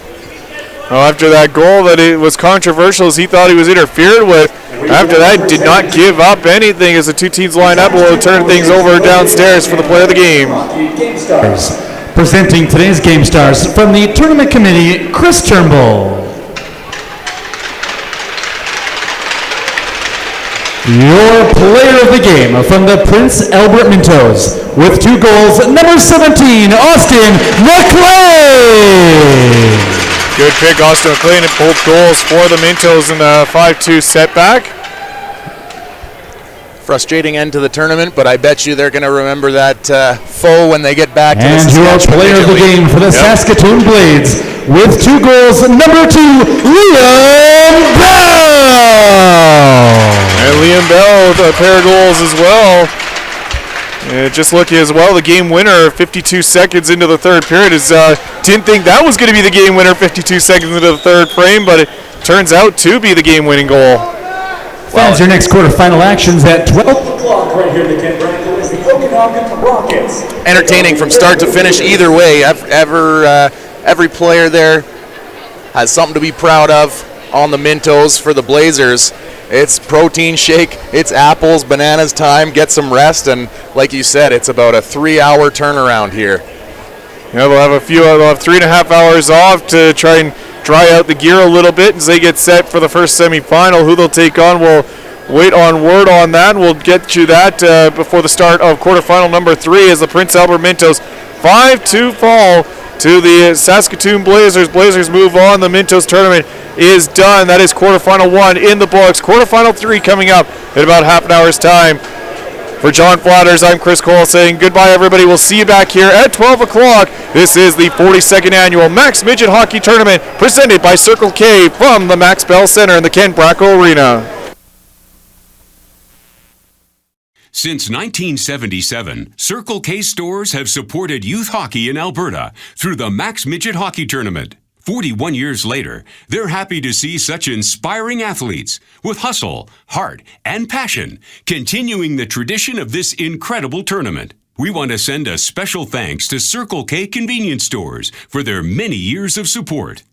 Well, after that goal that it was controversial as he thought he was interfered with, after that did not give up anything as the two teams line up. We'll turn things over downstairs for the play of the game. Presenting today's Game Stars from the Tournament Committee, Chris Turnbull. Your player of the game from the Prince Albert Mintos with 2 goals, number 17, Austin McLean. Good pick, Austin McLean, and both goals for the Mintos in the 5-2 setback. Frustrating end to the tournament, but I bet you they're going to remember that foe when they get back to the Saskatchewan. And your player of the game for the Saskatoon Blades with 2 goals, number 2, Liam Bell. And Liam Bell with a pair of goals as well. Just looking as well, the game winner 52 seconds into the third period is didn't think that was going to be the game winner 52 seconds into the third frame, but it turns out to be the game-winning goal. Fans, your next quarterfinal actions at 12 o'clock right here at the Ken Branco is the Okanagan Rockets. Entertaining from start to finish either way. Every player there has something to be proud of on the Mintos. For the Blazers, it's protein shake, it's apples, bananas time, get some rest, and like you said, it's about a 3-hour turnaround here. Yeah, they'll have 3.5 hours off to try and dry out the gear a little bit as they get set for the first semifinal. Who they'll take on, we'll wait on word on that. We'll get you that before the start of quarterfinal number 3 as the Prince Albert Mintos 5-2 fall to the Saskatoon Blazers. Blazers move on. The Mintos tournament is done. That is quarterfinal 1 in the books. Quarterfinal 3 coming up in about half an hour's time. For John Flatters, I'm Chris Cole saying goodbye, everybody. We'll see you back here at 12 o'clock. This is the 42nd Annual Max Midget Hockey Tournament presented by Circle K from the Max Bell Center in the Ken Branco Arena. Since 1977, Circle K stores have supported youth hockey in Alberta through the Max Midget Hockey Tournament. 41 years later, they're happy to see such inspiring athletes with hustle, heart, and passion continuing the tradition of this incredible tournament. We want to send a special thanks to Circle K convenience stores for their many years of support.